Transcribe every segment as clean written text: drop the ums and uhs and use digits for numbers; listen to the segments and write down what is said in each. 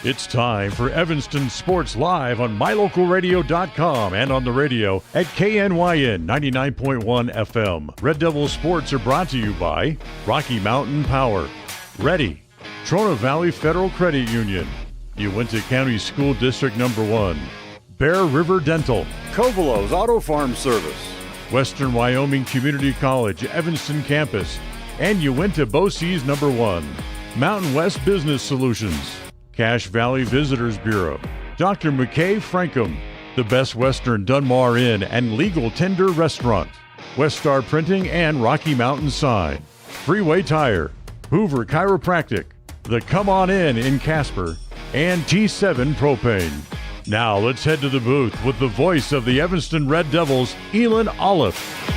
It's time for Evanston Sports Live on MyLocalRadio.com and on the radio at KNYN 99.1 FM. Red Devil Sports are brought to you by Rocky Mountain Power, Ready, Trona Valley Federal Credit Union, Uinta County School District Number 1, Bear River Dental, Covelos Auto Farm Service, Western Wyoming Community College Evanston Campus, and Uinta BOCES Number 1, Mountain West Business Solutions, Cache Valley Visitors Bureau, Dr. McKay Frankham, the Best Western Dunmar Inn and Legal Tender Restaurant, West Star Printing and Rocky Mountain Sign, Freeway Tire, Hoover Chiropractic, the Come On In Casper, and T7 Propane. Now let's head to the booth with the voice of the Evanston Red Devils, Elan Olliff.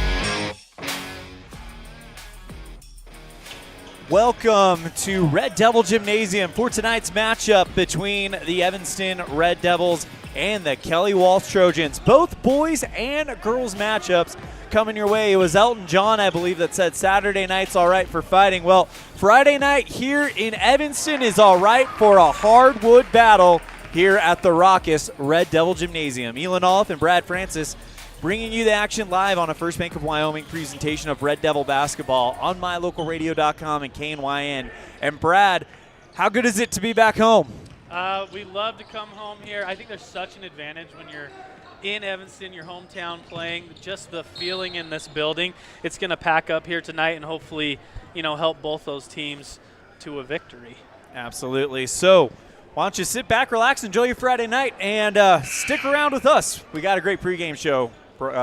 Welcome to Red Devil Gymnasium for tonight's matchup between the Evanston Red Devils and the Kelly Walsh Trojans. Both boys and girls matchups coming your way. It was Elton John, I believe, that said Saturday night's all right for fighting. Well, Friday night here in Evanston is all right for a hardwood battle here at the raucous Red Devil Gymnasium. Elan Olliff and Brad Francis bringing you the action live on a First Bank of Wyoming presentation of Red Devil basketball on MyLocalRadio.com and KNYN. And Brad, how good is it to be back home? We love to come home here. I think there's such an advantage when you're in Evanston, your hometown, playing. Just the feeling in this building. It's going to pack up here tonight and hopefully, help both those teams to a victory. Absolutely. So why don't you sit back, relax, enjoy your Friday night, and stick around with us. We got a great pregame show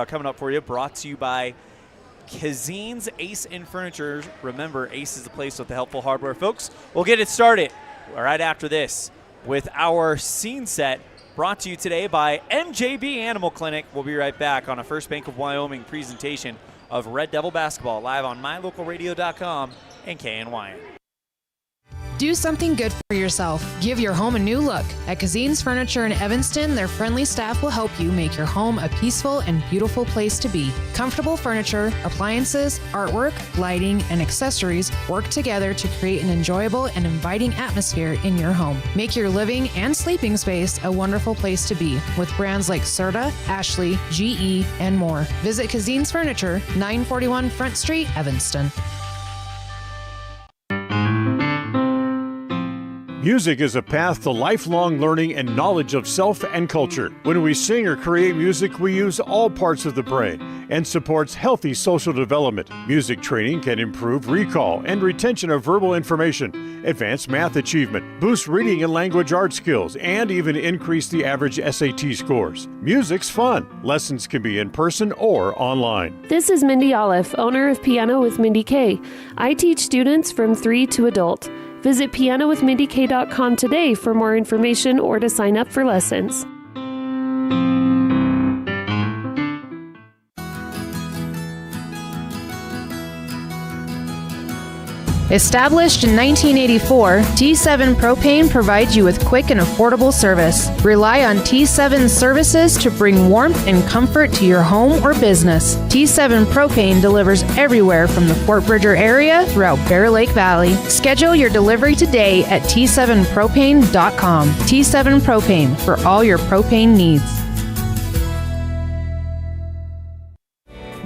coming up for you, brought to you by Cazin's Ace in Furniture. Remember, Ace is the place with the helpful hardware, folks. We'll get it started right after this with our scene set, brought to you today by MJB Animal Clinic. We'll be right back on a First Bank of Wyoming presentation of Red Devil basketball live on MyLocalRadio.com and KNYN. Do something good for yourself. Give your home a new look. At Cazin's Furniture in Evanston, their friendly staff will help you make your home a peaceful and beautiful place to be. Comfortable furniture, appliances, artwork, lighting, and accessories work together to create an enjoyable and inviting atmosphere in your home. Make your living and sleeping space a wonderful place to be with brands like Serta, Ashley, GE, and more. Visit Cazin's Furniture, 941 Front Street, Evanston. Music is a path to lifelong learning and knowledge of self and culture. When we sing or create music, we use all parts of the brain and supports healthy social development. Music training can improve recall and retention of verbal information, advance math achievement, boost reading and language arts skills, and even increase the average SAT scores. Music's fun. Lessons can be in person or online. This is Mindy Olliff, owner of Piano with Mindy K. I teach students from 3 to adult. Visit pianowithmindyk.com today for more information or to sign up for lessons. Established in 1984, T7 Propane provides you with quick and affordable service. Rely on T7's services to bring warmth and comfort to your home or business. T7 Propane delivers everywhere from the Fort Bridger area throughout Bear Lake Valley. Schedule your delivery today at T7Propane.com. T7 Propane, for all your propane needs.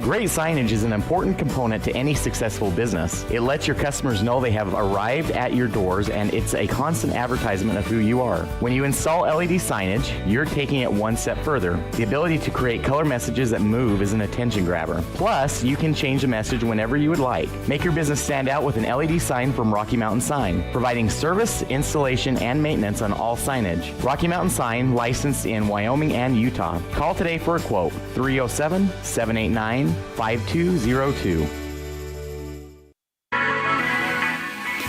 Great signage is an important component to any successful business. It lets your customers know they have arrived at your doors, and it's a constant advertisement of who you are. When you install LED signage, you're taking it one step further. The ability to create color messages that move is an attention grabber. Plus, you can change the message whenever you would like. Make your business stand out with an LED sign from Rocky Mountain Sign, providing service, installation, and maintenance on all signage. Rocky Mountain Sign, licensed in Wyoming and Utah. Call today for a quote, 307-789-5202.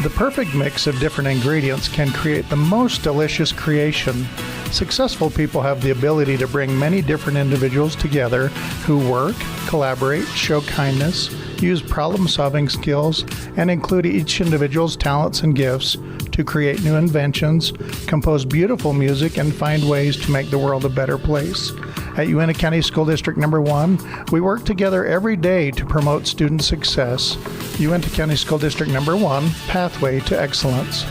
The perfect mix of different ingredients can create the most delicious creation. Successful people have the ability to bring many different individuals together who work, collaborate, show kindness, use problem-solving skills, and include each individual's talents and gifts to create new inventions, compose beautiful music, and find ways to make the world a better place. At Uinta County School District Number 1, we work together every day to promote student success. Uinta County School District Number 1, Pathway to Excellence.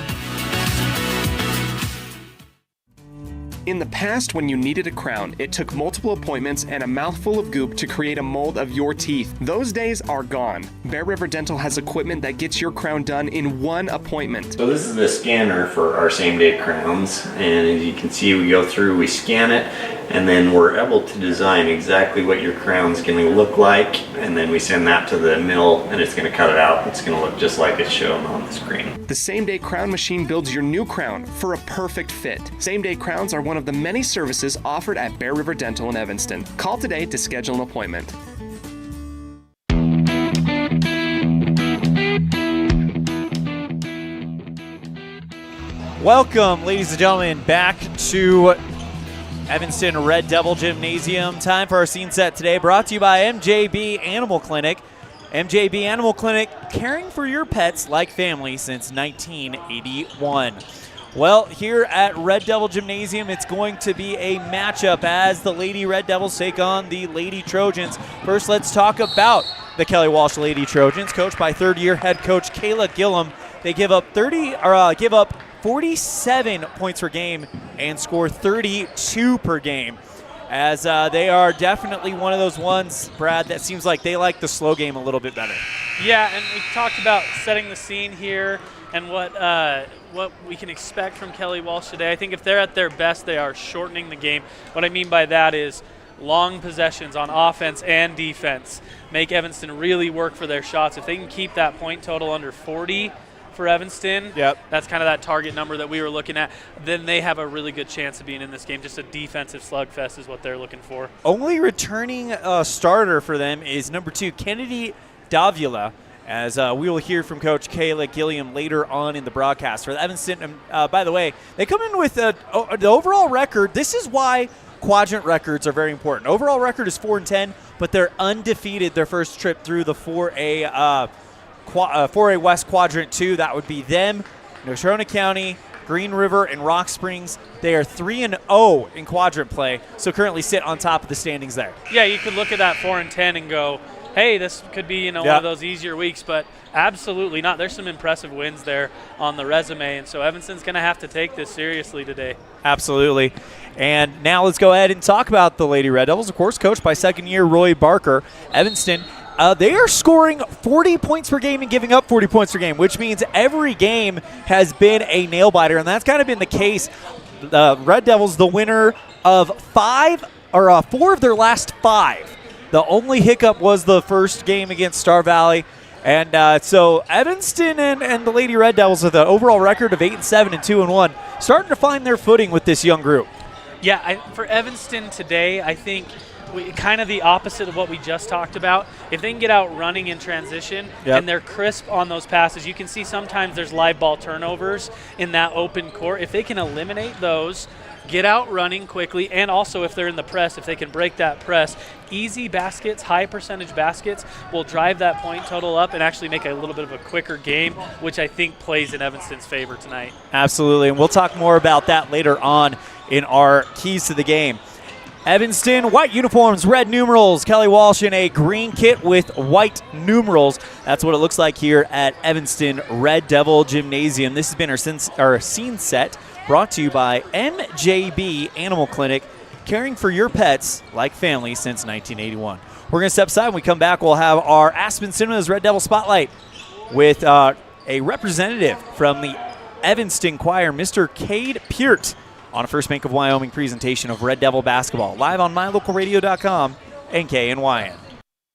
In the past, when you needed a crown, it took multiple appointments and a mouthful of goop to create a mold of your teeth. Those days are gone. Bear River Dental has equipment that gets your crown done in one appointment. So this is the scanner for our same-day crowns, and as you can see, we go through, we scan it, and then we're able to design exactly what your crown's going to look like, and then we send that to the mill, and it's going to cut it out. It's going to look just like it's shown on the screen. The same-day crown machine builds your new crown for a perfect fit. Same-day crowns are one of the many services offered at Bear River Dental in Evanston. Call today to schedule an appointment. Welcome, ladies and gentlemen, back to Evanston Red Devil Gymnasium. Time for our scene set today, brought to you by MJB Animal Clinic. MJB Animal Clinic, caring for your pets like family since 1981. Well, here at Red Devil Gymnasium, it's going to be a matchup as the Lady Red Devils take on the Lady Trojans. First, let's talk about the Kelly Walsh Lady Trojans, coached by third-year head coach Kayla Gillum. They give up 47 points per game and score 32 per game, as they are definitely one of those ones, Brad, that seems like they like the slow game a little bit better. Yeah, and we talked about setting the scene here and what we can expect from Kelly Walsh today. I think if they're at their best, they are shortening the game. What I mean by that is long possessions on offense and defense make Evanston really work for their shots. If they can keep that point total under 40 for Evanston, that's kind of that target number that we were looking at, then they have a really good chance of being in this game. Just a defensive slugfest is what they're looking for. Only returning starter for them is number 2, Kennedy Davila, as we will hear from Coach Kayla Gilliam later on in the broadcast. For Evanston, by the way, they come in with the overall record. This is why quadrant records are very important. Overall record is 4-10, but they're undefeated their first trip through the 4A 4A West Quadrant 2. That would be them, Natrona County, Green River, and Rock Springs. They are 3-0 in quadrant play, so currently sit on top of the standings there. Yeah, you could look at that 4-10 and go, hey, this could be one of those easier weeks, but absolutely not. There's some impressive wins there on the resume, and so Evanston's going to have to take this seriously today. Absolutely. And now let's go ahead and talk about the Lady Red Devils, of course, coached by second-year Roy Barker. Evanston, they are scoring 40 points per game and giving up 40 points per game, which means every game has been a nail-biter, and that's kind of been the case. The Red Devils, the winner of 4 of their last 5. The only hiccup was the first game against Star Valley. And so Evanston and the Lady Red Devils with an overall record of 8-7 and 2-1, starting to find their footing with this young group. Yeah, for Evanston today, I think kind of the opposite of what we just talked about. If they can get out running in transition and they're crisp on those passes, you can see sometimes there's live ball turnovers in that open court. If they can eliminate those, get out running quickly, and also if they're in the press, if they can break that press, easy baskets, high percentage baskets will drive that point total up and actually make a little bit of a quicker game, which I think plays in Evanston's favor tonight. Absolutely, and we'll talk more about that later on in our keys to the game. Evanston, white uniforms, red numerals. Kelly Walsh in a green kit with white numerals. That's what it looks like here at Evanston Red Devil Gymnasium. This has been our scene set, brought to you by MJB Animal Clinic, caring for your pets like family since 1981. We're going to step aside. When we come back, we'll have our Aspen Cinemas Red Devil Spotlight with a representative from the Evanston Choir, Mr. Cade Peart, on a First Bank of Wyoming presentation of Red Devil basketball, live on mylocalradio.com and KNYN.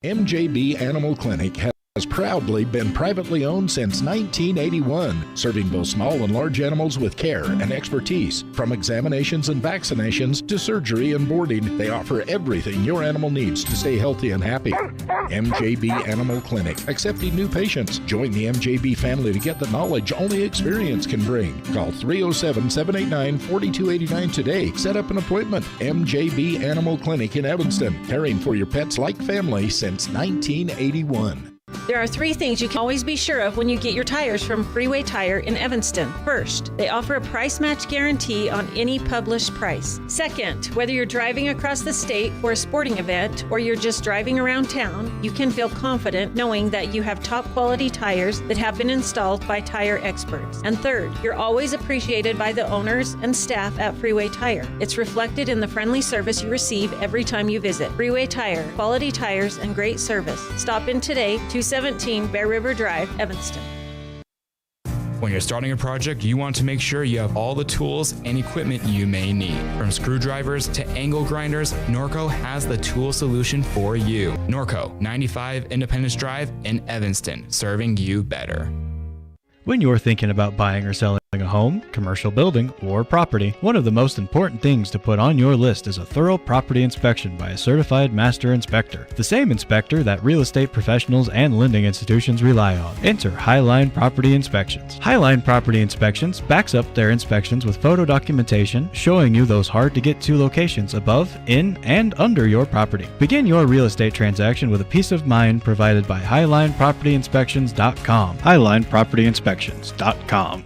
MJB Animal Clinic has proudly been privately owned since 1981, serving both small and large animals with care and expertise. From examinations and vaccinations to surgery and boarding, they offer everything your animal needs to stay healthy and happy. MJB Animal Clinic, accepting new patients. Join the MJB family to get the knowledge only experience can bring. Call 307-789-4289 today. Set up an appointment. MJB Animal Clinic in Evanston, caring for your pets like family since 1981. There are 3 things you can always be sure of when you get your tires from Freeway Tire in Evanston. First, they offer a price match guarantee on any published price. Second, whether you're driving across the state for a sporting event or you're just driving around town, you can feel confident knowing that you have top quality tires that have been installed by tire experts. And third, you're always appreciated by the owners and staff at Freeway Tire. It's reflected in the friendly service you receive every time you visit. Freeway Tire, quality tires and great service. Stop in today, 217 Bear River Drive, Evanston. When you're starting a project, you want to make sure you have all the tools and equipment you may need. From screwdrivers to angle grinders, Norco has the tool solution for you. Norco, 95 Independence Drive in Evanston, serving you better. When you're thinking about buying or selling a home, commercial building, or property, one of the most important things to put on your list is a thorough property inspection by a certified master inspector. The same inspector that real estate professionals and lending institutions rely on. Enter Highline Property Inspections. Highline Property Inspections backs up their inspections with photo documentation showing you those hard-to-get-to locations above, in, and under your property. Begin your real estate transaction with a peace of mind provided by HighlinePropertyInspections.com. HighlinePropertyInspections.com.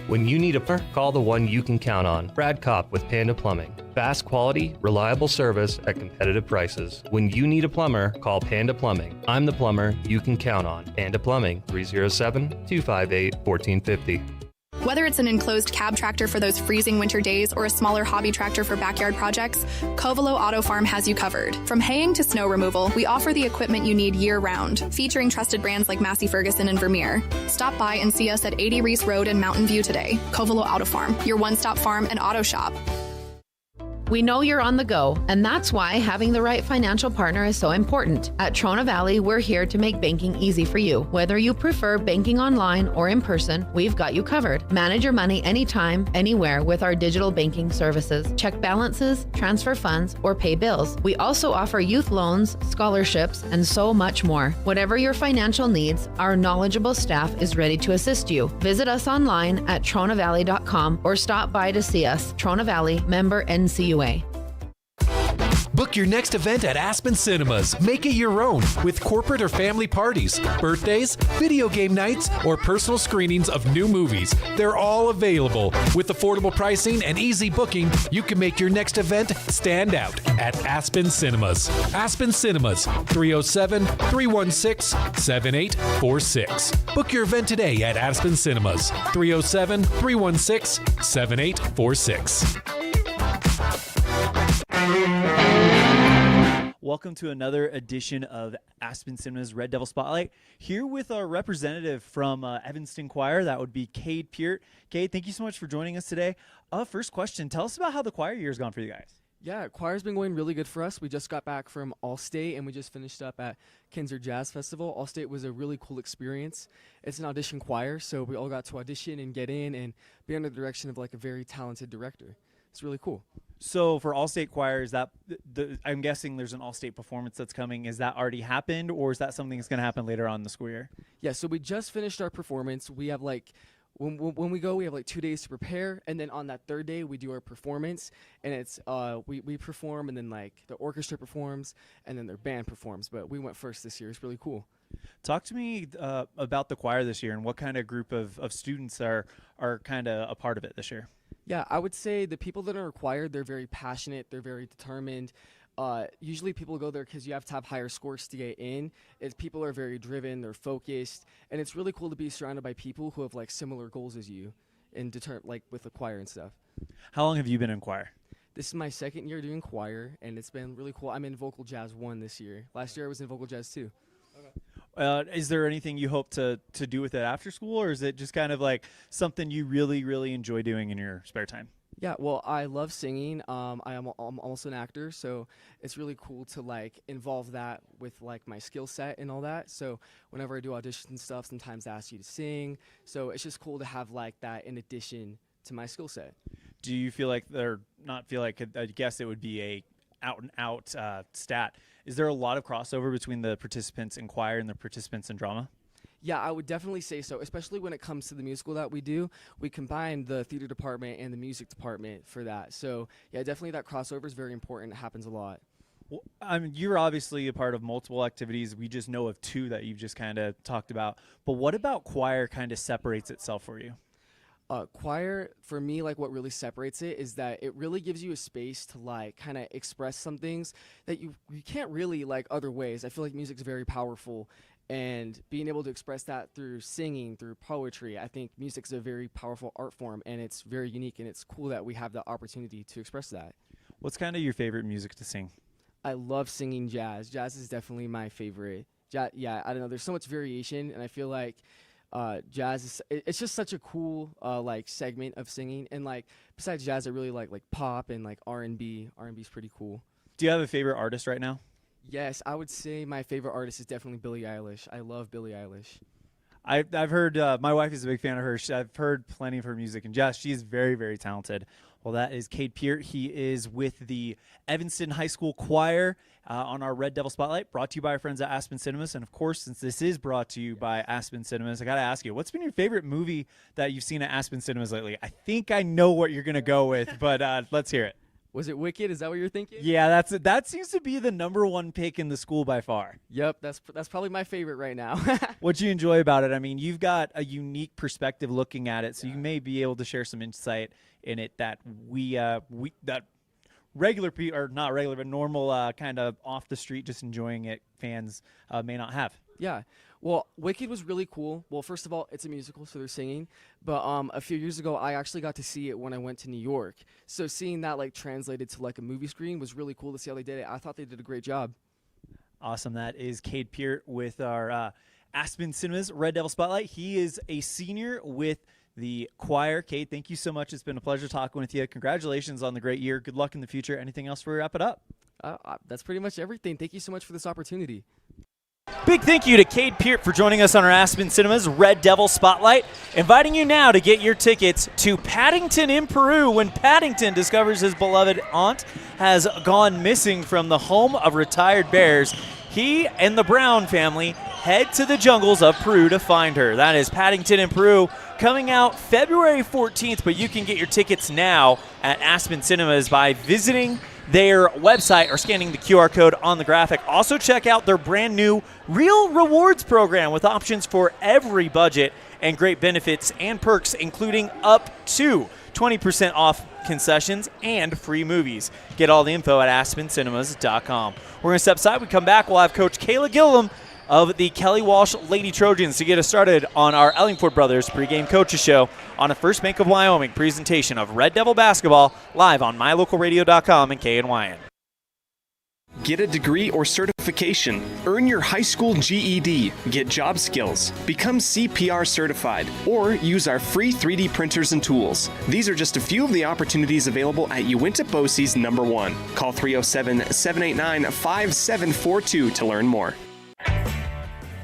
When you need a plumber, call the one you can count on. Brad Kopp with Panda Plumbing. Fast quality, reliable service at competitive prices. When you need a plumber, call Panda Plumbing. I'm the plumber you can count on. Panda Plumbing, 307-258-1450. Whether it's an enclosed cab tractor for those freezing winter days or a smaller hobby tractor for backyard projects, Covelo Auto Farm has you covered. From haying to snow removal, we offer the equipment you need year-round, featuring trusted brands like Massey Ferguson and Vermeer. Stop by and see us at 80 Reese Road in Mountain View today. Covelo Auto Farm, your one-stop farm and auto shop. We know you're on the go, and that's why having the right financial partner is so important. At Trona Valley, we're here to make banking easy for you. Whether you prefer banking online or in person, we've got you covered. Manage your money anytime, anywhere with our digital banking services. Check balances, transfer funds, or pay bills. We also offer youth loans, scholarships, and so much more. Whatever your financial needs, our knowledgeable staff is ready to assist you. Visit us online at tronavalley.com or stop by to see us. Trona Valley, member NCUA. Book your next event at Aspen Cinemas. Make it your own with corporate or family parties, birthdays, video game nights, or personal screenings of new movies. They're all available. With affordable pricing and easy booking, you can make your next event stand out at Aspen Cinemas. Aspen Cinemas, 307-316-7846. Book your event today at Aspen Cinemas, 307-316-7846. Welcome to another edition of Aspen Cinemas Red Devil Spotlight. Here with our representative from Evanston Choir, that would be Cade Peart. Cade, thank you so much for joining us today. First question, tell us about how the choir year's gone for you guys. Yeah, choir's been going really good for us. We just got back from All-State, and we just finished up at Kinzer Jazz Festival. All-State was a really cool experience. It's an audition choir, so we all got to audition and get in and be under the direction of like a very talented director. It's really cool. So for All-State Choir, is that I'm guessing there's an All-State performance that's coming. Is that already happened, or is that something that's going to happen later on in the school year? Yeah, so we just finished our performance. We have like when we go, we have like 2 days to prepare, and then on that third day we do our performance, and it's we perform, and then like the orchestra performs, and then their band performs. But we went first this year. It's really cool. Talk to me about the choir this year and what kind of group of students are kind of a part of it this year. Yeah, I would say the people that are required, they're very passionate, they're very determined. Usually people go there because you have to have higher scores to get in. People are very driven, they're focused, and it's really cool to be surrounded by people who have like similar goals as you and like with the choir and stuff. How long have you been in choir? This is my second year doing choir, and it's been really cool. I'm in Vocal Jazz 1 this year. Last year I was in Vocal Jazz 2. Is there anything you hope to do with it after school, or is it just kind of like something you really, really enjoy doing in your spare time? Yeah, well, I love singing. I'm also an actor, so it's really cool to like involve that with like my skill set and all that. So whenever I do auditions and stuff, sometimes I ask you to sing. So it's just cool to have like that in addition to my skill set. Do you feel like I guess it would be a out and out stat. Is there a lot of crossover between the participants in choir and the participants in drama? Yeah, I would definitely say so, especially when it comes to the musical that we do. We combine the theater department and the music department for that. So, yeah, definitely that crossover is very important. It happens a lot. Well, you're obviously a part of multiple activities. We just know of two that you've just kind of talked about. But what about choir kind of separates itself for you? Choir, for me, like what really separates it is that it really gives you a space to like kind of express some things that you can't really like other ways. I feel like music's very powerful, and being able to express that through singing, through poetry, I think music's a very powerful art form, and it's very unique, and it's cool that we have the opportunity to express that. What's kind of your favorite music to sing? I love singing jazz. Jazz is definitely my favorite. Yeah, I don't know. There's so much variation, and I feel like jazz it's just such a cool like segment of singing. And like besides jazz, I really like pop and like R&B. R&B is pretty cool. Do you have a favorite artist right now? Yes, I would say my favorite artist is definitely Billie Eilish. I love Billie Eilish. I've heard, my wife is a big fan of hers. I've heard plenty of her music, and Jess, she is very, very talented. Well, that is Cade Peart. He is with the Evanston High School Choir on our Red Devil Spotlight, brought to you by our friends at Aspen Cinemas. And, of course, since this is brought to you by Aspen Cinemas, I got to ask you, what's been your favorite movie that you've seen at Aspen Cinemas lately? I think I know what you're going to go with, but let's hear it. Was it Wicked? Is that what you're thinking? Yeah, that seems to be the #1 pick in the school by far. Yep, that's probably my favorite right now. What you enjoy about it? I mean, you've got a unique perspective looking at it, so you may be able to share some insight in it that that regular people, or not regular, but normal kind of off the street, just enjoying it fans may not have. Yeah. Well, Wicked was really cool. Well, first of all, it's a musical, so they're singing. But a few years ago, I actually got to see it when I went to New York. So seeing that like translated to like a movie screen was really cool to see how they did it. I thought they did a great job. Awesome. That is Cade Peart with our Aspen Cinemas Red Devil Spotlight. He is a senior with the choir. Cade, thank you so much. It's been a pleasure talking with you. Congratulations on the great year. Good luck in the future. Anything else before we wrap it up? That's pretty much everything. Thank you so much for this opportunity. Big thank you to Cade Peart for joining us on our Aspen Cinemas Red Devil Spotlight. Inviting you now to get your tickets to Paddington in Peru when Paddington discovers his beloved aunt has gone missing from the home of retired bears. He and the Brown family head to the jungles of Peru to find her. That is Paddington in Peru, coming out February 14th, but you can get your tickets now at Aspen Cinemas by visiting their website or scanning the QR code on the graphic. Also check out their brand new Real Rewards program with options for every budget and great benefits and perks, including up to 20% off concessions and free movies. Get all the info at aspencinemas.com. We're going to step aside. We come back. We'll have Coach Kayla Gillum of the Kelly Walsh Lady Trojans to get us started on our Ellingford Brothers pregame coaches show on a First Bank of Wyoming presentation of Red Devil basketball live on mylocalradio.com and KNYN. Get a degree or certification. Earn your high school GED. Get job skills. Become CPR certified. Or use our free 3D printers and tools. These are just a few of the opportunities available at Uinta BOCES #1. Call 307-789-5742 to learn more.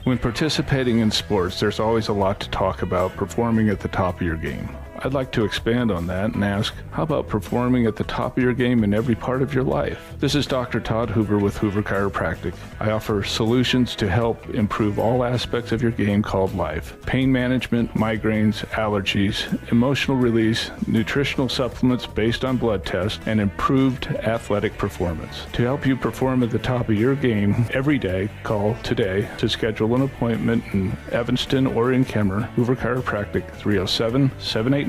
When participating in sports, there's always a lot to talk about performing at the top of your game. I'd like to expand on that and ask, how about performing at the top of your game in every part of your life? This is Dr. Todd Hoover with Hoover Chiropractic. I offer solutions to help improve all aspects of your game called life. Pain management, migraines, allergies, emotional release, nutritional supplements based on blood tests, and improved athletic performance. To help you perform at the top of your game every day, call today to schedule an appointment in Evanston or in Kemmer. Hoover Chiropractic, 307-789-0043.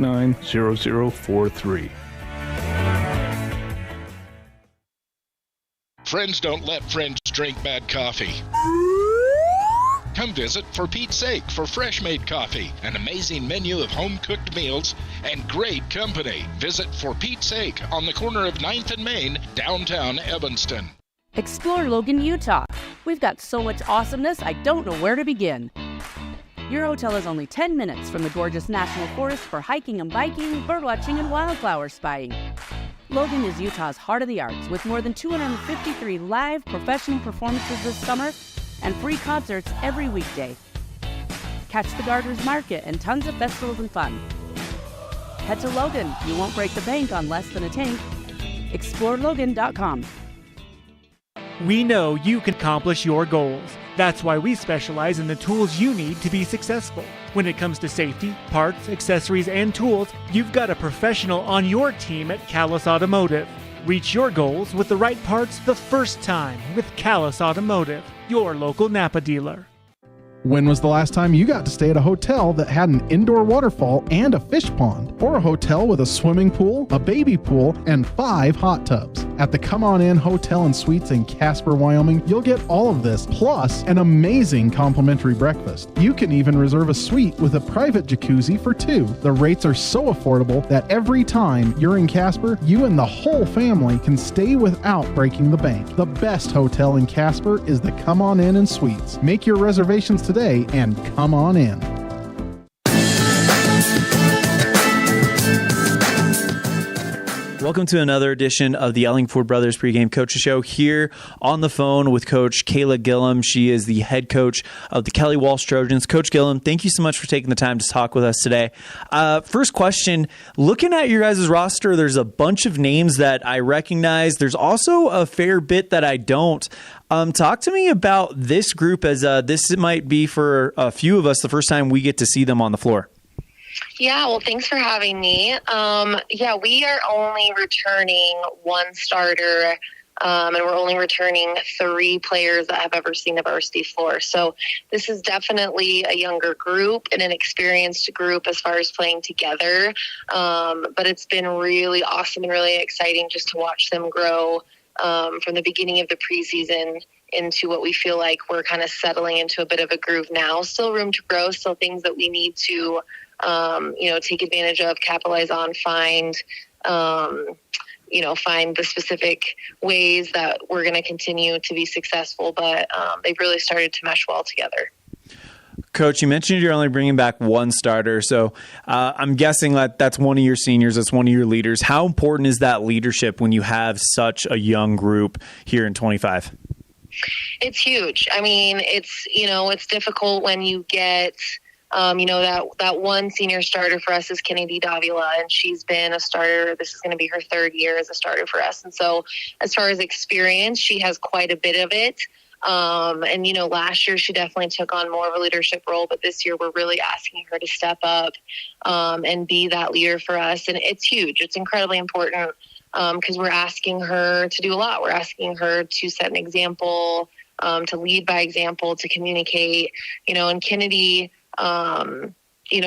Friends don't let friends drink bad coffee. Come visit For Pete's Sake for fresh-made coffee, an amazing menu of home-cooked meals, and great company. Visit For Pete's Sake on the corner of 9th and Main, downtown Evanston. Explore Logan, Utah. We've got so much awesomeness, I don't know where to begin. Your hotel is only 10 minutes from the gorgeous National Forest for hiking and biking, birdwatching, and wildflower spying. Logan is Utah's heart of the arts, with more than 253 live professional performances this summer and free concerts every weekday. Catch the Garters Market and tons of festivals and fun. Head to Logan. You won't break the bank on less than a tank. ExploreLogan.com. We know you can accomplish your goals. That's why we specialize in the tools you need to be successful. When it comes to safety, parts, accessories, and tools, you've got a professional on your team at Callus Automotive. Reach your goals with the right parts the first time with Callis Automotive, your local Napa dealer. When was the last time you got to stay at a hotel that had an indoor waterfall and a fish pond? Or a hotel with a swimming pool, a baby pool, and 5 hot tubs? At the Come On In Hotel and Suites in Casper, Wyoming, you'll get all of this, plus an amazing complimentary breakfast. You can even reserve a suite with a private jacuzzi for 2. The rates are so affordable that every time you're in Casper, you and the whole family can stay without breaking the bank. The best hotel in Casper is the Come On In and Suites. Make your reservations today and come on in. Welcome to another edition of the Ellingford Brothers Pregame Coaches Show. Here on the phone with Coach Kayla Gillum. She is the head coach of the Kelly Walsh Trojans. Coach Gillum, thank you so much for taking the time to talk with us today. First question, looking at your guys' roster, there's a bunch of names that I recognize. There's also a fair bit that I don't. Talk to me about this group, as this might be for a few of us the first time we get to see them on the floor. Yeah, well, thanks for having me. We are only returning 1 starter, and we're only returning 3 players that have ever seen the varsity floor. So this is definitely a younger group and an experienced group as far as playing together. But it's been really awesome and really exciting just to watch them grow from the beginning of the preseason into what we feel like we're kind of settling into a bit of a groove now. Still room to grow, still things that we need to take advantage of, capitalize on, find the specific ways that we're going to continue to be successful. But they've really started to mesh well together. Coach, you mentioned you're only bringing back 1 starter, so I'm guessing that that's one of your seniors, that's one of your leaders. How important is that leadership when you have such a young group here in 25? It's huge. I mean, it's difficult when you get that one senior starter for us is Kennedy Davila, and she's been a starter. This is going to be her 3rd year as a starter for us. And so as far as experience, she has quite a bit of it. Last year she definitely took on more of a leadership role, but this year we're really asking her to step up and be that leader for us. And it's huge. It's incredibly important because we're asking her to do a lot. We're asking her to set an example, to lead by example, to communicate, and Kennedy,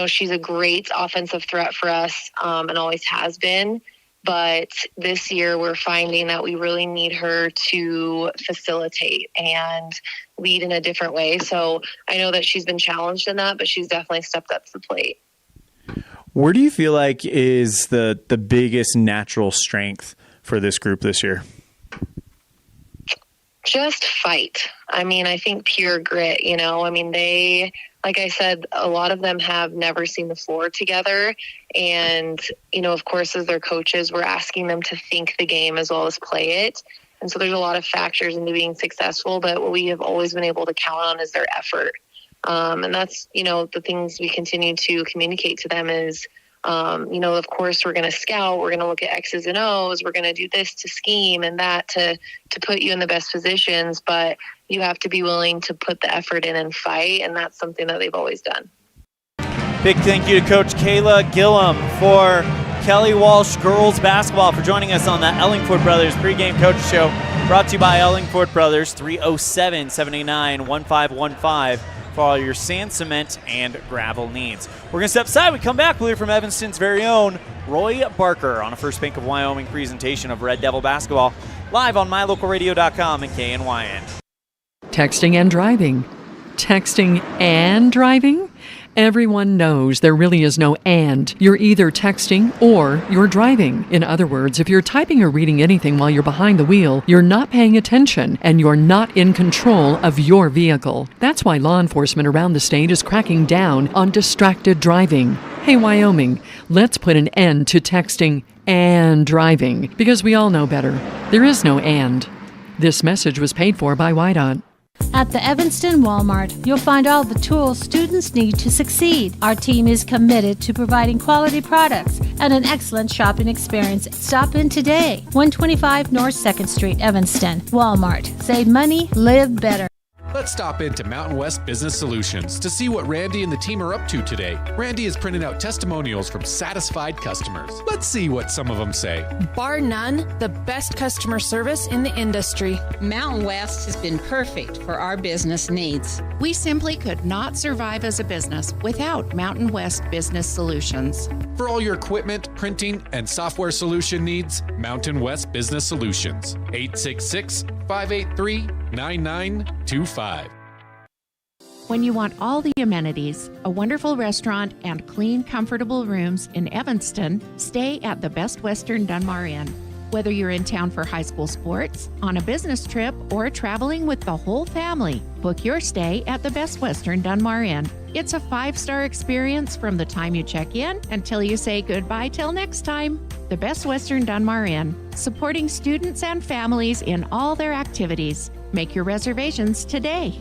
she's a great offensive threat for us and always has been. But this year we're finding that we really need her to facilitate and lead in a different way. So I know that she's been challenged in that, but she's definitely stepped up to the plate. Where do you feel like is the biggest natural strength for this group this year? Just fight. I mean, I think pure grit, they, like I said, a lot of them have never seen the floor together. And, of course, as their coaches, we're asking them to think the game as well as play it. And so there's a lot of factors into being successful, but what we have always been able to count on is their effort. And that's, the things we continue to communicate to them is, of course, we're going to scout, we're going to look at X's and O's, we're going to do this to scheme and that to put you in the best positions, but you have to be willing to put the effort in and fight, and that's something that they've always done. Big thank you to Coach Kayla Gillum for Kelly Walsh girls basketball for joining us on the Ellingford Brothers Pregame Coach Show, brought to you by Ellingford Brothers, 307-789-1515. For all your sand, cement, and gravel needs. We're going to step aside. We come back. We'll hear from Evanston's very own Roy Barker on a First Bank of Wyoming presentation of Red Devil basketball, live on mylocalradio.com and KNYN. Texting and driving. Texting and driving? Everyone knows there really is no and. You're either texting or you're driving. In other words, if you're typing or reading anything while you're behind the wheel, you're not paying attention and you're not in control of your vehicle. That's why law enforcement around the state is cracking down on distracted driving. Hey, Wyoming, let's put an end to texting and driving, because we all know better. There is no and. This message was paid for by WYDOT. At the Evanston Walmart, you'll find all the tools students need to succeed. Our team is committed to providing quality products and an excellent shopping experience. Stop in today. 125 North 2nd Street, Evanston. Walmart. Save money, live better. Let's stop into Mountain West Business Solutions to see what Randy and the team are up to today. Randy is printing out testimonials from satisfied customers. Let's see what some of them say. Bar none, the best customer service in the industry. Mountain West has been perfect for our business needs. We simply could not survive as a business without Mountain West Business Solutions. For all your equipment, printing, and software solution needs, Mountain West Business Solutions. 866-583-9925. When you want all the amenities, a wonderful restaurant, and clean, comfortable rooms in Evanston, stay at the Best Western Dunmar Inn. Whether you're in town for high school sports, on a business trip, or traveling with the whole family, book your stay at the Best Western Dunmar Inn. It's a 5-star experience from the time you check in until you say goodbye till next time. The Best Western Dunmar Inn, supporting students and families in all their activities. Make your reservations today.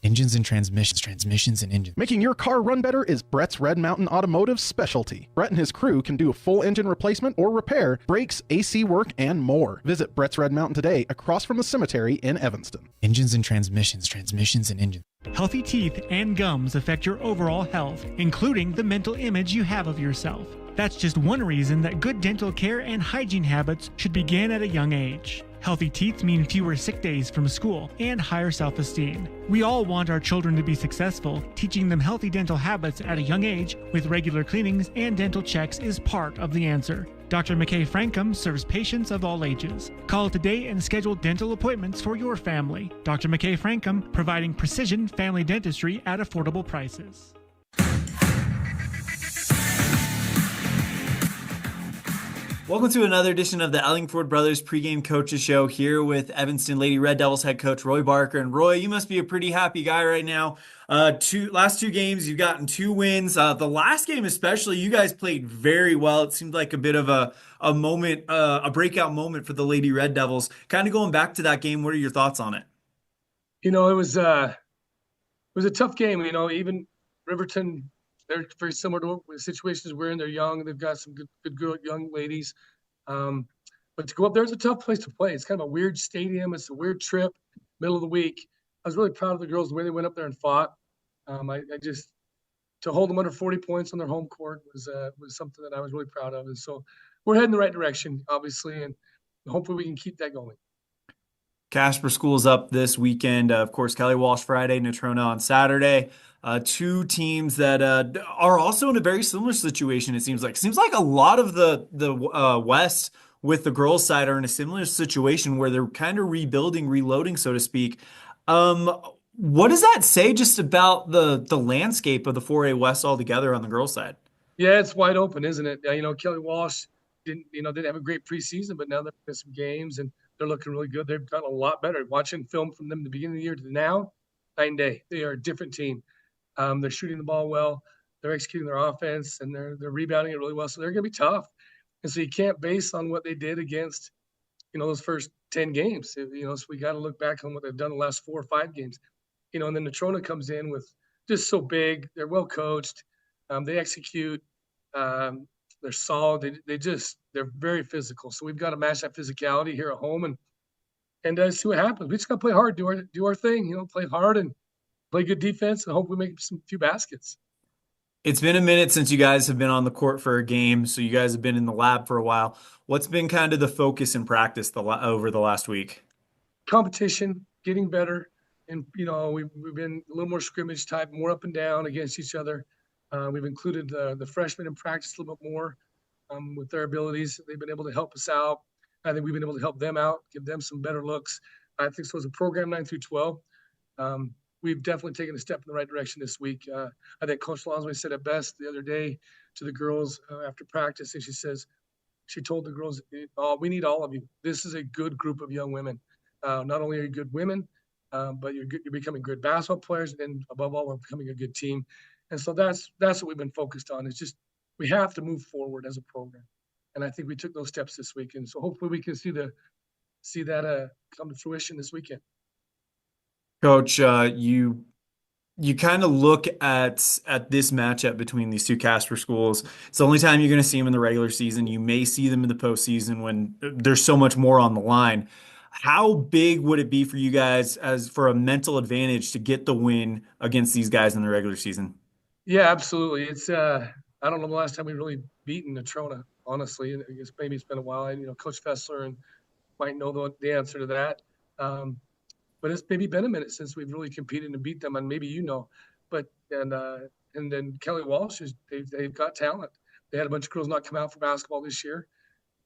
Engines and transmissions and engines. Making your car run better is Brett's Red Mountain Automotive's specialty. Brett and his crew can do a full engine replacement or repair, brakes, AC work, and more. Visit Brett's Red Mountain today across from the cemetery in Evanston. Engines and transmissions and engines. Healthy teeth and gums affect your overall health, including the mental image you have of yourself. That's just one reason that good dental care and hygiene habits should begin at a young age. Healthy teeth mean fewer sick days from school and higher self-esteem. We all want our children to be successful. Teaching them healthy dental habits at a young age with regular cleanings and dental checks is part of the answer. Dr. McKay Frankum serves patients of all ages. Call today and schedule dental appointments for your family. Dr. McKay Frankum, providing precision family dentistry at affordable prices. Welcome to another edition of the Ellingford Brothers Pregame Coaches Show here with Evanston Lady Red Devils head coach Roy Barker. And Roy, you must be a pretty happy guy right now. Last two games, you've gotten 2 wins. The last game especially, you guys played very well. It seemed like a bit of a moment, a breakout moment for the Lady Red Devils. Kind of going back to that game, what are your thoughts on it? You know, it was a tough game. You know, even Riverton, they're very similar to the situations we're in. They're young. They've got some good young ladies. But to go up there, it's a tough place to play. It's kind of a weird stadium. It's a weird trip, middle of the week. I was really proud of the girls, the way they went up there and fought. I just, to hold them under 40 points on their home court was something that I was really proud of. And so we're heading the right direction, obviously, and hopefully we can keep that going. Casper School's up this weekend. Of course, Kelly Walsh Friday, Natrona on Saturday. 2 teams that are also in a very similar situation, it seems like. Seems like a lot of the West with the girls' side are in a similar situation where they're kind of rebuilding, reloading, so to speak. What does that say just about the landscape of the 4A West altogether on the girls' side? Yeah, it's wide open, isn't it? You know, Kelly Walsh didn't have a great preseason, but now they're playing some games and they're looking really good. They've gotten a lot better. Watching film from them at the beginning of the year to now, night and day. They are a different team. They're shooting the ball well. They're executing their offense, and they're rebounding it really well. So they're going to be tough. And so you can't base on what they did against, those first 10 games. So we got to look back on what they've done the last 4 or 5 games. And then Natrona comes in with just so big. They're well coached. They execute. They're solid. They're very physical. So we've got to match that physicality here at home and see what happens. We just got to play hard, do our thing. Play hard and play good defense, and hope we make few baskets. It's been a minute since you guys have been on the court for a game, so you guys have been in the lab for a while. What's been kind of the focus in practice over the last week? Competition, getting better, and we've been a little more scrimmage type, more up and down against each other. We've included the freshmen in practice a little bit more with their abilities. They've been able to help us out. I think we've been able to help them out, give them some better looks. I think so as a program 9 through 12. We've definitely taken a step in the right direction this week. I think Coach Lonsway said it best the other day to the girls after practice, and she told the girls, we need all of you. This is a good group of young women. Not only are you good women, but you're becoming good basketball players, and above all, we're becoming a good team. And so that's what we've been focused on. It's just we have to move forward as a program, and I think we took those steps this week. And so hopefully we can see that come to fruition this weekend. Coach, you kind of look at this matchup between these 2 Casper schools. It's the only time you're going to see them in the regular season. You may see them in the postseason when there's so much more on the line. How big would it be for you guys as for a mental advantage to get the win against these guys in the regular season? Yeah, absolutely. It's I don't know the last time we really beaten Natrona, honestly. I guess maybe it's been a while. Coach Fessler and might know the answer to that. But it's maybe been a minute since we've really competed and beat them, and maybe But and then Kelly Walsh they've got talent. They had a bunch of girls not come out for basketball this year,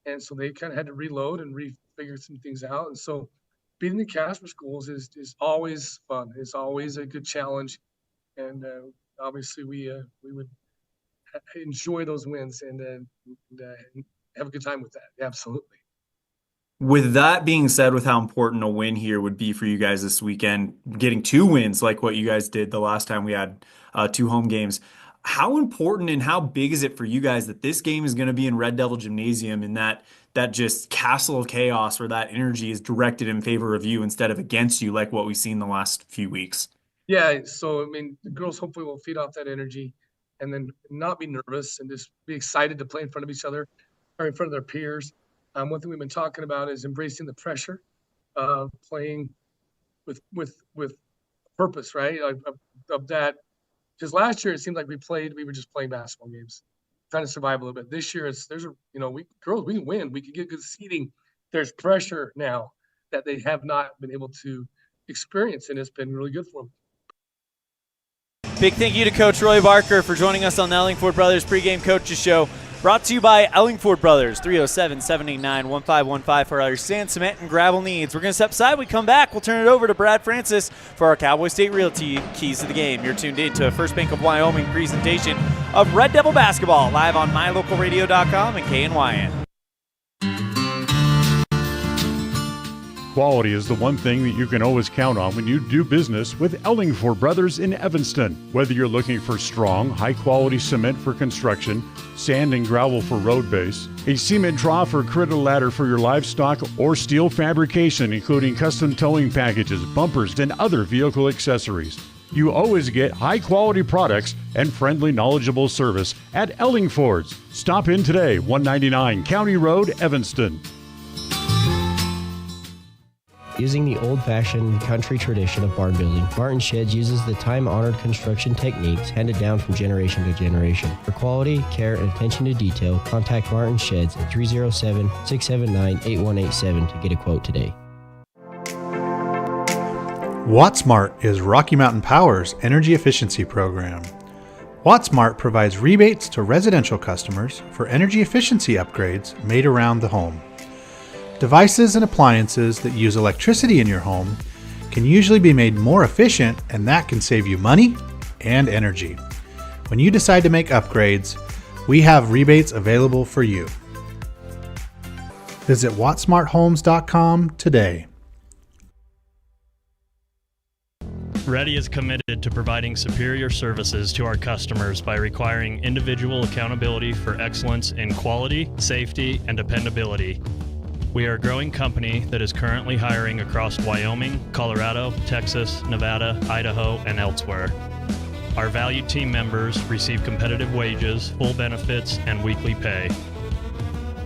and so they kind of had to reload and refigure some things out. And so beating the Casper schools is always fun. It's always a good challenge, and obviously we would enjoy those wins and have a good time with that. Absolutely. With that being said, with how important a win here would be for you guys this weekend, getting 2 wins like what you guys did the last time we had 2 home games, how important and how big is it for you guys that this game is going to be in Red Devil Gymnasium and that just castle of chaos where that energy is directed in favor of you instead of against you like what we've seen the last few weeks? Yeah, so the girls hopefully will feed off that energy and then not be nervous and just be excited to play in front of each other or in front of their peers. One thing we've been talking about is embracing the pressure of playing with purpose, right? Of that. Because last year it seemed like we were just playing basketball games, trying to survive a little bit. This year we can win. We can get good seeding. There's pressure now that they have not been able to experience, and it's been really good for them. Big thank you to Coach Roy Barker for joining us on the Ellingford Brothers Pregame Coaches Show. Brought to you by Ellingford Brothers, 307-789-1515 for our sand, cement, and gravel needs. We're going to step aside. We come back. We'll turn it over to Brad Francis for our Cowboy State Realty Keys to the Game. You're tuned in to a First Bank of Wyoming presentation of Red Devil Basketball live on mylocalradio.com and KNYN. Quality is the one thing that you can always count on when you do business with Ellingford Brothers in Evanston. Whether you're looking for strong, high-quality cement for construction, sand and gravel for road base, a cement trough or critter ladder for your livestock, or steel fabrication, including custom towing packages, bumpers, and other vehicle accessories, you always get high-quality products and friendly, knowledgeable service at Ellingford's. Stop in today, 199 County Road, Evanston. Using the old-fashioned country tradition of barn building, Martin Sheds uses the time-honored construction techniques handed down from generation to generation. For quality, care, and attention to detail, contact Martin Sheds at 307-679-8187 to get a quote today. WattSmart is Rocky Mountain Power's energy efficiency program. WattSmart provides rebates to residential customers for energy efficiency upgrades made around the home. Devices and appliances that use electricity in your home can usually be made more efficient, and that can save you money and energy. When you decide to make upgrades, we have rebates available for you. Visit wattsmarthomes.com today. Ready is committed to providing superior services to our customers by requiring individual accountability for excellence in quality, safety, and dependability. We are a growing company that is currently hiring across Wyoming, Colorado, Texas, Nevada, Idaho, and elsewhere. Our valued team members receive competitive wages, full benefits, and weekly pay.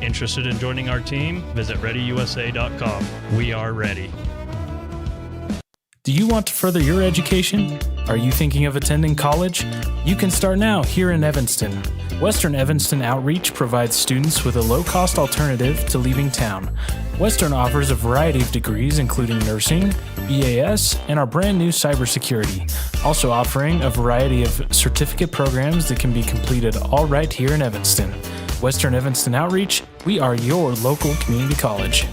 Interested in joining our team? Visit ReadyUSA.com. We are ready. Do you want to further your education? Are you thinking of attending college? You can start now here in Evanston. Western Evanston Outreach provides students with a low-cost alternative to leaving town. Western offers a variety of degrees including nursing, BAS, and our brand new cybersecurity, also offering a variety of certificate programs that can be completed all right here in Evanston. Western Evanston Outreach, we are your local community college.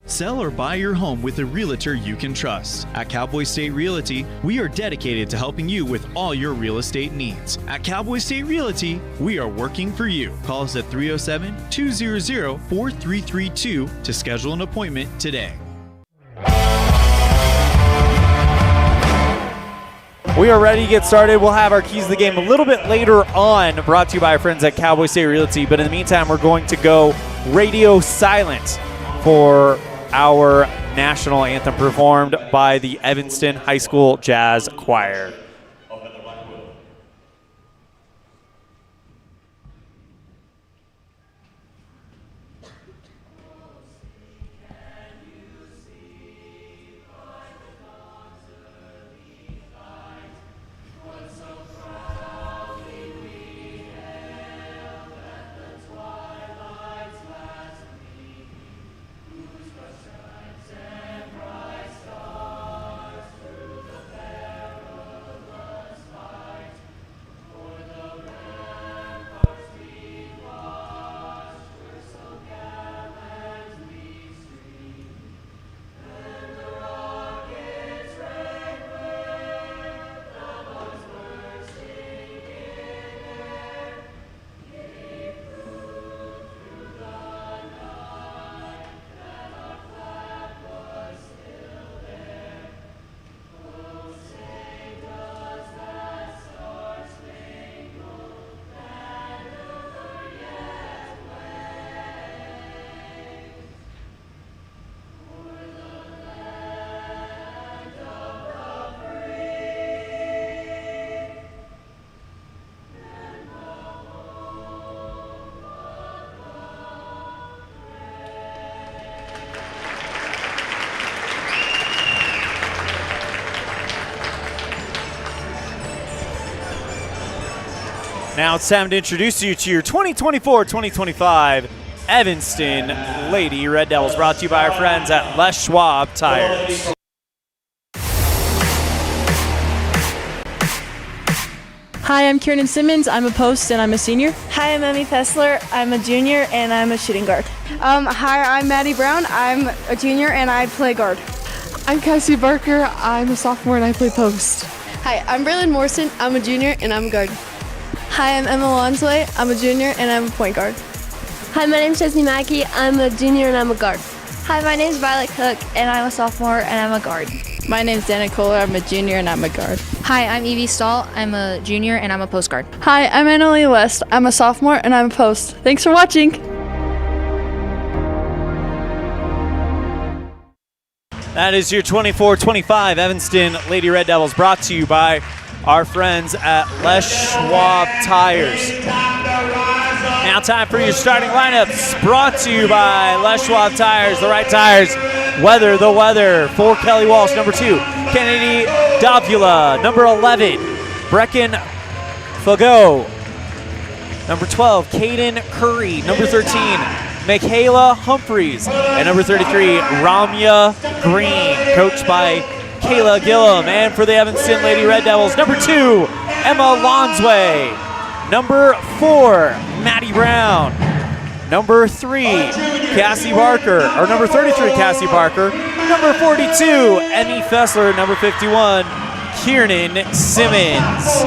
Sell or buy your home with a realtor you can trust. At Cowboy State Realty, we are dedicated to helping you with all your real estate needs. At Cowboy State Realty, we are working for you. Call us at 307-200-4332 to schedule an appointment today. We are ready to get started. We'll have our keys to the game a little bit later on, brought to you by our friends at Cowboy State Realty. But in the meantime, we're going to go radio silent for our national anthem performed by the Evanston High School Jazz Choir. Now it's time to introduce you to your 2024-2025 Evanston Lady Red Devils, brought to you by our friends at Les Schwab Tires. Hi, I'm Kieran Simmons. I'm a post and I'm a senior. Hi, I'm Emmy Fessler. I'm a junior and I'm a shooting guard. Hi, I'm Maddie Brown. I'm a junior and I play guard. I'm Cassie Barker. I'm a sophomore and I play post. Hi, I'm Braylon Morrison. I'm a junior and I'm a guard. Hi, I'm Emma Lonsway. I'm a junior and I'm a point guard. Hi, my name's Chesney Mackey. I'm a junior and I'm a guard. Hi, my name's Violet Cook and I'm a sophomore and I'm a guard. My name's Dana Kohler. I'm a junior and I'm a guard. Hi, I'm Evie Stahl. I'm a junior and I'm a post guard. Hi, I'm Annalie West. I'm a sophomore and I'm a post. Thanks for watching. That is your 24-25 Evanston Lady Red Devils, brought to you by our friends at Les Schwab Tires. Now time for your starting lineups, brought to you by Les Schwab Tires. The right tires, weather the weather. For Kelly Walsh, number 2, Kennedy Davila. Number 11, Brecken Fago. Number 12, Caden Curry. Number 13, Michaela Humphreys. And number 33, Ramya Green, coached by Kayla Gillum. And for the Evanston Lady Red Devils, number 2, Emma Lonsway. Number 4, Maddie Brown. Number 3, Cassie Barker, or number 33, Cassie Barker. Number 42, Emmy Fessler. Number 51, Kieran Simmons.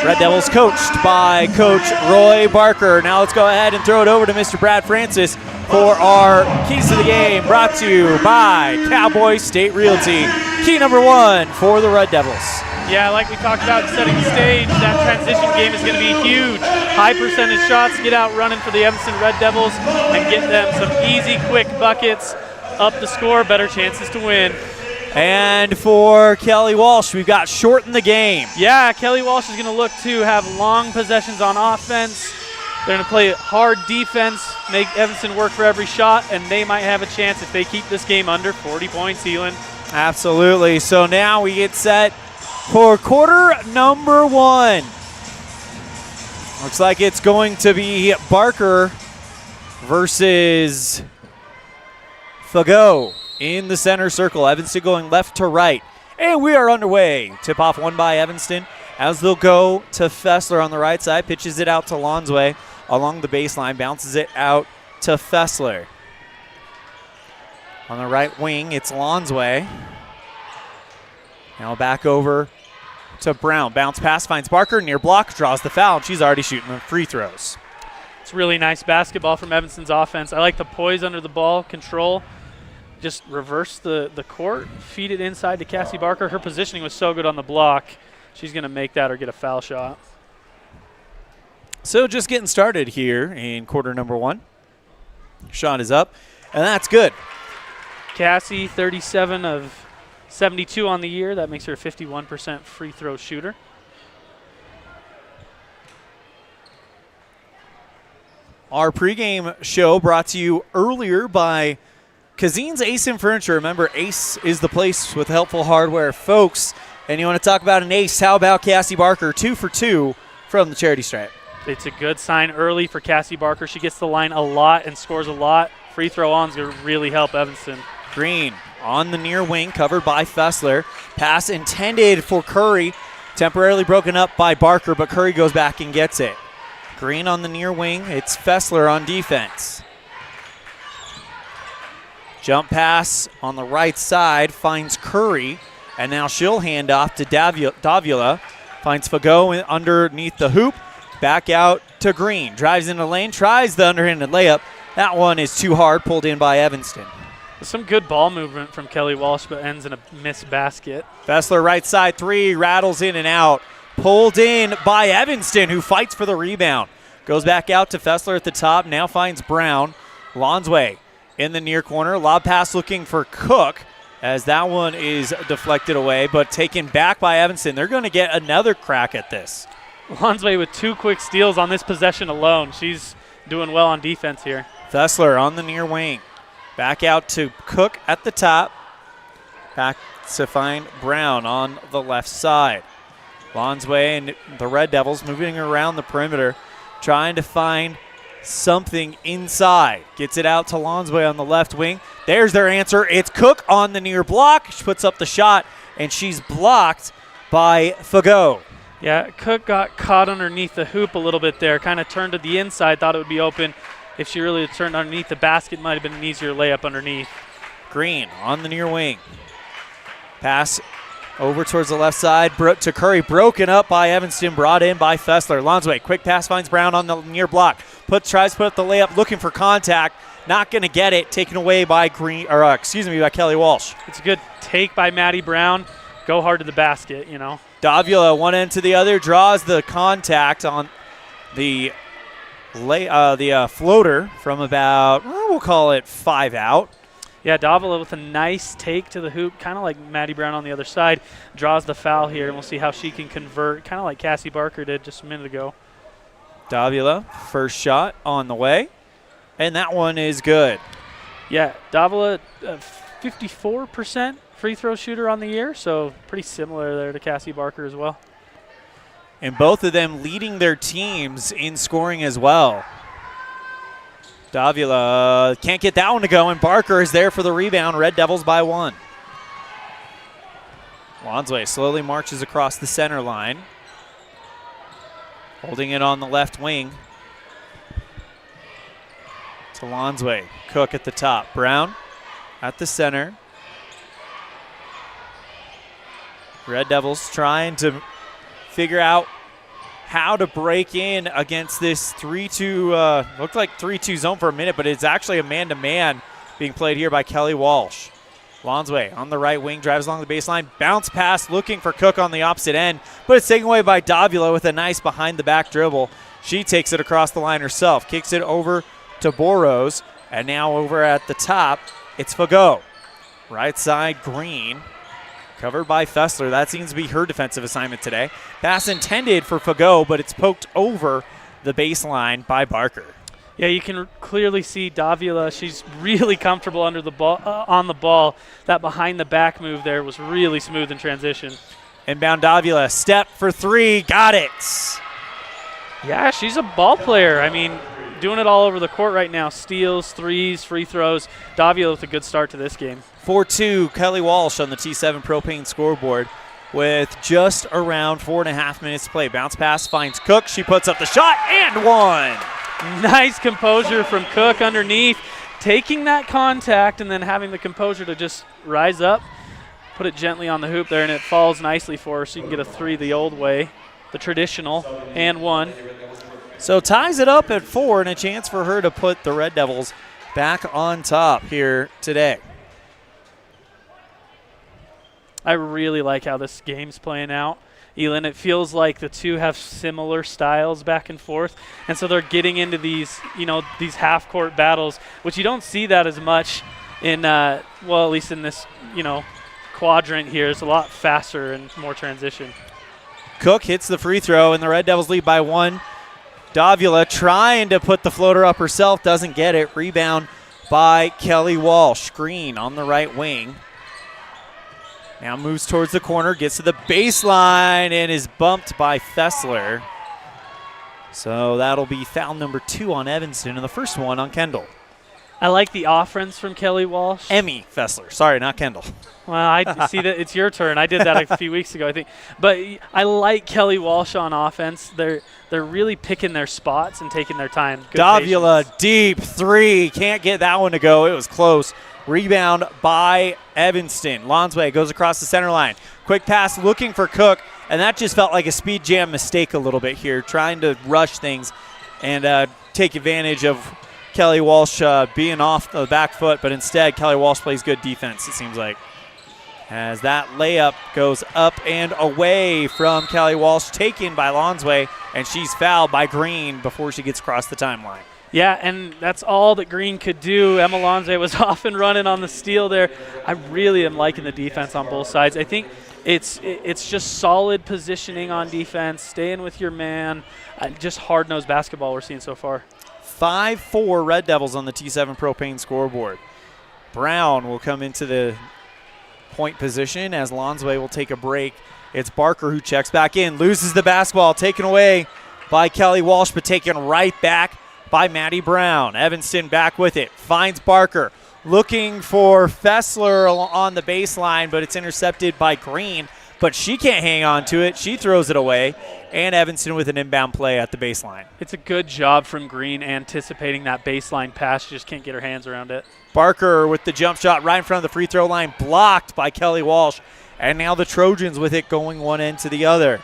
Red Devils coached by Coach Roy Barker. Now let's go ahead and throw it over to Mr. Brad Francis for our keys to the game, brought to you by Cowboy State Realty. Key number 1 for the Red Devils. Yeah, like we talked about setting the stage, that transition game is going to be huge. High percentage shots, get out running for the Evanston Red Devils and get them some easy, quick buckets, up the score, better chances to win. And for Kelly Walsh, we've got shorten the game. Yeah, Kelly Walsh is going to look to have long possessions on offense. They're going to play hard defense, make Evanston work for every shot, and they might have a chance if they keep this game under 40 points, Elan. Absolutely. So now we get set for quarter number 1. Looks like it's going to be Barker versus Fago in the center circle. Evanston going left to right. And we are underway. Tip off won by Evanston as they'll go to Fessler on the right side. Pitches it out to Lonsway along the baseline. Bounces it out to Fessler. On the right wing, it's Lonsway. Now back over to Brown. Bounce pass, finds Barker, near block, draws the foul, and she's already shooting the free throws. It's really nice basketball from Evanston's offense. I like the poise under the ball, control. Just reverse the court, feed it inside to Cassie Barker. Her positioning was so good on the block. She's going to make that or get a foul shot. So just getting started here in quarter number 1. Shot is up, and that's good. Cassie, 37 of 72 on the year. That makes her a 51% free throw shooter. Our pregame show brought to you earlier by Cazin's Ace in Furniture. Remember, Ace is the place with helpful hardware, folks. And you want to talk about an ace, how about Cassie Barker, 2 for 2 from the charity stripe. It's a good sign early for Cassie Barker. She gets the line a lot and scores a lot. Free throw on is going to really help Evanston. Green on the near wing, covered by Fessler. Pass intended for Curry, temporarily broken up by Barker, but Curry goes back and gets it. Green on the near wing, it's Fessler on defense. Jump pass on the right side, finds Curry, and now she'll hand off to Davila. Finds Fago underneath the hoop, back out to Green. Drives into the lane, tries the underhanded layup. That one is too hard, pulled in by Evanston. Some good ball movement from Kelly Walsh, but ends in a missed basket. Fessler right side 3, rattles in and out. Pulled in by Evanston, who fights for the rebound. Goes back out to Fessler at the top, now finds Brown. Lonsway in the near corner. Lob pass looking for Cook, as that one is deflected away, but taken back by Evanston. They're going to get another crack at this. Lonsway with 2 quick steals on this possession alone. She's doing well on defense here. Fessler on the near wing. Back out to Cook at the top. Back to find Brown on the left side. Lonsway and the Red Devils moving around the perimeter, trying to find something inside. Gets it out to Lonsway on the left wing. There's their answer. It's Cook on the near block. She puts up the shot, and she's blocked by Fagot. Yeah, Cook got caught underneath the hoop a little bit there, kind of turned to the inside, thought it would be open. If she really had turned underneath the basket, might have been an easier layup underneath. Green on the near wing. Pass over towards the left side to Curry. Broken up by Evanston, brought in by Fessler. Lonsway, quick pass finds Brown on the near block. Tries to put up the layup, looking for contact. Not going to get it. Taken away by by Kelly Walsh. It's a good take by Maddie Brown. Go hard to the basket, you know. Davila, one end to the other, draws the contact on the floater from about, we'll call it 5 out. Yeah, Davila with a nice take to the hoop, kind of like Maddie Brown on the other side, draws the foul here, and we'll see how she can convert, kind of like Cassie Barker did just a minute ago. Davila, first shot on the way, and that one is good. Yeah, Davila, 54% free throw shooter on the year, so pretty similar there to Cassie Barker as well. And both of them leading their teams in scoring as well. Davila can't get that one to go, and Barker is there for the rebound. Red Devils by 1. Lonsway slowly marches across the center line, holding it on the left wing to Lonsway. Cook at the top. Brown at the center. Red Devils trying to figure out how to break in against this 3-2, looked like 3-2 zone for a minute, but it's actually a man-to-man being played here by Kelly Walsh. Lonsway on the right wing, drives along the baseline, bounce pass looking for Cook on the opposite end, but it's taken away by Davila with a nice behind-the-back dribble. She takes it across the line herself, kicks it over to Boros, and now over at the top, it's Fagot. Right side, Green. Covered by Fessler. That seems to be her defensive assignment today. Pass intended for Fagot, but it's poked over the baseline by Barker. Yeah, you can clearly see Davila. She's really comfortable under the ball, on the ball. That behind-the-back move there was really smooth in transition. Inbound Davila, step for 3, got it. Yeah, she's a ball player. I mean, doing it all over the court right now. Steals, threes, free throws. Davila with a good start to this game. 4-2, Kelly Walsh on the T7 Propane scoreboard with just around 4.5 minutes to play. Bounce pass finds Cook. She puts up the shot and one. Nice composure from Cook underneath, taking that contact and then having the composure to just rise up, put it gently on the hoop there, and it falls nicely for her so you can get a 3 the old way, the traditional, and 1. So ties it up at 4 and a chance for her to put the Red Devils back on top here today. I really like how this game's playing out. Elan, it feels like the two have similar styles back and forth, and so they're getting into these, these half-court battles, which you don't see that as much in, at least in this, quadrant here. It's a lot faster and more transition. Cook hits the free throw, and the Red Devils lead by 1. Davila trying to put the floater up herself, doesn't get it. Rebound by Kelly Walsh. Green on the right wing. Now moves towards the corner, gets to the baseline, and is bumped by Fessler. So that'll be foul number 2 on Evanston, and the first one on Kendall. I like the offense from Kelly Walsh. Emmy Fessler. Sorry, not Kendall. Well, I see that it's your turn. I did that a few weeks ago, I think. But I like Kelly Walsh on offense. They're really picking their spots and taking their time. Good Davila, patience. deep 3. Can't get that one to go. It was close. Rebound by Evanston. Lonsway goes across the center line. Quick pass looking for Cook, and that just felt like a speed jam mistake a little bit here, trying to rush things and take advantage of Kelly Walsh being off the back foot, but instead Kelly Walsh plays good defense, it seems like. As that layup goes up and away from Kelly Walsh, taken by Lonsway, and she's fouled by Green before she gets across the timeline. Yeah, and that's all that Green could do. Emma Lonsway was off and running on the steal there. I really am liking the defense on both sides. I think it's just solid positioning on defense, staying with your man, just hard-nosed basketball we're seeing so far. 5-4 Red Devils on the T7 Propane scoreboard. Brown will come into the point position as Lonsway will take a break It's Barker who checks back in, loses the basketball, taken away by Kelly Walsh, but taken right back by Maddie Brown. Evanston back with it, finds Barker, looking for Fessler on the baseline, but it's intercepted by Green, but she can't hang on to it. She throws it away, and Evanston with an inbound play at the baseline. It's a good job from Green anticipating that baseline pass. She just can't get her hands around it. Barker with the jump shot right in front of the free throw line, blocked by Kelly Walsh, and now the Trojans with it going one end to the other.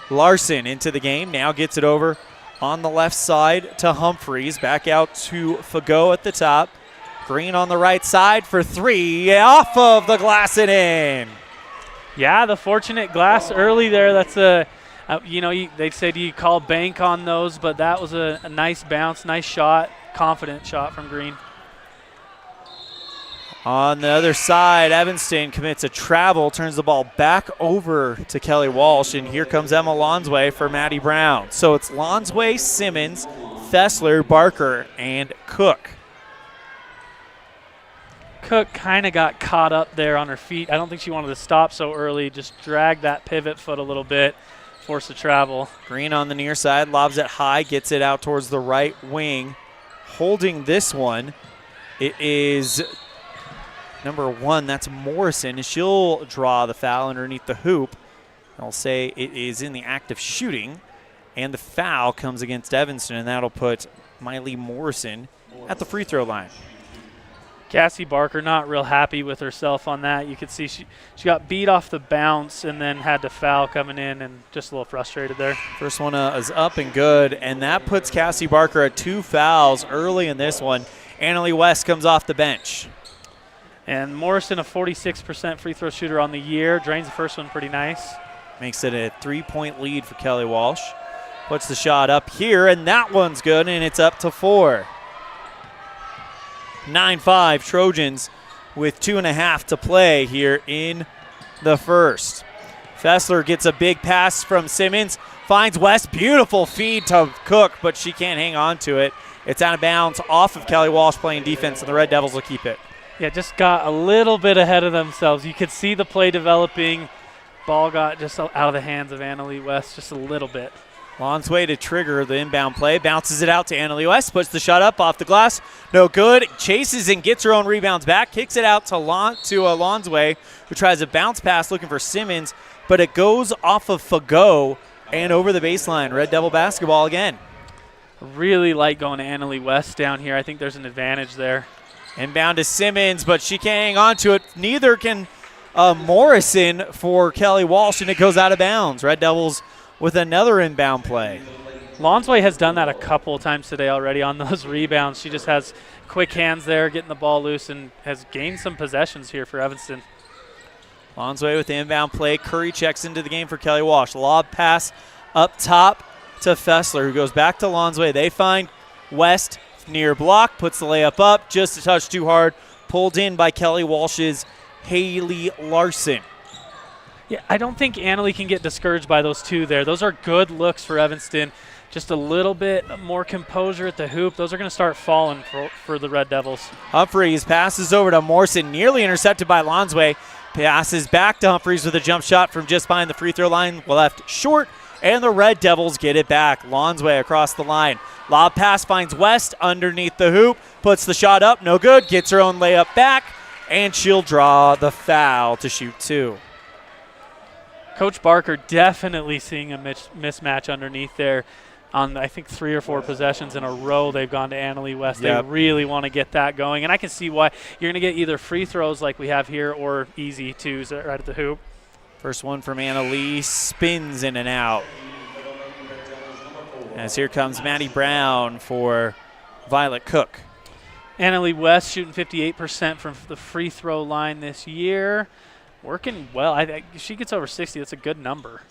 Larson into the game, now gets it over on the left side to Humphreys, back out to Fagot at the top. Green on the right side for three, off of the glass and in. Yeah, the fortunate glass early there. That's they said you call bank on those, but that was a nice bounce, nice shot, confident shot from Green. On the other side, Evanston commits a travel, turns the ball back over to Kelly Walsh, and here comes Emma Lonsway for Maddie Brown. So it's Lonsway, Simmons, Fessler, Barker, and Cook. Cook kind of got caught up there on her feet. I don't think she wanted to stop so early, just drag that pivot foot a little bit, force the travel. Green on the near side, lobs it high, gets it out towards the right wing. Holding this one, it is number 1, that's Morrison. She'll draw the foul underneath the hoop. I'll say it is in the act of shooting, and the foul comes against Evanston, and that'll put Miley Morrison at the free throw line. Cassie Barker not real happy with herself on that. You could see she got beat off the bounce and then had to foul coming in, and just a little frustrated there. First one is up and good, and that puts Cassie Barker at 2 fouls early in this one. Annalie West comes off the bench. And Morrison, a 46% free throw shooter on the year, drains the first one pretty nice. Makes it a 3-point lead for Kelly Walsh. Puts the shot up here, and that one's good, and it's up to 4. 9-5 Trojans with 2.5 to play here in the first. Fessler gets a big pass from Simmons, finds West, beautiful feed to Cook, but she can't hang on to it. It's out of bounds off of Kelly Walsh playing defense, and the Red Devils will keep it. Yeah, just got a little bit ahead of themselves. You could see the play developing. Ball got just out of the hands of Annalie West just a little bit. Lonsway to trigger the inbound play, bounces it out to Annalie West, puts the shot up off the glass, no good, chases and gets her own rebounds back, kicks it out to Lonsway, who tries a bounce pass looking for Simmons, but it goes off of Fagot and over the baseline. Red Devil basketball again. Really like going to Annalie West down here. I think there's an advantage there. Inbound to Simmons, but she can't hang on to it. Neither can Morrison for Kelly Walsh, and it goes out of bounds. Red Devils with another inbound play. Lonsway has done that a couple of times today already on those rebounds. She just has quick hands there, getting the ball loose, and has gained some possessions here for Evanston. Lonsway with the inbound play. Curry checks into the game for Kelly Walsh. Lob pass up top to Fessler, who goes back to Lonsway. They find West near block, puts the layup up, just a touch too hard, pulled in by Kelly Walsh's Haley Larson. Yeah, I don't think Annalie can get discouraged by those two there. Those are good looks for Evanston. Just a little bit more composure at the hoop. Those are going to start falling for the Red Devils. Humphreys passes over to Morrison, nearly intercepted by Lonsway. Passes back to Humphreys with a jump shot from just behind the free throw line, left short, and the Red Devils get it back. Lonsway across the line. Lob pass finds West underneath the hoop, puts the shot up, no good, gets her own layup back, and she'll draw the foul to shoot 2. Coach Barker definitely seeing a mismatch underneath there. On, I think, 3 or 4 possessions in a row, they've gone to Annalie West. Yep. They really want to get that going. And I can see why. You're going to get either free throws like we have here or easy twos right at the hoop. First one from Annalie, spins in and out. As here comes Maddie Brown for Violet Cook. Annalie West shooting 58% from the free throw line this year. Working well. She gets over 60. That's a good number.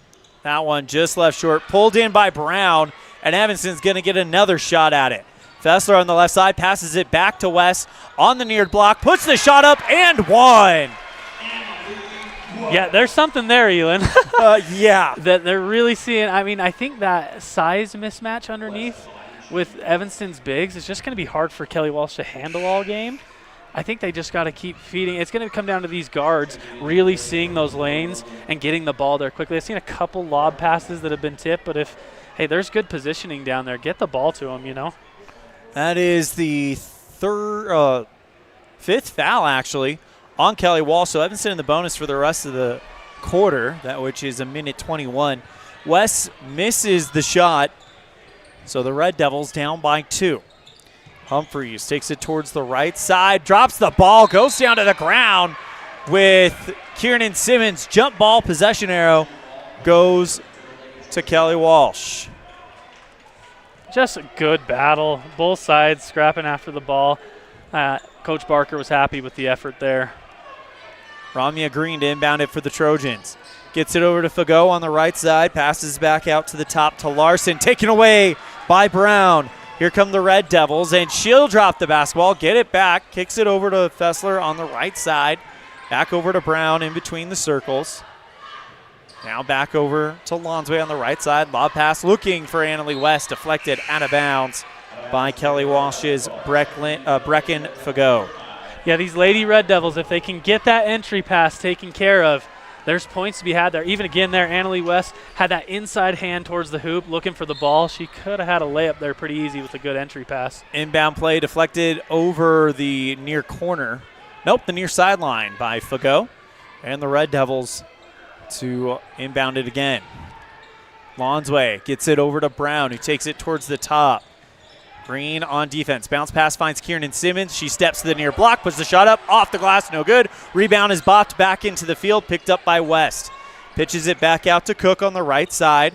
That one just left short. Pulled in by Brown, and Evanston's going to get another shot at it. Fessler on the left side passes it back to West on the near block, puts the shot up, and one. Yeah, there's something there, Elan. Yeah. That they're really seeing. I mean, I think that size mismatch underneath with Evanston's bigs is just going to be hard for Kelly Walsh to handle all game. I think they just got to keep feeding. It's going to come down to these guards really seeing those lanes and getting the ball there quickly. I've seen a couple lob passes that have been tipped, but hey, there's good positioning down there. Get the ball to them, you know. That is the fifth foul, actually, on Kelly Walsh. So Evanston in the bonus for the rest of the quarter, which is a minute 21. West misses the shot, so the Red Devils down by 2. Humphreys takes it towards the right side, drops the ball, goes down to the ground with Kieran Simmons. Jump ball possession arrow goes to Kelly Walsh. Just a good battle. Both sides scrapping after the ball. Coach Barker was happy with the effort there. Ramya Green to inbound it for the Trojans. Gets it over to Fago on the right side, passes back out to the top to Larson, taken away by Brown. Here come the Red Devils, and she'll drop the basketball, get it back, kicks it over to Fessler on the right side, back over to Brown in between the circles. Now back over to Lonsway on the right side, lob pass looking for Annalie West, deflected out of bounds by Kelly Walsh's Brecken Fago. Yeah, these Lady Red Devils, if they can get that entry pass taken care of, there's points to be had there. Even again there, Annalie West had that inside hand towards the hoop looking for the ball. She could have had a layup there pretty easy with a good entry pass. Inbound play deflected over the near corner. Nope, the near sideline by Fago. And the Red Devils to inbound it again. Lonsway gets it over to Brown, who takes it towards the top. Green on defense. Bounce pass finds Kieran Simmons. She steps to the near block, puts the shot up, off the glass, no good. Rebound is bopped back into the field, picked up by West. Pitches it back out to Cook on the right side.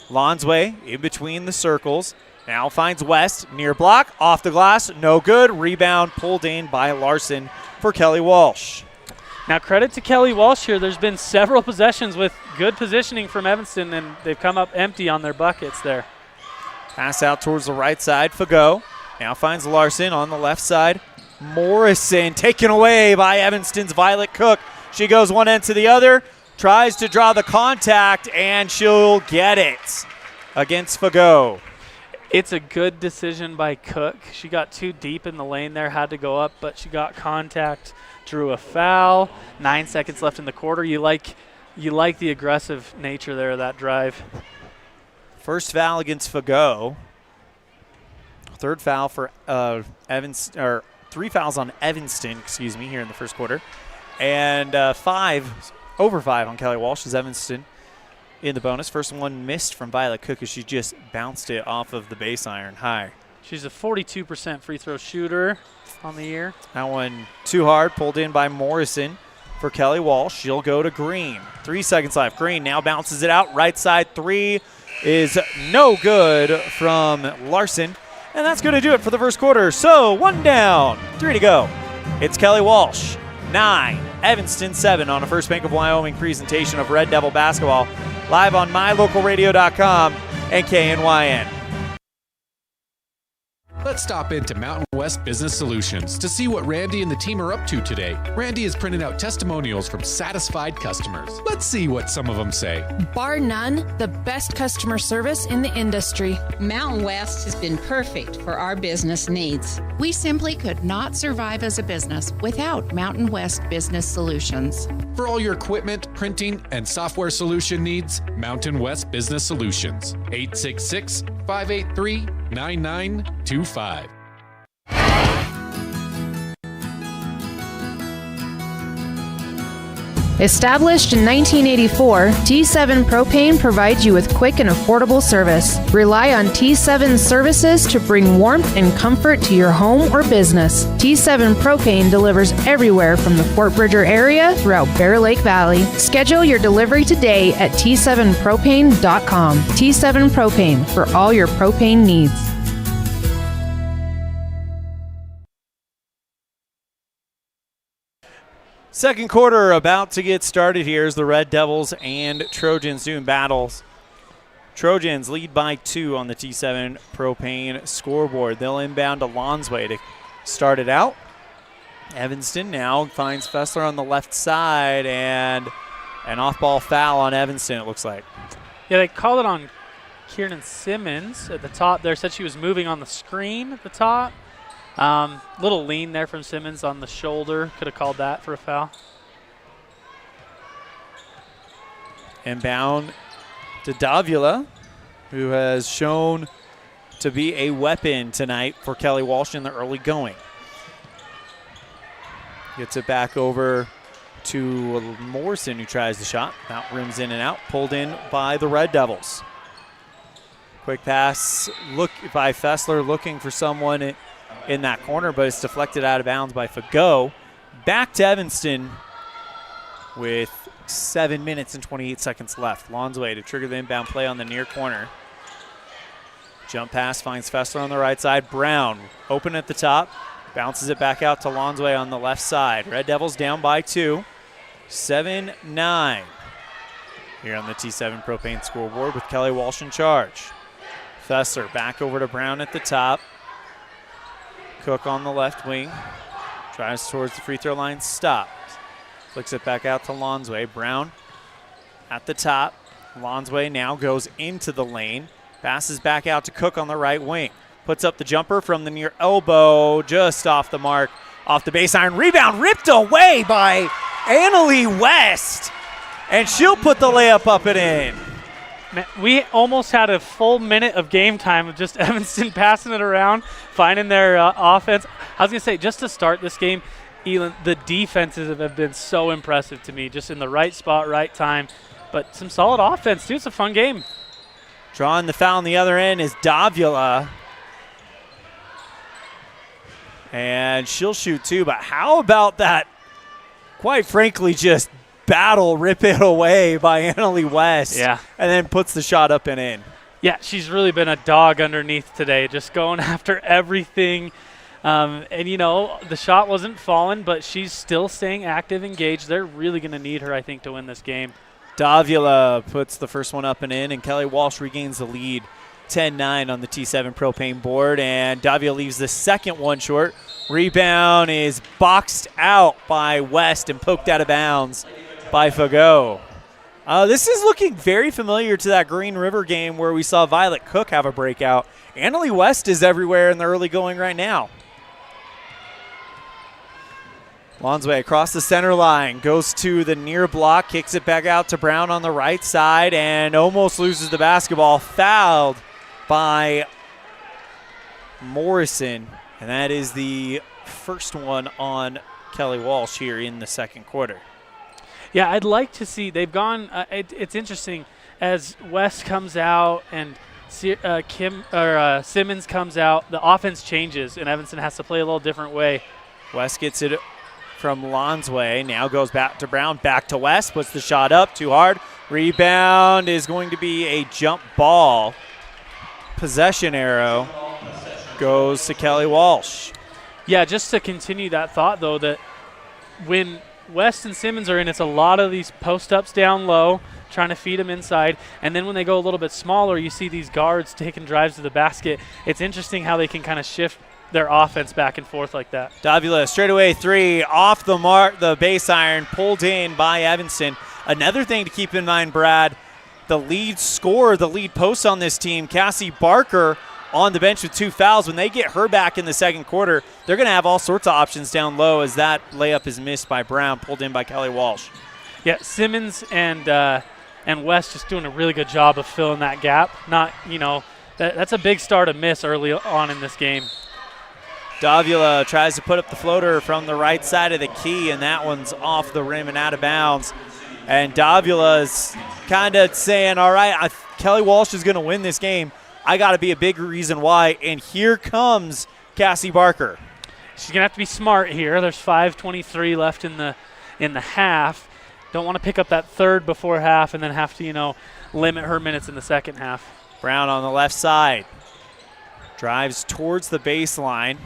Lonsway in between the circles. Now finds West, near block, off the glass, no good. Rebound pulled in by Larson for Kelly Walsh. Now credit to Kelly Walsh here. There's been several possessions with good positioning from Evanston, and they've come up empty on their buckets there. Pass out towards the right side, Fago. Now finds Larson on the left side. Morrison taken away by Evanston's Violet Cook. She goes one end to the other, tries to draw the contact, and she'll get it against Fago. It's a good decision by Cook. She got too deep in the lane there, had to go up, but she got contact, drew a foul. 9 seconds left in the quarter. You like the aggressive nature there of that drive. First foul against Fago. Third foul for Evanston, or 3 fouls on Evanston, here in the first quarter. And over 5 on Kelly Walsh as Evanston in the bonus. First one missed from Violet Cook as she just bounced it off of the base iron high. She's a 42% free throw shooter on the year. That one too hard, pulled in by Morrison for Kelly Walsh. She'll go to Green. 3 seconds left. Green now bounces it out. Right side three is no good from Larson. And that's going to do it for the first quarter. So 1 down, 3 to go. It's Kelly Walsh, 9, Evanston 7 on a First Bank of Wyoming presentation of Red Devil basketball, live on mylocalradio.com and KNYN. Let's stop into Mountain West Business Solutions to see what Randy and the team are up to today. Randy is printing out testimonials from satisfied customers. Let's see what some of them say. Bar none, the best customer service in the industry. Mountain West has been perfect for our business needs. We simply could not survive as a business without Mountain West Business Solutions. For all your equipment, printing, and software solution needs, Mountain West Business Solutions. 866-583-9925. Established in 1984, T7 Propane provides you with quick and affordable service. Rely on T7's services to bring warmth and comfort to your home or business. T7 Propane delivers everywhere from the Fort Bridger area throughout Bear Lake Valley. Schedule your delivery today at T7propane.com. T7 Propane for all your propane needs. Second quarter about to get started here as the Red Devils and Trojans doing battles. Trojans lead by 2 on the T7 Propane scoreboard. They'll inbound to Lonsway to start it out. Evanston now finds Fessler on the left side, and an off-ball foul on Evanston, it looks like. Yeah, they called it on Kieran Simmons at the top there. Said she was moving on the screen at the top. Little lean there from Simmons on the shoulder. Could have called that for a foul. Inbound to Davila, who has shown to be a weapon tonight for Kelly Walsh in the early going. Gets it back over to Morrison, who tries the shot. Out rims in and out, pulled in by the Red Devils. Quick pass look by Fessler, looking for someone in that corner, but it's deflected out of bounds by Fago. Back to Evanston with 7 minutes and 28 seconds left. Lonsway to trigger the inbound play on the near corner. Jump pass finds Fessler on the right side. Brown open at the top. Bounces it back out to Lonsway on the left side. Red Devils down by 2. 7-9 here on the T7 Propane scoreboard with Kelly Walsh in charge. Fessler back over to Brown at the top. Cook on the left wing. Drives towards the free throw line. Stops. Flicks it back out to Lonsway. Brown at the top. Lonsway now goes into the lane. Passes back out to Cook on the right wing. Puts up the jumper from the near elbow. Just off the mark. Off the baseline. Rebound ripped away by Annalie West. And she'll put the layup up and in. Man, we almost had a full minute of game time of just Evanston passing it around, finding their offense. I was going to say, just to start this game, Elan, the defenses have been so impressive to me, just in the right spot, right time. But some solid offense, too. It's a fun game. Drawing the foul on the other end is Davila. And she'll shoot, too. But how about that, quite frankly, just rip it away by Annalie West. Yeah. And then puts the shot up and in. Yeah, she's really been a dog underneath today, just going after everything. And, the shot wasn't falling, but she's still staying active, engaged. They're really going to need her, I think, to win this game. Davila puts the first one up and in, and Kelly Walsh regains the lead 10-9 on the T7 Propane board. And Davila leaves the second one short. Rebound is boxed out by West and poked out of bounds by Fago. This is looking very familiar to that Green River game where we saw Violet Cook have a breakout. Annalie West is everywhere in the early going right now. Lonsway across the center line, goes to the near block, kicks it back out to Brown on the right side, and almost loses the basketball. Fouled by Morrison, and that is the first one on Kelly Walsh here in the second quarter. Yeah, I'd like to see, they've gone, it's interesting, as West comes out and Simmons comes out, the offense changes, and Evanston has to play a little different way. West gets it from Lonsway, now goes back to Brown, back to West, puts the shot up, too hard. Rebound is going to be a jump ball. Possession arrow goes to Kelly Walsh. Yeah, just to continue that thought, though, that when West and Simmons are in, it's a lot of these post-ups down low, trying to feed them inside. And then when they go a little bit smaller, you see these guards taking drives to the basket. It's interesting how they can kind of shift their offense back and forth like that. Davila, straightaway three, off the mark, the base iron, pulled in by Evanston. Another thing to keep in mind, Brad, the lead scorer, the lead post on this team, Cassie Barker, on the bench with 2 fouls. When they get her back in the second quarter, they're going to have all sorts of options down low as that layup is missed by Brown, pulled in by Kelly Walsh. Yeah, Simmons and West just doing a really good job of filling that gap. Not, that's a big star to miss early on in this game. Davila tries to put up the floater from the right side of the key, and that one's off the rim and out of bounds. And Davila is kind of saying, all right, Kelly Walsh is going to win this game. I got to be a big reason why. And here comes Cassie Barker. She's going to have to be smart here. There's 5:23 left in the half. Don't want to pick up that third before half and then have to, limit her minutes in the second half. Brown on the left side. Drives towards the baseline.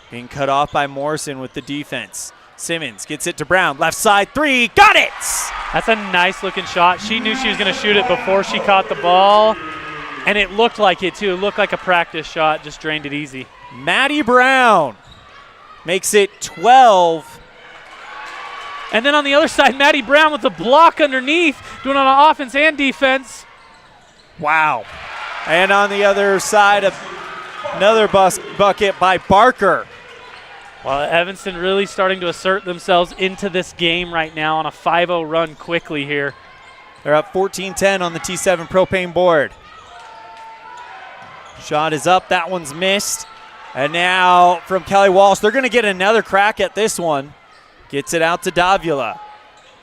Being cut off by Morrison with the defense. Simmons gets it to Brown. Left side three. Got it! That's a nice looking shot. She knew she was going to shoot it before she caught the ball. And it looked like it, too. It looked like a practice shot. Just drained it easy. Maddie Brown makes it 12. And then on the other side, Maddie Brown with the block underneath, doing it on offense and defense. Wow. And on the other side, Another bucket by Barker. Well, Evanston really starting to assert themselves into this game right now on a 5-0 run quickly here. They're up 14-10 on the T7 propane board. Shot is up. That one's missed. And now from Kelly Walsh, they're going to get another crack at this one. Gets it out to Davila.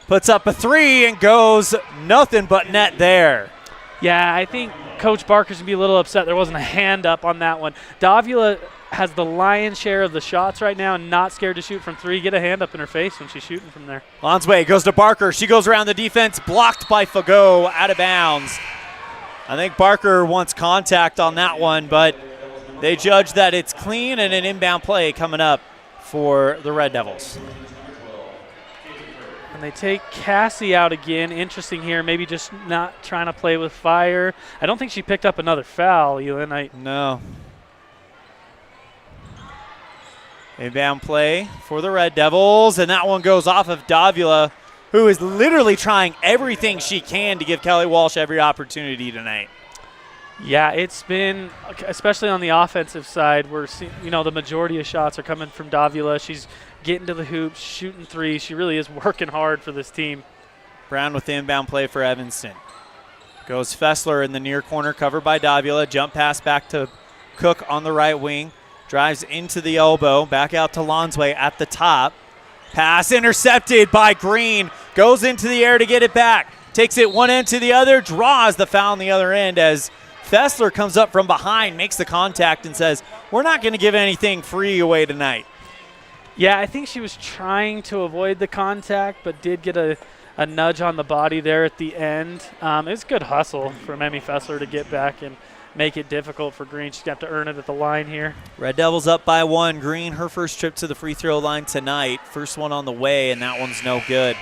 Puts up a three and goes nothing but net there. Yeah, I think Coach Barker's going to be a little upset there wasn't a hand up on that one. Davila has the lion's share of the shots right now and not scared to shoot from three. Get a hand up in her face when she's shooting from there. Lonsway goes to Barker. She goes around the defense, blocked by Fagot, out of bounds. I think Barker wants contact on that one, but they judge that it's clean and an inbound play coming up for the Red Devils. And they take Cassie out again. Interesting here, maybe just not trying to play with fire. I don't think she picked up another foul, Elan. No. Inbound play for the Red Devils, and that one goes off of Davila, who is literally trying everything she can to give Kelly Walsh every opportunity tonight. Yeah, it's been, especially on the offensive side, we're seeing, the majority of shots are coming from Davila. She's getting to the hoops, shooting threes. She really is working hard for this team. Brown with the inbound play for Evanston. Goes Fessler in the near corner, covered by Davila. Jump pass back to Cook on the right wing. Drives into the elbow, back out to Lonsway at the top. Pass intercepted by Green. Goes into the air to get it back. Takes it one end to the other, draws the foul on the other end as Fessler comes up from behind, makes the contact and says, we're not going to give anything free away tonight. Yeah, I think she was trying to avoid the contact, but did get a nudge on the body there at the end. It was good hustle from Emmy Fessler to get back and make it difficult for Green. She's got to earn it at the line here. Red Devils up by one. Green, her first trip to the free throw line tonight. First one on the way, and that one's no good.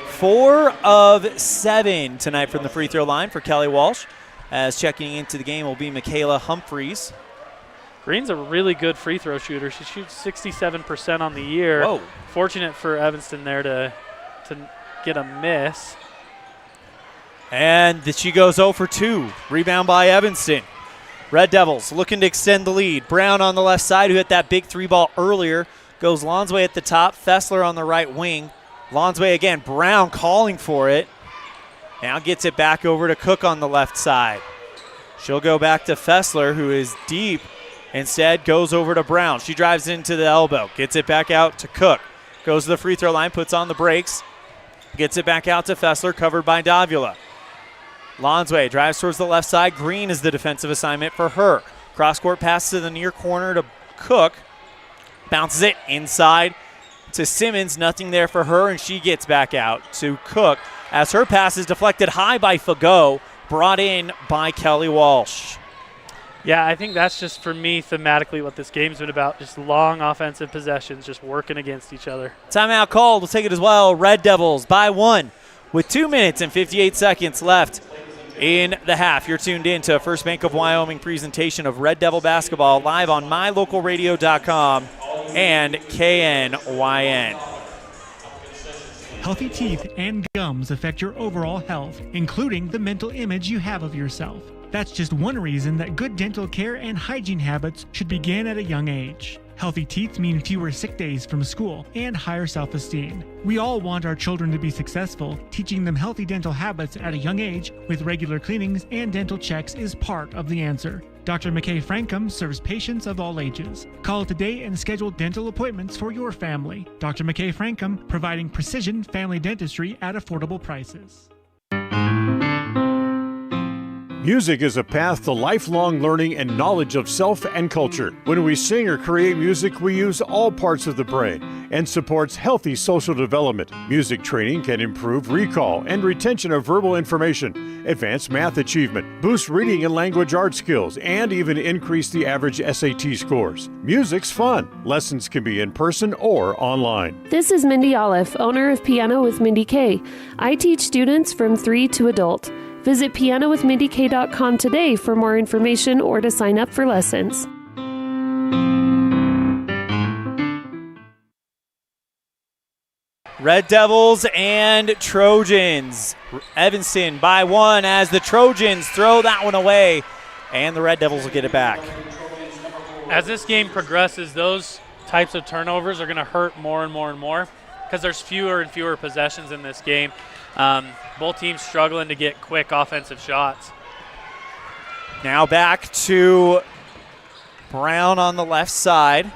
4 of 7 tonight from the free throw line for Kelly Walsh. As checking into the game will be Michaela Humphreys. Green's a really good free throw shooter. She shoots 67% on the year. Whoa. Fortunate for Evanston there to get a miss. And she goes 0 for 2. Rebound by Evanston. Red Devils looking to extend the lead. Brown on the left side, who hit that big three ball earlier. Goes Lonsway at the top. Fessler on the right wing. Lonsway again. Brown calling for it. Now gets it back over to Cook on the left side. She'll go back to Fessler, who is deep. Instead, goes over to Brown. She drives into the elbow. Gets it back out to Cook. Goes to the free throw line, puts on the brakes. Gets it back out to Fessler, covered by Davila. Lonsway drives towards the left side. Green is the defensive assignment for her. Cross-court pass to the near corner to Cook. Bounces it inside to Simmons. Nothing there for her, and she gets back out to Cook as her pass is deflected high by Fagot, brought in by Kelly Walsh. Yeah, I think that's just, for me, thematically what this game's been about. Just long offensive possessions, just working against each other. Timeout called. We'll take it as well. Red Devils by 1 with 2 minutes and 58 seconds left in the half. You're tuned in to a First Bank of Wyoming presentation of Red Devil basketball live on mylocalradio.com and KNYN. Healthy teeth and gums affect your overall health, including the mental image you have of yourself. That's just one reason that good dental care and hygiene habits should begin at a young age. Healthy teeth mean fewer sick days from school and higher self-esteem. We all want our children to be successful. Teaching them healthy dental habits at a young age with regular cleanings and dental checks is part of the answer. Dr. McKay Frankum serves patients of all ages. Call today and schedule dental appointments for your family. Dr. McKay Frankum, providing precision family dentistry at affordable prices. Music is a path to lifelong learning and knowledge of self and culture. When we sing or create music, we use all parts of the brain and supports healthy social development. Music training can improve recall and retention of verbal information, advance math achievement, boost reading and language art skills, and even increase the average SAT scores. Music's fun. Lessons can be in person or online. This is Mindy Olliff, owner of Piano with Mindy K. I teach students from 3 to adult. Visit pianowithmindyk.com today for more information or to sign up for lessons. Red Devils and Trojans. Evanston by 1 as the Trojans throw that one away. and the Red Devils will get it back. As this game progresses, those types of turnovers are going to hurt more and more and more because there's fewer and fewer possessions in this game. Both teams struggling to get quick offensive shots. Now back to Brown on the left side.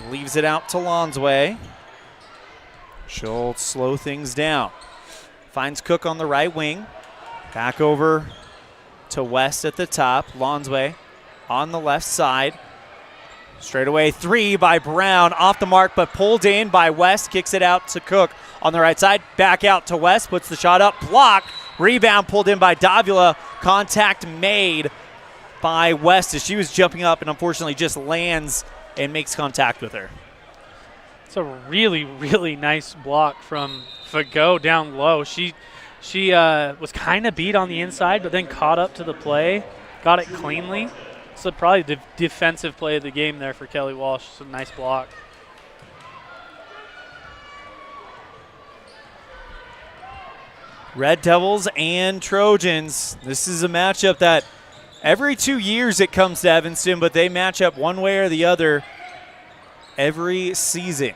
Leaves it out to Lonsway. She'll slow things down. Finds Cook on the right wing. Back over to West at the top. Lonsway on the left side. Straight away 3 by Brown. Off the mark, but pulled in by West. Kicks it out to Cook on the right side. Back out to West. Puts the shot up. Block. Rebound pulled in by Davila. Contact made by West as she was jumping up and unfortunately just lands and makes contact with her. It's a really, really nice block from Fago down low. She was kind of beat on the inside, but then caught up to the play, got it cleanly. So probably the defensive play of the game there for Kelly Walsh. It's a nice block. Red Devils and Trojans. This is a matchup that every 2 years it comes to Evanston, but they match up one way or the other every season.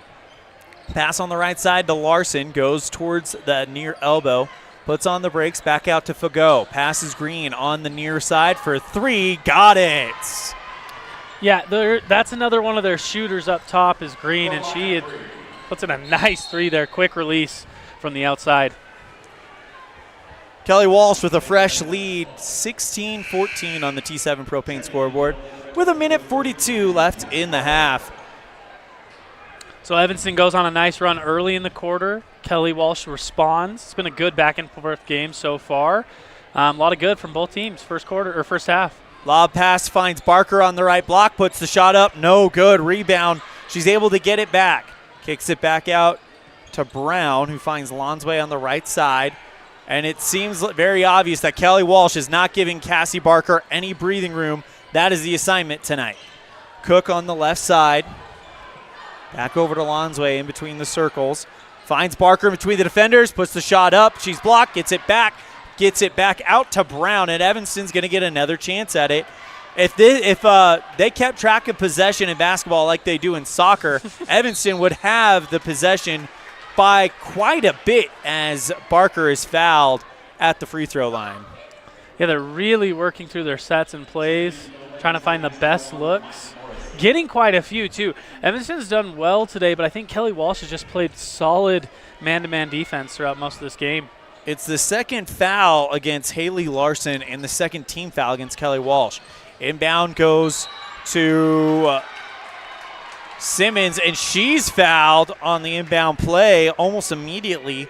Pass on the right side to Larson. Goes towards the near elbow. Puts on the brakes, back out to Fago. Passes Green on the near side for 3. Got it. Yeah, that's another one of their shooters up top is Green, and she puts in a nice 3 there. Quick release from the outside. Kelly Walsh with a fresh lead, 16-14 on the T7 Propane scoreboard with 1:42 left in the half. So Evanston goes on a nice run early in the quarter. Kelly Walsh responds. It's been a good back and forth game so far. A lot of good from both teams first half. Lob pass finds Barker on the right block, puts the shot up, no good. Rebound. She's able to get it back. Kicks it back out to Brown, who finds Lonsway on the right side. And it seems very obvious that Kelly Walsh is not giving Cassie Barker any breathing room. That is the assignment tonight. Cook on the left side. Back over to Lonsway in between the circles. Finds Barker in between the defenders, puts the shot up. She's blocked, gets it back out to Brown, and Evanston's going to get another chance at it. If they kept track of possession in basketball like they do in soccer, Evanston would have the possession by quite a bit as Barker is fouled at the free throw line. Yeah, they're really working through their sets and plays, trying to find the best looks. Getting quite a few, too. Evanston's done well today, but I think Kelly Walsh has just played solid man-to-man defense throughout most of this game. It's the second foul against Haley Larson and the second team foul against Kelly Walsh. Inbound goes to Simmons, and she's fouled on the inbound play almost immediately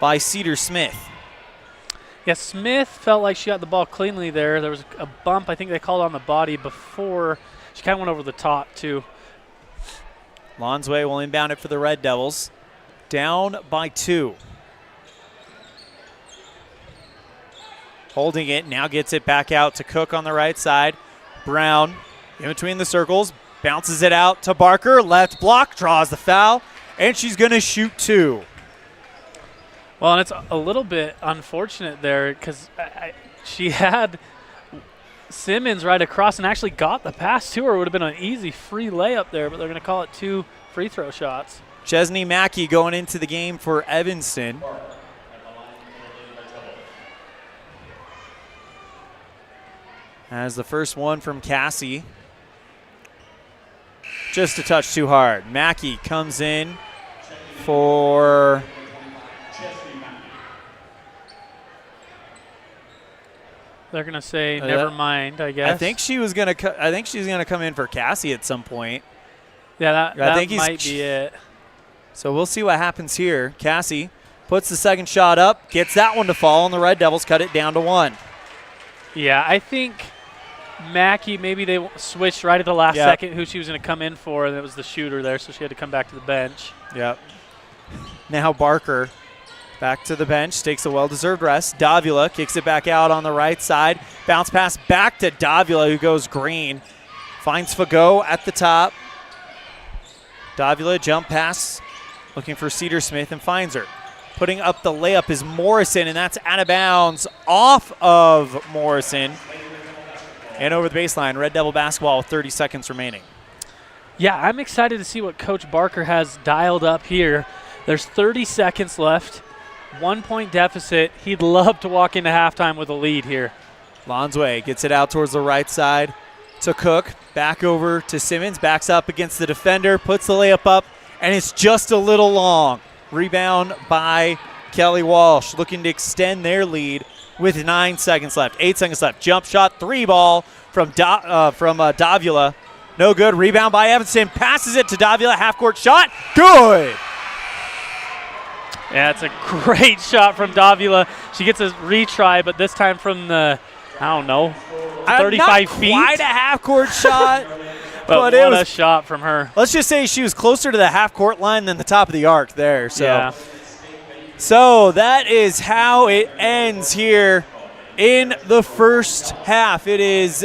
by Cedar Smith. Yeah, Smith felt like she got the ball cleanly there. There was a bump I think they called on the body before. She kind of went over the top, too. Lonsway will inbound it for the Red Devils. Down by 2. Holding it, now gets it back out to Cook on the right side. Brown in between the circles, bounces it out to Barker. Left block, draws the foul, and she's going to shoot 2. Well, and it's a little bit unfortunate there because she had Simmons right across and actually got the pass to her. It would have been an easy free layup there, but they're going to call it 2 free throw shots. Chesney Mackey going into the game for Evanston. As the first one from Cassie. Just a touch too hard. Mackey comes in for they're going to say never mind, I guess. I think she was going to I think she's going to come in for Cassie at some point. Yeah, that might be it. So we'll see what happens here. Cassie puts the second shot up, gets that one to fall, and the Red Devils cut it down to 1. Yeah, I think Mackey, maybe they switched right at the last second who she was going to come in for, and it was the shooter there, so she had to come back to the bench. Yep. Now Barker back to the bench, takes a well-deserved rest. Davila kicks it back out on the right side. Bounce pass back to Davila, who goes green. Finds Fago at the top. Davila jump pass, looking for Cedar Smith, and finds her. Putting up the layup is Morrison, and that's out of bounds off of Morrison. And over the baseline, Red Devil basketball with 30 seconds remaining. Yeah, I'm excited to see what Coach Barker has dialed up here. There's 30 seconds left, 1 point deficit. He'd love to walk into halftime with a lead here. Lonsway gets it out towards the right side to Cook. Back over to Simmons, backs up against the defender, puts the layup up, and it's just a little long. Rebound by Kelly Walsh, looking to extend their lead with 9 seconds left. 8 seconds left. Jump shot, 3-ball from Davila. No good. Rebound by Evanston. Passes it to Davila. Half-court shot. Good. Yeah, it's a great shot from Davila. She gets a retry, but this time from the, 35 feet. Not quite a half-court shot. but what a shot from her. Let's just say she was closer to the half-court line than the top of the arc there. So. Yeah. So that is how it ends here in the first half. It is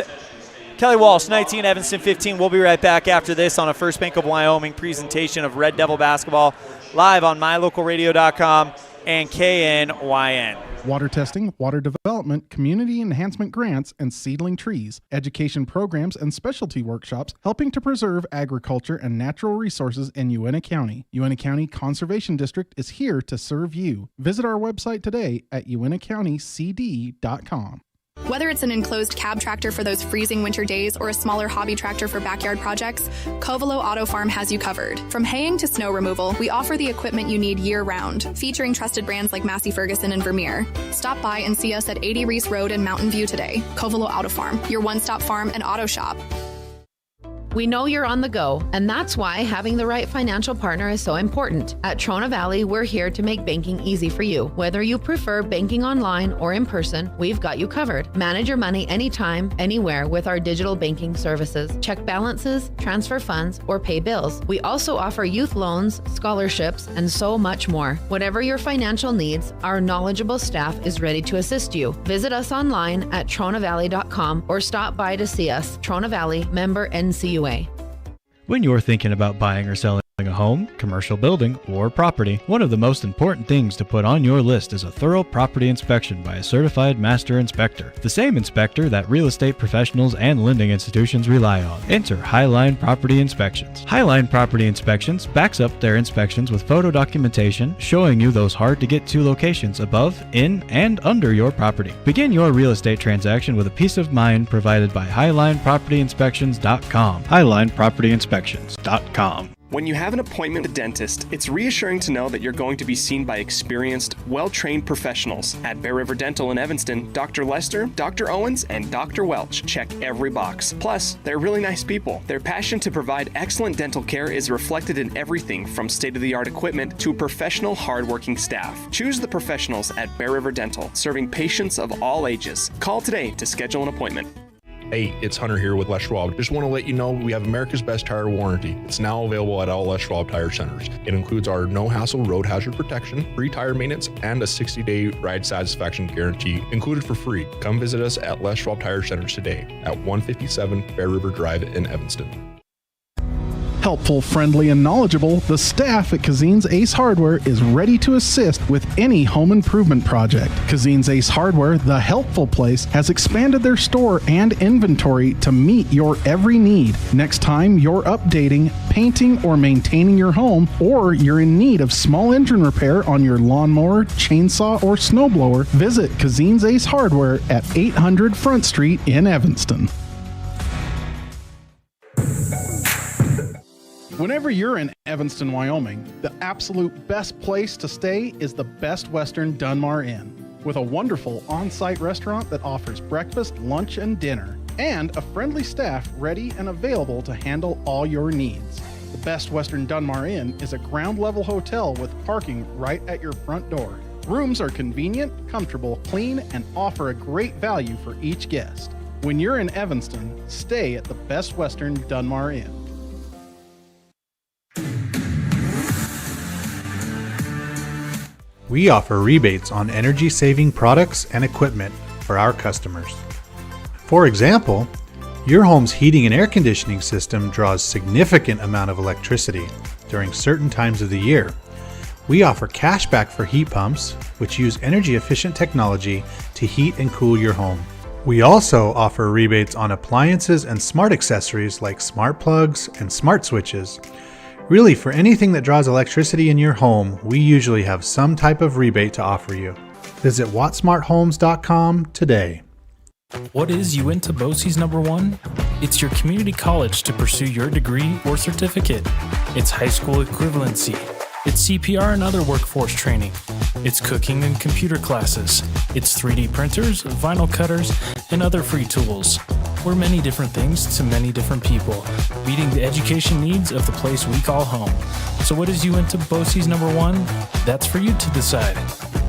Kelly Walsh, 19, Evanston 15. We'll be right back after this on a First Bank of Wyoming presentation of Red Devil basketball live on mylocalradio.com and KNYN. Water testing, water development, community enhancement grants, and seedling trees, education programs, and specialty workshops helping to preserve agriculture and natural resources in Uintah County. Uintah County Conservation District is here to serve you. Visit our website today at uintahcountycd.com. Whether it's an enclosed cab tractor for those freezing winter days or a smaller hobby tractor for backyard projects, Covelo Auto Farm has you covered. From haying to snow removal, we offer the equipment you need year-round, featuring trusted brands like Massey Ferguson and Vermeer. Stop by and see us at 80 Reese Road in Mountain View today. Covelo Auto Farm, your one-stop farm and auto shop. We know you're on the go, and that's why having the right financial partner is so important. At Trona Valley, we're here to make banking easy for you. Whether you prefer banking online or in person, we've got you covered. Manage your money anytime, anywhere with our digital banking services. Check balances, transfer funds, or pay bills. We also offer youth loans, scholarships, and so much more. Whatever your financial needs, our knowledgeable staff is ready to assist you. Visit us online at tronavalley.com or stop by to see us. Trona Valley, member NCUA. When you're thinking about buying or selling a home, commercial building, or property, one of the most important things to put on your list is a thorough property inspection by a certified master inspector. The same inspector that real estate professionals and lending institutions rely on. Enter Highline Property Inspections. Highline Property Inspections backs up their inspections with photo documentation showing you those hard-to-get-to locations above, in, and under your property. Begin your real estate transaction with a peace of mind provided by HighlinePropertyInspections.com. HighlinePropertyInspections.com. When you have an appointment with a dentist, it's reassuring to know that you're going to be seen by experienced, well-trained professionals. At Bear River Dental in Evanston, Dr. Lester, Dr. Owens, and Dr. Welch check every box. Plus, they're really nice people. Their passion to provide excellent dental care is reflected in everything from state-of-the-art equipment to professional, hard-working staff. Choose the professionals at Bear River Dental, serving patients of all ages. Call today to schedule an appointment. Hey, it's Hunter here with Les Schwab. Just want to let you know we have America's Best Tire Warranty. It's now available at all Les Schwab Tire Centers. It includes our no-hassle road hazard protection, free tire maintenance, and a 60-day ride satisfaction guarantee included for free. Come visit us at Les Schwab Tire Centers today at 157 Bear River Drive in Evanston. Helpful, friendly, and knowledgeable, the staff at Cazin's Ace Hardware is ready to assist with any home improvement project. Cazin's Ace Hardware, the helpful place, has expanded their store and inventory to meet your every need. Next time you're updating, painting, or maintaining your home, or you're in need of small engine repair on your lawnmower, chainsaw, or snowblower, visit Cazin's Ace Hardware at 800 Front Street in Evanston. Whenever you're in Evanston, Wyoming, the absolute best place to stay is the Best Western Dunmar Inn, with a wonderful on-site restaurant that offers breakfast, lunch, and dinner, and a friendly staff ready and available to handle all your needs. The Best Western Dunmar Inn is a ground-level hotel with parking right at your front door. Rooms are convenient, comfortable, clean, and offer a great value for each guest. When you're in Evanston, stay at the Best Western Dunmar Inn. We offer rebates on energy-saving products and equipment for our customers. For example, your home's heating and air conditioning system draws significant amount of electricity during certain times of the year. We offer cashback for heat pumps, which use energy-efficient technology to heat and cool your home. We also offer rebates on appliances and smart accessories like smart plugs and smart switches. Really, for anything that draws electricity in your home, we usually have some type of rebate to offer you. Visit wattsmarthomes.com today. What is Uinta BOCES #1? It's your community college to pursue your degree or certificate. It's high school equivalency. It's CPR and other workforce training. It's cooking and computer classes. It's 3D printers, vinyl cutters, and other free tools. We're many different things to many different people, meeting the education needs of the place we call home. So what is Uinta BOCES #1? That's for you to decide.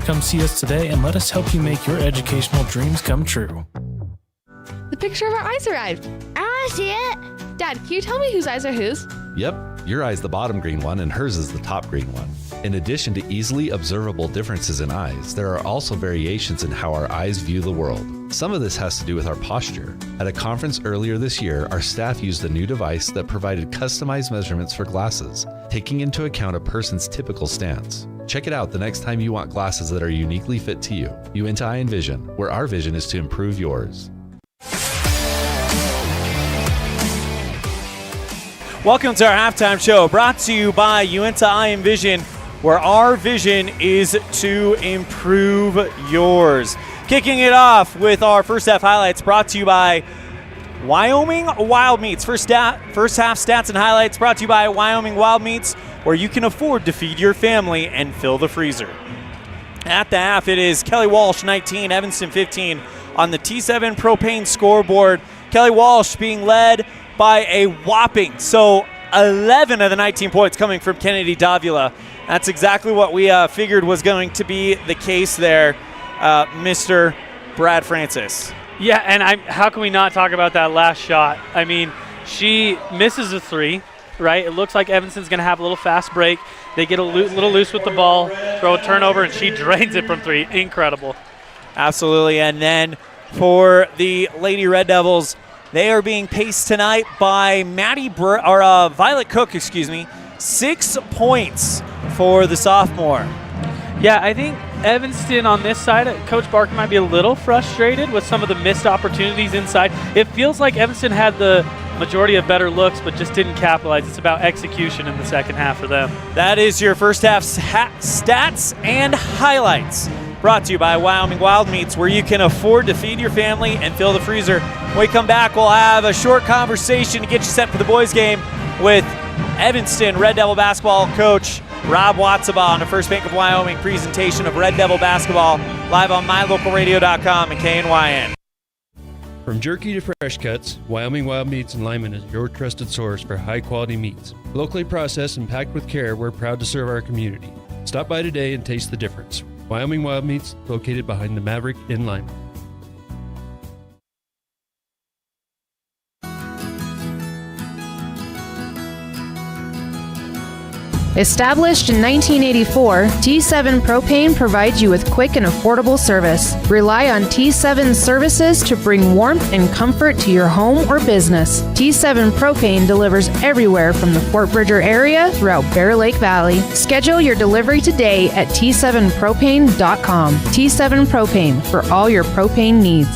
Come see us today and let us help you make your educational dreams come true. The picture of our eyes arrived. I want to see it. Dad, can you tell me whose eyes are whose? Yep, your eye's the bottom green one and hers is the top green one. In addition to easily observable differences in eyes, there are also variations in how our eyes view the world. Some of this has to do with our posture. At a conference earlier this year, our staff used a new device that provided customized measurements for glasses, taking into account a person's typical stance. Check it out the next time you want glasses that are uniquely fit to you. Uinta Eye and Vision, where our vision is to improve yours. Welcome to our halftime show, brought to you by Uinta Eye and Vision, where our vision is to improve yours. Kicking it off with our first half highlights, brought to you by Wyoming Wild Meats. First half stats and highlights brought to you by Wyoming Wild Meats, where you can afford to feed your family and fill the freezer. At the half, it is Kelly Walsh 19, Evanston 15 on the T7 propane scoreboard. Kelly Walsh being led by a whopping 11 of the 19 points coming from Kennedy Davila. That's exactly what we figured was going to be the case there, Mr. Brad Francis. Yeah, and how can we not talk about that last shot? I mean, she misses a three, right? It looks like Evanston's going to have a little fast break. They get a little loose with the ball, throw a turnover, and she drains it from three. Incredible. Absolutely. And then for the Lady Red Devils, they are being paced tonight by Violet Cook, 6 points for the sophomore. Yeah, I think Evanston on this side, Coach Barker might be a little frustrated with some of the missed opportunities inside. It feels like Evanston had the majority of better looks, but just didn't capitalize. It's about execution in the second half for them. That is your first half stats and highlights. Brought to you by Wyoming Wild Meats, where you can afford to feed your family and fill the freezer. When we come back, we'll have a short conversation to get you set for the boys' game with Evanston Red Devil basketball coach Rob Watsabaugh on the First Bank of Wyoming presentation of Red Devil basketball, live on mylocalradio.com and KNYN. From jerky to fresh cuts, Wyoming Wild Meats in Lyman is your trusted source for high-quality meats. Locally processed and packed with care, we're proud to serve our community. Stop by today and taste the difference. Wyoming Wild Meats, located behind the Maverick in Lyman. Established in 1984, T7 Propane provides you with quick and affordable service. Rely on T7 services to bring warmth and comfort to your home or business. T7 Propane delivers everywhere from the Fort Bridger area throughout Bear Lake Valley. Schedule your delivery today at T7propane.com. T7 Propane, for all your propane needs.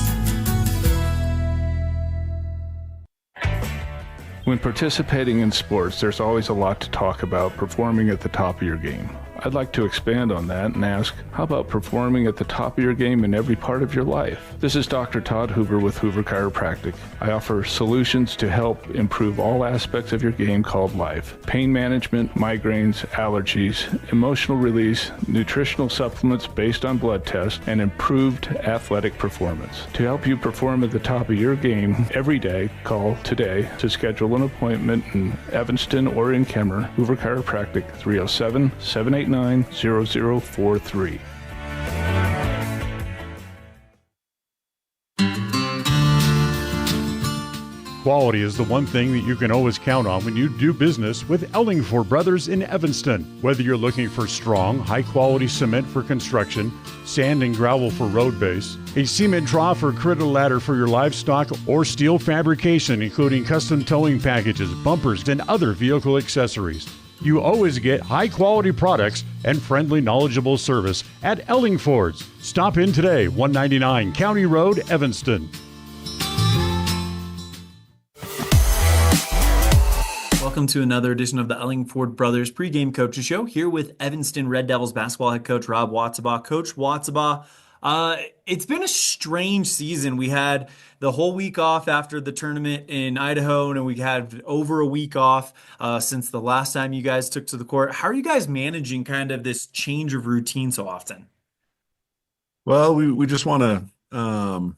When participating in sports, there's always a lot to talk about performing at the top of your game. I'd like to expand on that and ask, how about performing at the top of your game in every part of your life? This is Dr. Todd Hoover with Hoover Chiropractic. I offer solutions to help improve all aspects of your game called life. Pain management, migraines, allergies, emotional release, nutritional supplements based on blood tests, and improved athletic performance. To help you perform at the top of your game every day, call today to schedule an appointment in Evanston or in Kemmer. Hoover Chiropractic, 307-789-0043. Quality is the one thing that you can always count on when you do business with Ellingford Brothers in Evanston. Whether you're looking for strong, high-quality cement for construction, sand and gravel for road base, a cement trough or critter ladder for your livestock, or steel fabrication including custom towing packages, bumpers, and other vehicle accessories, you always get high-quality products and friendly, knowledgeable service at Ellingford's. Stop in today, 199 County Road, Evanston. Welcome to another edition of the Ellingford Brothers Pregame Coaches Show, here with Evanston Red Devils basketball head coach Rob Watsabaugh. Coach Watsabaugh, it's been a strange season. We had the whole week off after the tournament in Idaho, and we had over a week off since the last time you guys took to the court. How are you guys managing kind of this change of routine so often? Well, we just want to,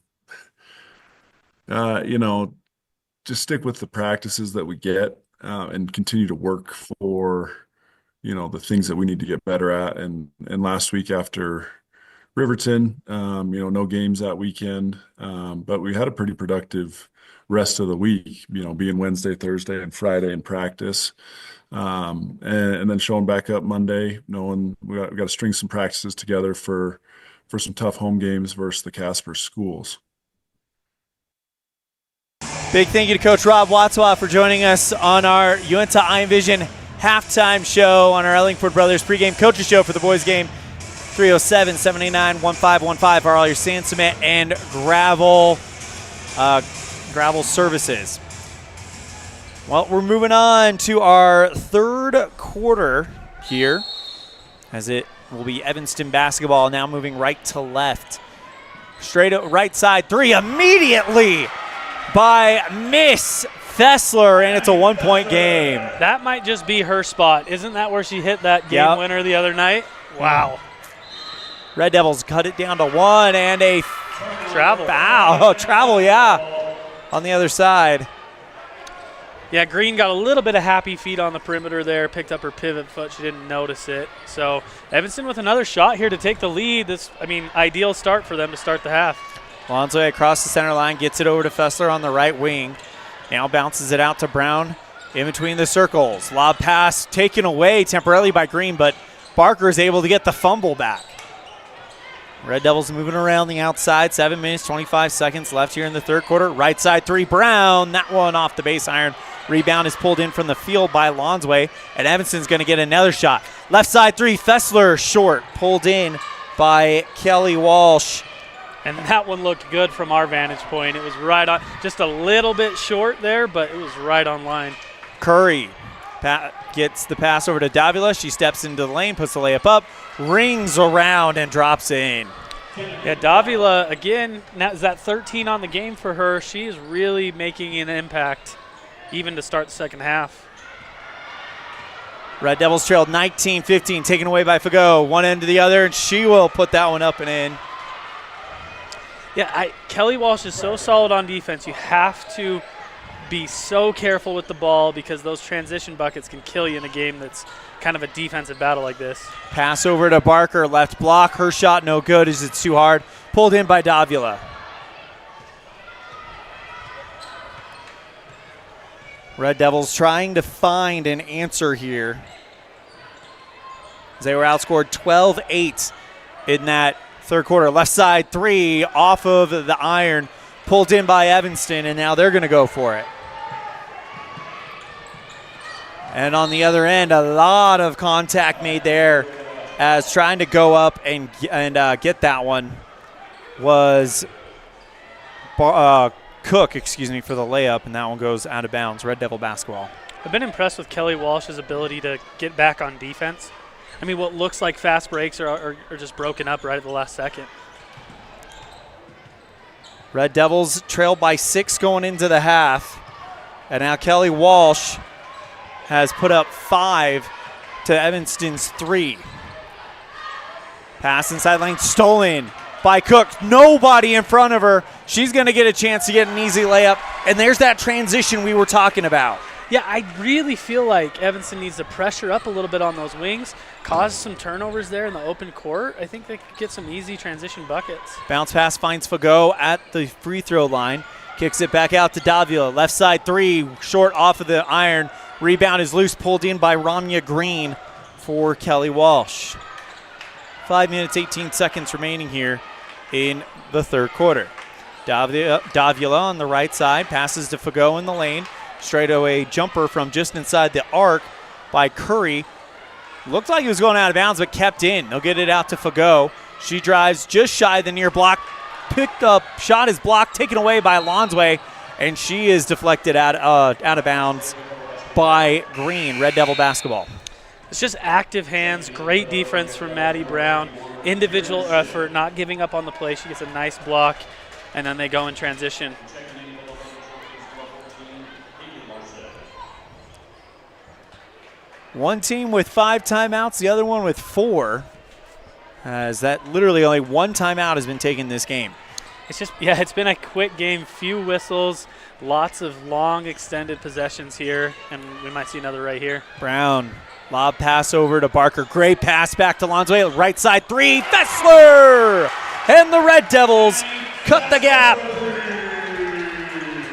just stick with the practices that we get and continue to work for, the things that we need to get better at. And last week after Riverton, no games that weekend, but we had a pretty productive rest of the week, being Wednesday, Thursday, and Friday in practice. And then showing back up Monday, knowing we got to string some practices together for some tough home games versus the Casper schools. Big thank you to Coach Rob Watsabaugh for joining us on our Uinta Iron Vision halftime show on our Ellingford Brothers pregame coaches show for the boys game. 307-789-1515 for all your sand, cement, and gravel services. Well, we're moving on to our third quarter here, as it will be Evanston basketball now moving right to left. Straight right side three immediately by Miss Fessler, and it's a 1-point game. That might just be her spot. Isn't that where she hit that game winner the other night? Wow. Red Devils cut it down to one, and a travel. Foul. Travel, on the other side. Yeah, Green got a little bit of happy feet on the perimeter there, picked up her pivot foot. She didn't notice it. So Evanston with another shot here to take the lead. Ideal start for them to start the half. Lonzo across the center line, gets it over to Fessler on the right wing. Now bounces it out to Brown in between the circles. Lob pass taken away temporarily by Green, but Barker is able to get the fumble back. Red Devils moving around the outside. 7 minutes, 25 seconds left here in the third quarter. Right side three, Brown. That one off the base iron. Rebound is pulled in from the field by Lonsway, and Evanston's going to get another shot. Left side three, Fessler short. Pulled in by Kelly Walsh. And that one looked good from our vantage point. It was right on, just a little bit short there, but it was right on line. Curry gets the pass over to Davila. She steps into the lane, puts the layup up, rings around, and drops in. Yeah, Davila, again, now is that 13 on the game for her. She is really making an impact, even to start the second half. Red Devils trailed 19-15, taken away by Fago. One end to the other, and she will put that one up and in. Yeah, Kelly Walsh is so solid on defense. You have to be so careful with the ball because those transition buckets can kill you in a game that's kind of a defensive battle like this. Pass over to Barker, left block. Her shot no good as it's too hard. Pulled in by Davila. Red Devils trying to find an answer here. They were outscored 12-8 in that third quarter. Left side three off of the iron, pulled in by Evanston, and now they're going to go for it. And on the other end, a lot of contact made there as trying to go up and get that one was Cook, for the layup, and that one goes out of bounds. Red Devil basketball. I've been impressed with Kelly Walsh's ability to get back on defense. What looks like fast breaks are just broken up right at the last second. Red Devils trailed by 6 going into the half. And now Kelly Walsh has put up 5 to Evanston's 3. Pass inside lane, stolen by Cook. Nobody in front of her. She's going to get a chance to get an easy layup. And there's that transition we were talking about. Yeah, I really feel like Evanston needs to pressure up a little bit on those wings, cause some turnovers there in the open court. I think they could get some easy transition buckets. Bounce pass finds Fago at the free throw line. Kicks it back out to Davila. Left side three, short off of the iron. Rebound is loose, pulled in by Ramya Green for Kelly Walsh. 5 minutes, 18 seconds remaining here in the third quarter. Davila on the right side, passes to Fago in the lane. Straightaway jumper from just inside the arc by Curry. Looked like he was going out of bounds, but kept in. They'll get it out to Fago. She drives just shy of the near block. Picked up, shot is blocked, taken away by Lonsway, and she is deflected out of bounds by Green, Red Devil basketball. It's just active hands, great defense from Maddie Brown, individual effort, not giving up on the play. She gets a nice block, and then they go in transition. One team with 5 timeouts, the other one with 4. As that literally only 1 timeout has been taken this game. It's been a quick game, few whistles, lots of long extended possessions here, and we might see another right here. Brown, lob pass over to Barker. Great pass back to Lonsway. Right side 3, Fessler! And the Red Devils cut the gap.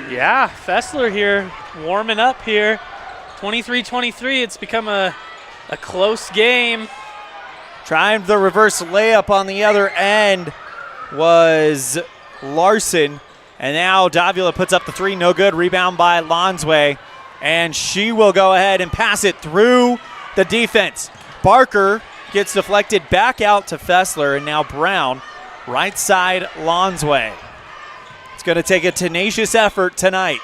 Yeah, Fessler here, warming up here. 23-23, it's become a close game. Trying the reverse layup on the other end was Larson. And now Davila puts up the 3, no good. Rebound by Lonsway. And she will go ahead and pass it through the defense. Barker gets deflected back out to Fessler, and now Brown, right side Lonsway. It's going to take a tenacious effort tonight.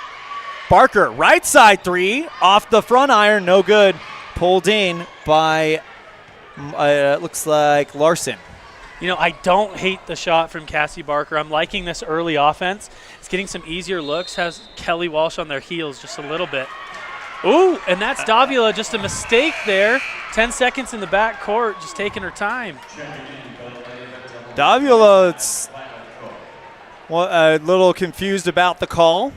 Barker, right side 3, off the front iron, no good. Pulled in by, looks like Larson. You know, I don't hate the shot from Cassie Barker. I'm liking this early offense. It's getting some easier looks, has Kelly Walsh on their heels just a little bit. Ooh, and that's Davila, just a mistake there. 10 seconds in the back court, just taking her time. Davila's a little confused about the call.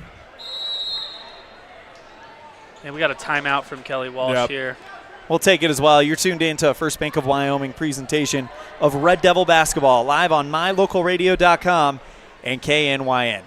And we got a timeout from Kelly Walsh here. We'll take it as well. You're tuned in to a First Bank of Wyoming presentation of Red Devil basketball live on mylocalradio.com and KNYN.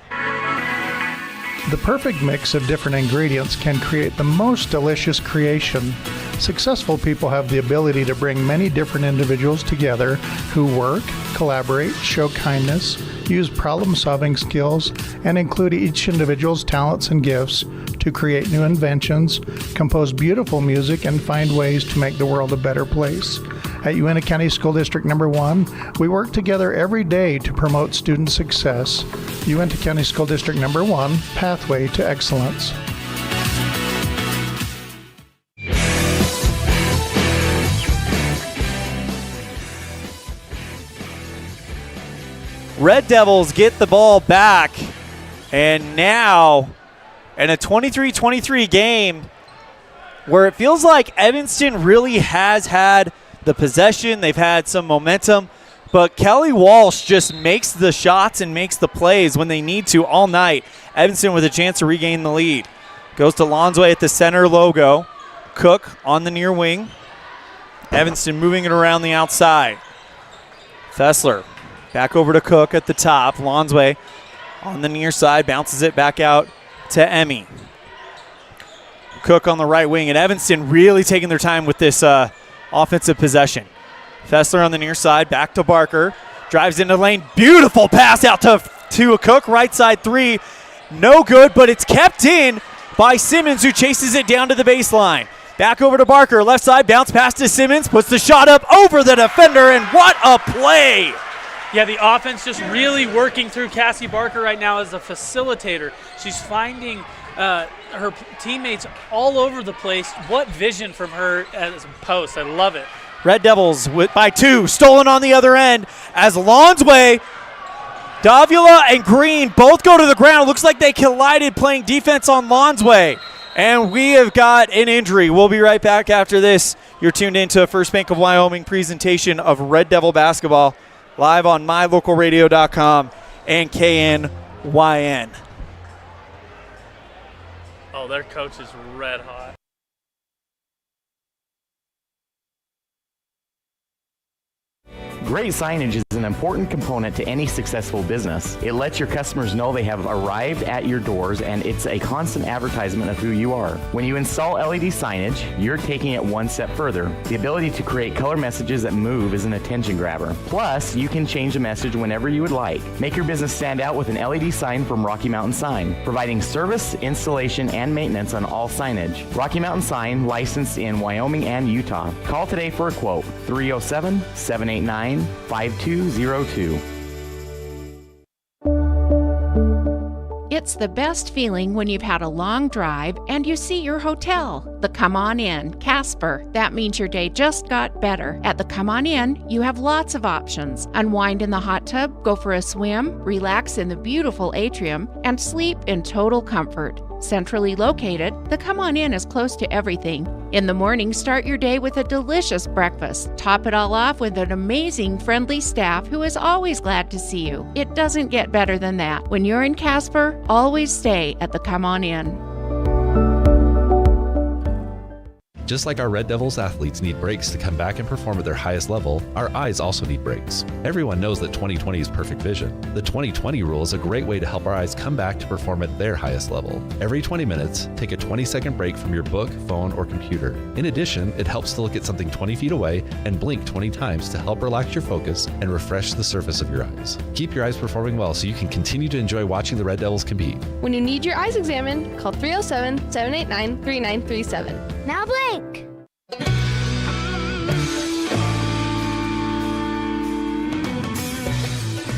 The perfect mix of different ingredients can create the most delicious creation. Successful people have the ability to bring many different individuals together who work, collaborate, show kindness, use problem-solving skills, and include each individual's talents and gifts to create new inventions, compose beautiful music, and find ways to make the world a better place. At Uintah County School District Number 1, we work together every day to promote student success. Uintah County School District Number 1, Pathway to Excellence. Red Devils get the ball back, and now in a 23-23 game where it feels like Evanston really has had the possession, they've had some momentum, but Kelly Walsh just makes the shots and makes the plays when they need to all night. Evanston with a chance to regain the lead. Goes to Lonsway at the center logo. Cook on the near wing. Evanston moving it around the outside. Fessler back over to Cook at the top. Lonsway on the near side, bounces it back out to Emmy. Cook on the right wing, and Evanston really taking their time with this offensive possession. Fessler on the near side, back to Barker. Drives into the lane. Beautiful pass out to a Cook, right side 3. No good, but it's kept in by Simmons, who chases it down to the baseline. Back over to Barker, left side, bounce pass to Simmons, puts the shot up over the defender, and what a play! Yeah, the offense just really working through Cassie Barker right now as a facilitator. She's finding her teammates all over the place. What vision from her as a post. I love it. Red Devils by 2, stolen on the other end as Lonsway, Davila, and Green both go to the ground. Looks like they collided playing defense on Lonsway. And we have got an injury. We'll be right back after this. You're tuned in to a First Bank of Wyoming presentation of Red Devil basketball live on mylocalradio.com and KNYN. Oh, their coach is red hot. Great signage is an important component to any successful business. It lets your customers know they have arrived at your doors, and it's a constant advertisement of who you are. When you install LED signage, you're taking it one step further. The ability to create color messages that move is an attention grabber. Plus, you can change the message whenever you would like. Make your business stand out with an LED sign from Rocky Mountain Sign, providing service, installation, and maintenance on all signage. Rocky Mountain Sign, licensed in Wyoming and Utah. Call today for a quote, 307-789-5202. It's It's the best feeling when you've had a long drive and you see your hotel, the Come On Inn, Casper. That means your day just got better. At the Come On Inn, you have lots of options. Unwind in the hot tub, go for a swim, relax in the beautiful atrium, and sleep in total comfort. Centrally located, the Come On Inn is close to everything. In the morning, start your day with a delicious breakfast. Top it all off with an amazing, friendly staff who is always glad to see you. It doesn't get better than that. When you're in Casper, always stay at the Come On Inn. Just like our Red Devils athletes need breaks to come back and perform at their highest level, our eyes also need breaks. Everyone knows that 20/20 is perfect vision. The 20/20 rule is a great way to help our eyes come back to perform at their highest level. Every 20 minutes, take a 20-second break from your book, phone, or computer. In addition, it helps to look at something 20 feet away and blink 20 times to help relax your focus and refresh the surface of your eyes. Keep your eyes performing well so you can continue to enjoy watching the Red Devils compete. When you need your eyes examined, call 307-789-3937. Now blink!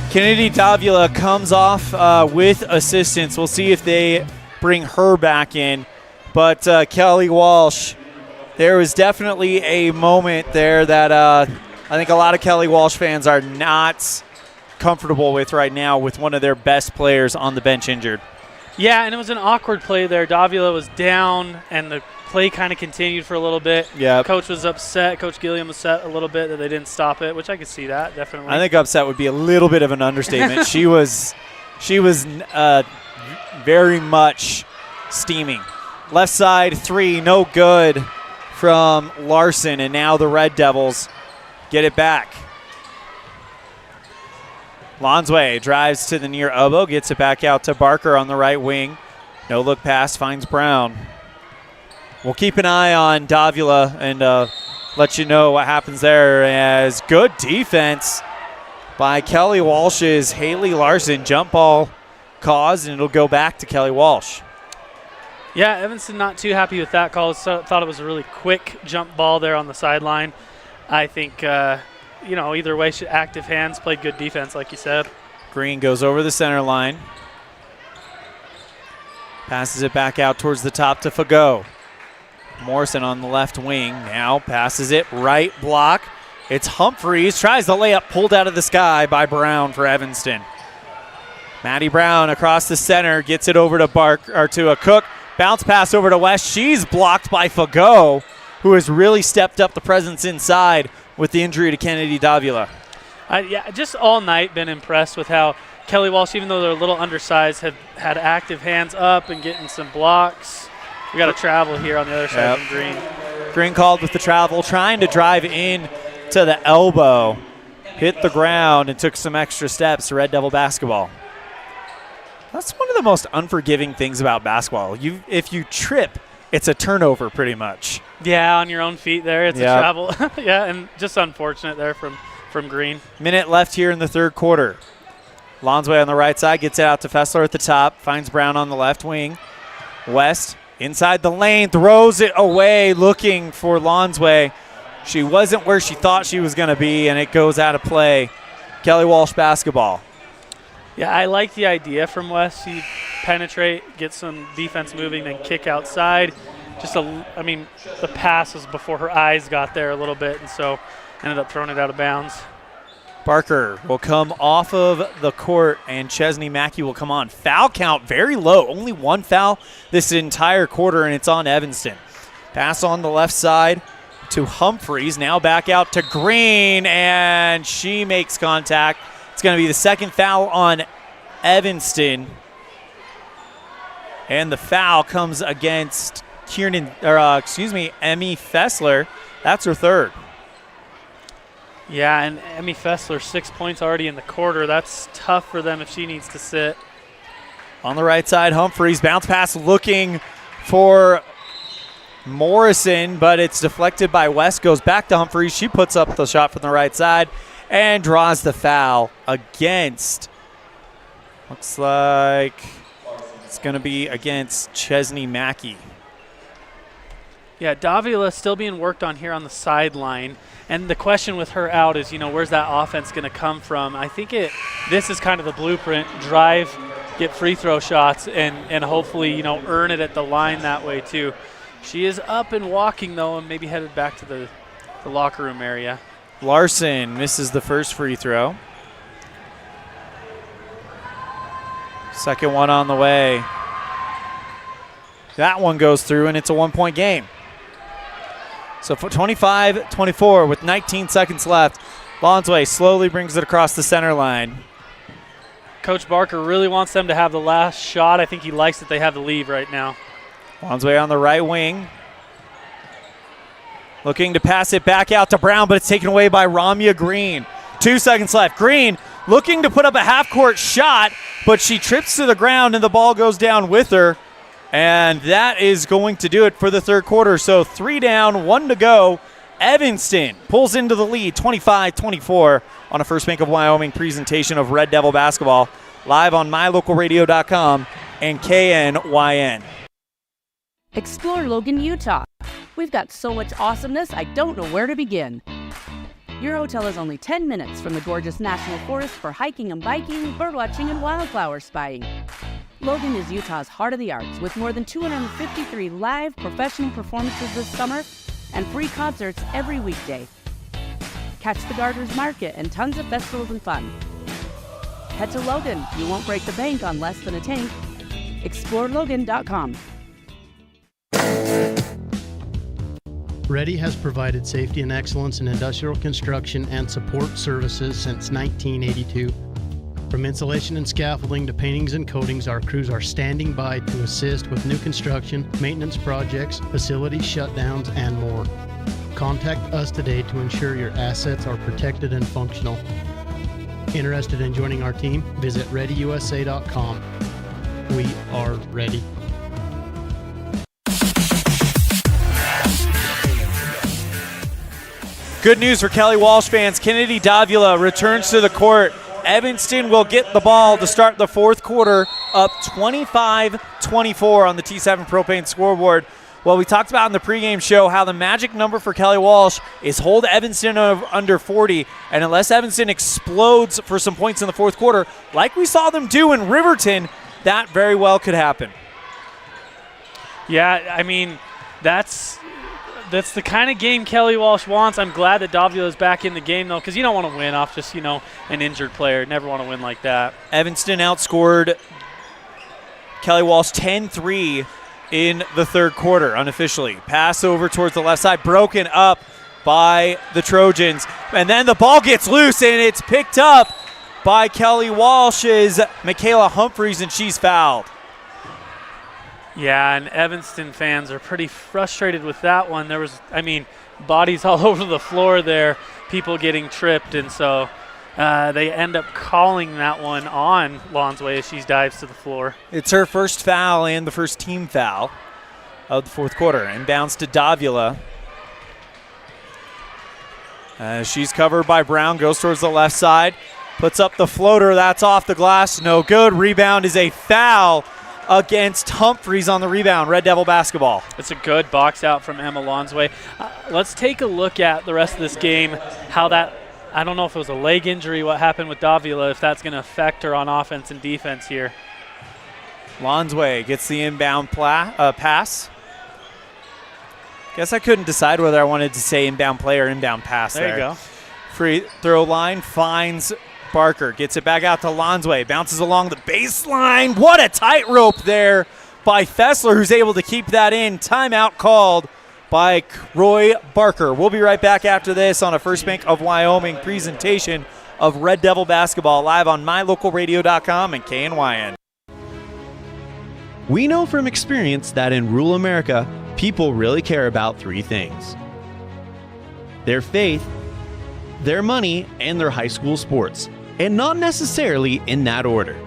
Kennedy Davila comes off with assistance. We'll see if they bring her back in. But Kelly Walsh, there was definitely a moment there that I think a lot of Kelly Walsh fans are not comfortable with right now, with one of their best players on the bench injured. Yeah, and it was an awkward play there. Davila was down, and the play kind of continued for a little bit. Yeah. Coach was upset. Coach Gilliam was upset a little bit that they didn't stop it, which I could see that, definitely. I think upset would be a little bit of an understatement. She was very much steaming. Left side three, no good from Larson, and now the Red Devils get it back. Lonsway drives to the near elbow, gets it back out to Barker on the right wing. No look pass, finds Brown. We'll keep an eye on Davila and let you know what happens there, as good defense by Kelly Walsh's Haley Larson. Jump ball caused, and it'll go back to Kelly Walsh. Yeah, Evanston not too happy with that call. Thought it was a really quick jump ball there on the sideline. I think, either way, active hands, played good defense, like you said. Green goes over the center line. Passes it back out towards the top to Fagot. Morrison on the left wing now passes it right block. It's Humphreys, tries the layup, pulled out of the sky by Brown for Evanston. Maddie Brown across the center, gets it over to to a Cook. Bounce pass over to West. She's blocked by Fagot, who has really stepped up the presence inside with the injury to Kennedy Davila. Just all night been impressed with how Kelly Walsh, even though they're a little undersized, have had active hands up and getting some blocks. We got a travel here on the other side from Green. Green called with the travel, trying to drive in to the elbow. Hit the ground and took some extra steps. Red Devil basketball. That's one of the most unforgiving things about basketball. If you trip, it's a turnover pretty much. Yeah, on your own feet there. It's a travel. Yeah, and just unfortunate there from Green. Minute left here in the third quarter. Lonsway on the right side, gets it out to Fessler at the top, finds Brown on the left wing. West inside the lane, throws it away, looking for Lonsway. She wasn't where she thought she was going to be, and it goes out of play. Kelly Walsh basketball. Yeah, I like the idea from West. You penetrate, get some defense moving, then kick outside. The pass was before her eyes got there a little bit, and so ended up throwing it out of bounds. Barker will come off of the court, and Chesney Mackey will come on. Foul count very low. Only one foul this entire quarter, and it's on Evanston. Pass on the left side to Humphreys. Now back out to Green, and she makes contact. It's going to be the second foul on Evanston. And the foul comes against Emmy Fessler. That's her third. Yeah, and Emmy Fessler, 6 points already in the quarter. That's tough for them if she needs to sit. On the right side, Humphreys, bounce pass looking for Morrison, but it's deflected by West. Goes back to Humphreys. She puts up the shot from the right side and draws the foul against, looks like it's going to be against Chesney Mackey. Yeah, Davila still being worked on here on the sideline. And the question with her out is, where's that offense going to come from? I think this is kind of the blueprint. Drive get free throw shots and hopefully, earn it at the line that way too. She is up and walking, though, and maybe headed back to the locker room area. Larson misses the first free throw. Second one on the way. That one goes through, and it's a 1-point game. So for 25-24 with 19 seconds left, Lonsway slowly brings it across the center line. Coach Barker really wants them to have the last shot. I think he likes that they have the lead right now. Lonsway on the right wing. Looking to pass it back out to Brown, but it's taken away by Ramya Green. 2 seconds left. Green looking to put up a half-court shot, but she trips to the ground and the ball goes down with her. And that is going to do it for the third quarter. So 3 down, 1 to go. Evanston pulls into the lead, 25-24 on a First Bank of Wyoming presentation of Red Devil basketball, live on mylocalradio.com and KNYN. Explore Logan, Utah. We've got so much awesomeness, I don't know where to begin. Your hotel is only 10 minutes from the gorgeous National Forest for hiking and biking, birdwatching, and wildflower spying. Logan is Utah's heart of the arts, with more than 253 live professional performances this summer and free concerts every weekday. Catch the Garters Market and tons of festivals and fun. Head to Logan. You won't break the bank on less than a tank. ExploreLogan.com. Ready has provided safety and excellence in industrial construction and support services since 1982. From insulation and scaffolding to paintings and coatings, our crews are standing by to assist with new construction, maintenance projects, facility shutdowns, and more. Contact us today to ensure your assets are protected and functional. Interested in joining our team? Visit ReadyUSA.com. We are ready. Good news for Kelly Walsh fans. Kennedy Davila returns to the court. Evanston will get the ball to start the fourth quarter, up 25-24 on the T7 Propane scoreboard. Well, we talked about in the pregame show how the magic number for Kelly Walsh is hold Evanston under 40, and unless Evanston explodes for some points in the fourth quarter, like we saw them do in Riverton, that very well could happen. Yeah, I mean, that's the kind of game Kelly Walsh wants. I'm glad that Davila is back in the game, though, because you don't want to win off just, an injured player. Never want to win like that. Evanston outscored Kelly Walsh 10-3 in the third quarter, unofficially. Pass over towards the left side, broken up by the Trojans. And then the ball gets loose, and it's picked up by Kelly Walsh's Michaela Humphreys, and she's fouled. Yeah, and Evanston fans are pretty frustrated with that one. There was, bodies all over the floor there, people getting tripped, and so they end up calling that one on Lonsway as she dives to the floor. It's her first foul and the first team foul of the fourth quarter. Inbounds to Davila. She's covered by Brown, goes towards the left side, puts up the floater. That's off the glass, no good. Rebound is a foul against Humphreys on the rebound. Red Devil basketball. It's a good box out from Emma Lonsway. Let's take a look at the rest of this game, how that, I don't know if it was a leg injury, what happened with Davila, if that's going to affect her on offense and defense here. Lonsway gets the inbound pass. Guess I couldn't decide whether I wanted to say inbound play or inbound pass there. There you go. Free throw line finds Barker, gets it back out to Lonsway, bounces along the baseline. What a tightrope there by Fessler, who's able to keep that in. Timeout called by Roy Barker. We'll be right back after this on a First Bank of Wyoming presentation of Red Devil basketball, live on mylocalradio.com and KNYN. We know from experience that in rural America, people really care about three things: their faith, their money, and their high school sports. And not necessarily in that order.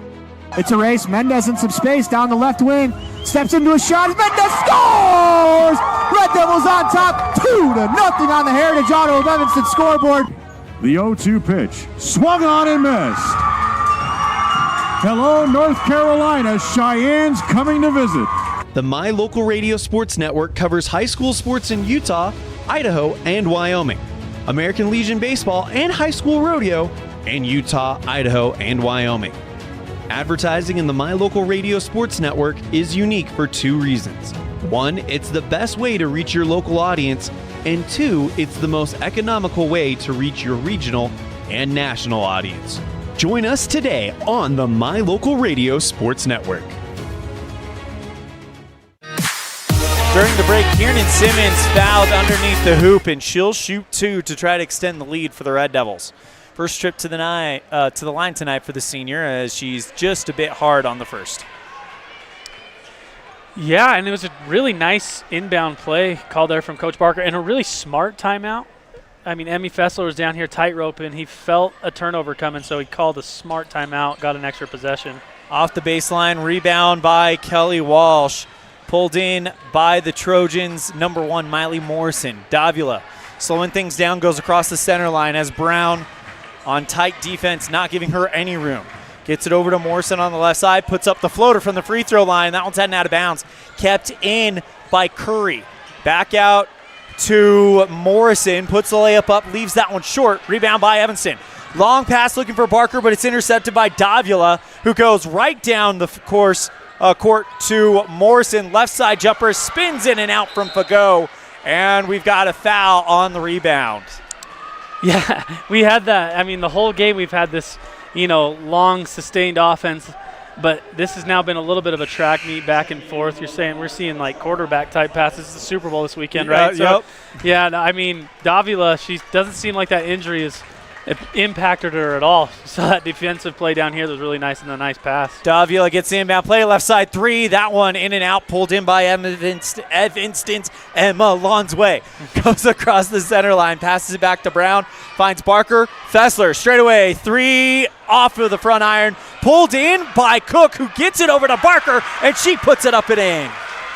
It's a race. Mendez in some space down the left wing. Steps into a shot. Mendez scores! Red Devils on top, 2-0 on the Heritage Auto of Evanston scoreboard. The 0-2 pitch. Swung on and missed. Hello, North Carolina. Cheyenne's coming to visit. The My Local Radio Sports Network covers high school sports in Utah, Idaho, and Wyoming. American Legion Baseball and high school rodeo in Utah, Idaho, and Wyoming. Advertising in the My Local Radio Sports Network is unique for 2 reasons. 1, it's the best way to reach your local audience, and 2, it's the most economical way to reach your regional and national audience. Join us today on the My Local Radio Sports Network. During the break, Kiernan Simmons fouled underneath the hoop, and she'll shoot 2 to try to extend the lead for the Red Devils. First trip to the line tonight for the senior, as she's just a bit hard on the first. Yeah, and it was a really nice inbound play called there from Coach Barker, and a really smart timeout. I mean, Emmy Fessler was down here tight-roping. He felt a turnover coming, so he called a smart timeout, got an extra possession. Off the baseline, rebound by Kelly Walsh. Pulled in by the Trojans, number 1, Miley Morrison. Davila slowing things down, goes across the center line as Brown on tight defense, not giving her any room. Gets it over to Morrison on the left side, puts up the floater from the free throw line. That one's heading out of bounds. Kept in by Curry. Back out to Morrison, puts the layup up, leaves that one short. Rebound by Evanston. Long pass looking for Barker, but it's intercepted by Davila, who goes right down the court to Morrison. Left side jumper, spins in and out from Fagot, and we've got a foul on the rebound. Yeah, we had that. I mean, the whole game we've had this, long, sustained offense, but this has now been a little bit of a track meet back and forth. We're seeing like quarterback-type passes. It's the Super Bowl this weekend, right? Yep. Yeah, I mean, Davila, she doesn't seem like that injury has impacted her at all. So that defensive play down here was really nice and a nice pass. Davila gets the inbound play, left side 3. That one in and out, pulled in by Evanston's Emma Lonsway. Goes across the center line, passes it back to Brown, finds Barker. Fessler straight away, 3 off of the front iron, pulled in by Cook, who gets it over to Barker, and she puts it up and in.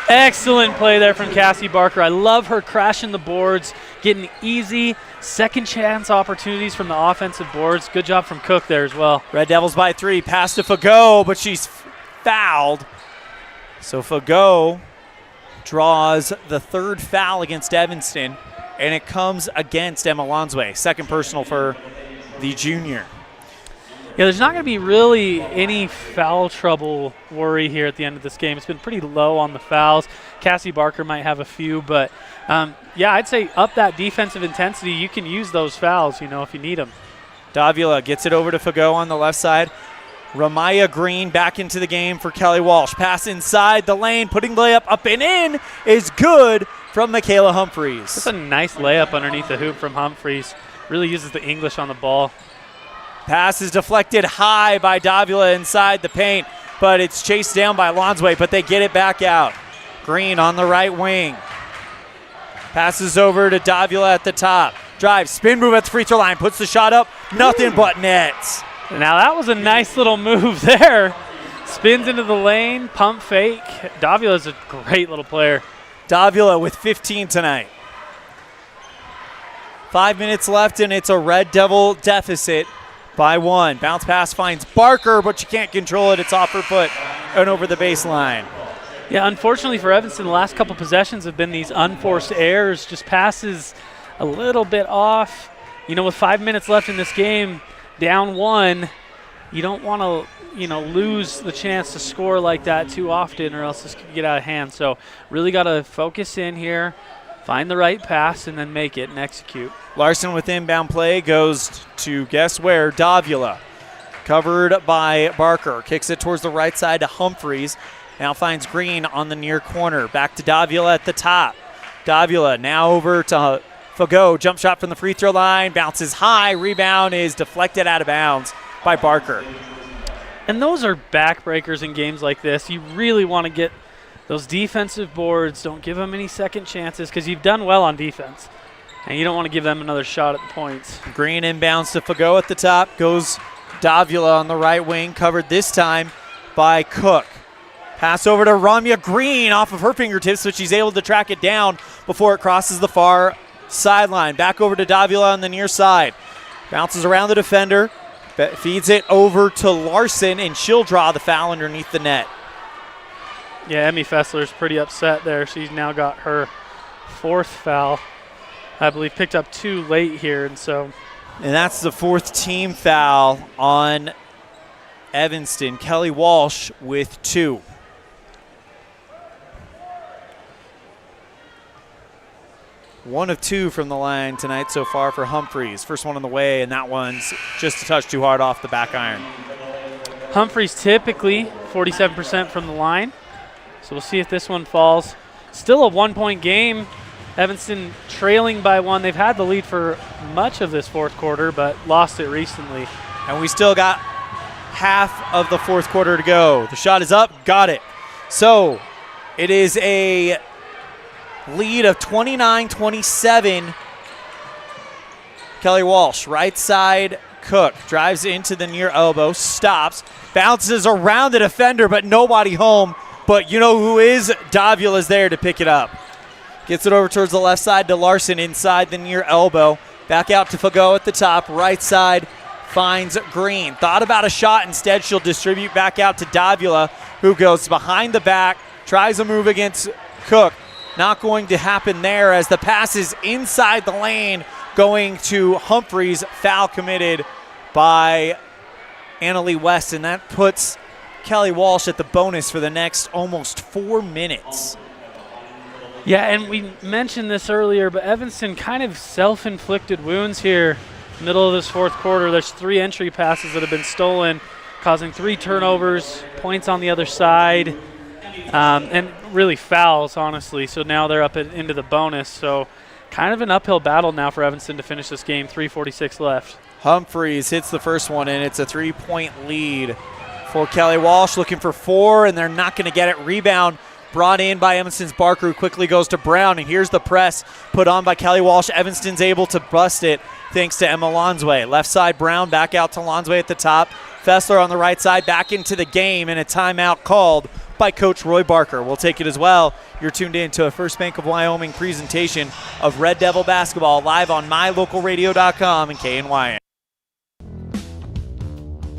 Excellent play there from Cassie Barker. I love her crashing the boards, getting easy second chance opportunities from the offensive boards. Good job from Cook there as well. Red Devils by 3. Pass to Fagot, but she's fouled. So Fagot draws the 3rd foul against Evanston, and it comes against Emma Lonsway. 2nd personal for the junior. Yeah, there's not going to be really any foul trouble worry here at the end of this game. It's been pretty low on the fouls. Cassie Barker might have a few, but I'd say up that defensive intensity. You can use those fouls, if you need them. Davila gets it over to Fagot on the left side. Ramaya Green back into the game for Kelly Walsh. Pass inside the lane, putting the layup up and in is good from Michaela Humphreys. That's a nice layup underneath the hoop from Humphreys. Really uses the English on the ball. Pass is deflected high by Davila inside the paint, but it's chased down by Lonsway, but they get it back out. Green on the right wing. Passes over to Davila at the top. Drive, spin move at the free throw line, puts the shot up, nothing but nets. Now that was a nice little move there. Spins into the lane, pump fake. Davila's a great little player. Davila with 15 tonight. 5 minutes left, and it's a Red Devil deficit by 1. Bounce pass finds Barker, but she can't control it. It's off her foot and over the baseline. Yeah, unfortunately for Evanston, the last couple possessions have been these unforced errors, just passes a little bit off. With 5 minutes left in this game, down 1, you don't want to, lose the chance to score like that too often, or else this could get out of hand. So really got to focus in here, find the right pass, and then make it and execute. Larson with inbound play goes to guess where? Davila. Covered by Barker. Kicks it towards the right side to Humphreys. Now finds Green on the near corner. Back to Davila at the top. Davila now over to Fagot. Jump shot from the free throw line. Bounces high. Rebound is deflected out of bounds by Barker. And those are backbreakers in games like this. You really want to get those defensive boards. Don't give them any second chances because you've done well on defense. And you don't want to give them another shot at the points. Green inbounds to Fagot at the top. Goes Davila on the right wing. Covered this time by Cook. Pass over to Ramya Green off of her fingertips, but she's able to track it down before it crosses the far sideline. Back over to Davila on the near side. Bounces around the defender. Feeds it over to Larson, and she'll draw the foul underneath the net. Yeah, Emmy Fessler's pretty upset there. She's now got her 4th foul. I believe picked up 2 late here, and that's the 4th team foul on Evanston. Kelly Walsh with 2. One of 2 from the line tonight so far for Humphreys. First one on the way, and that one's just a touch too hard off the back iron. Humphreys typically 47% from the line, so we'll see if this one falls. Still a 1-point game. Evanston trailing by 1. They've had the lead for much of this fourth quarter, but lost it recently. And we still got half of the fourth quarter to go. The shot is up, got it. So it is a lead of 29-27. Kelly Walsh, right side, Cook drives into the near elbow, stops, bounces around the defender, but nobody home. But you know who is? Davula's there to pick it up. Gets it over towards the left side to Larson inside the near elbow. Back out to Fago at the top. Right side finds Green. Thought about a shot. Instead, she'll distribute back out to Davula, who goes behind the back, tries a move against Cook. Not going to happen there as the pass is inside the lane going to Humphreys. Foul committed by Annalie West, and that puts Kelly Walsh at the bonus for the next almost 4 minutes. Yeah, and we mentioned this earlier, but Evanston kind of self-inflicted wounds here, middle of this fourth quarter. There's 3 entry passes that have been stolen, causing 3 turnovers, points on the other side, and really fouls, honestly. So now they're up into the bonus. So kind of an uphill battle now for Evanston to finish this game, 3:46 left. Humphreys hits the first one, and it's a 3-point lead for Kelly Walsh, looking for 4, and they're not going to get it. Rebound brought in by Evanston's Barker, who quickly goes to Brown, and here's the press put on by Kelly Walsh. Evanston's able to bust it thanks to Emma Lonsway. Left side, Brown back out to Lonsway at the top. Fessler on the right side back into the game, and a timeout called by Coach Roy Barker. We'll take it as well. You're tuned in to a First Bank of Wyoming presentation of Red Devil basketball live on mylocalradio.com and KNYN.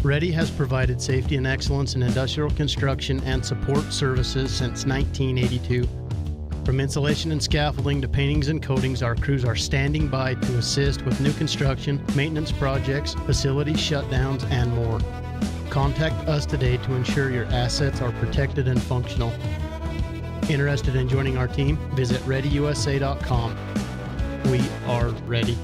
Ready has provided safety and excellence in industrial construction and support services since 1982. From insulation and scaffolding to paintings and coatings, our crews are standing by to assist with new construction, maintenance projects, facility shutdowns, and more. Contact us today to ensure your assets are protected and functional. Interested in joining our team? Visit ReadyUSA.com. We are ready.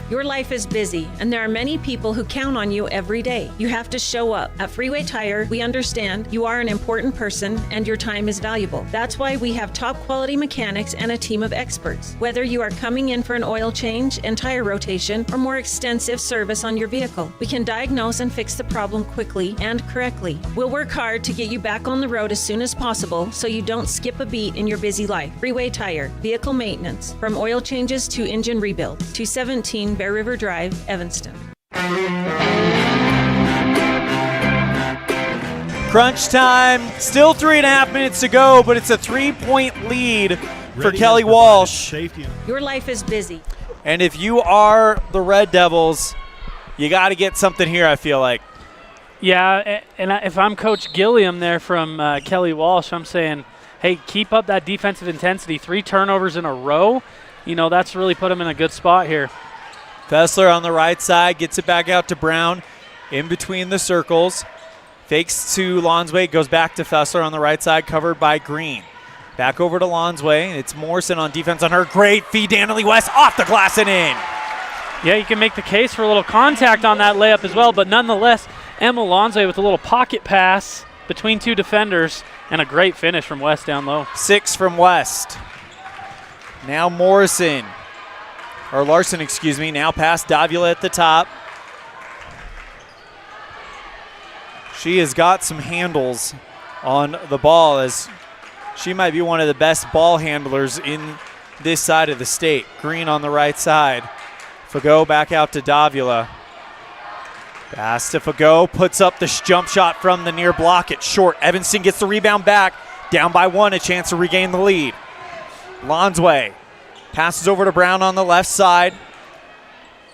Your life is busy, and there are many people who count on you every day. You have to show up. At Freeway Tire, we understand you are an important person and your time is valuable. That's why we have top quality mechanics and a team of experts. Whether you are coming in for an oil change and tire rotation or more extensive service on your vehicle, we can diagnose and fix the problem quickly and correctly. We'll work hard to get you back on the road as soon as possible so you don't skip a beat in your busy life. Freeway Tire, vehicle maintenance, from oil changes to engine rebuild. 217 Bear River Drive, Evanston. Crunch time, still 3.5 minutes to go, but it's a 3-point lead for Kelly Walsh. Your life is busy. And if you are the Red Devils, you got to get something here, I feel like. Yeah, and if I'm Coach Gilliam there from Kelly Walsh, I'm saying, hey, keep up that defensive intensity. 3 turnovers in a row, that's really put them in a good spot here. Fessler on the right side gets it back out to Brown in between the circles. Fakes to Lonsway, goes back to Fessler on the right side, covered by Green. Back over to Lonsway. It's Morrison on defense on her. Great feed to Annalie West, off the glass and in. Yeah, you can make the case for a little contact on that layup as well, but nonetheless, Emma Lonsway with a little pocket pass between 2 defenders and a great finish from West down low. 6 from West. Now Larson, now past Davula at the top. She has got some handles on the ball, as she might be one of the best ball handlers in this side of the state. Green on the right side. Fago back out to Davula. Pass to Fago, puts up the jump shot from the near block. It's short. Evanston gets the rebound back. Down by 1, a chance to regain the lead. Lonsway passes over to Brown on the left side.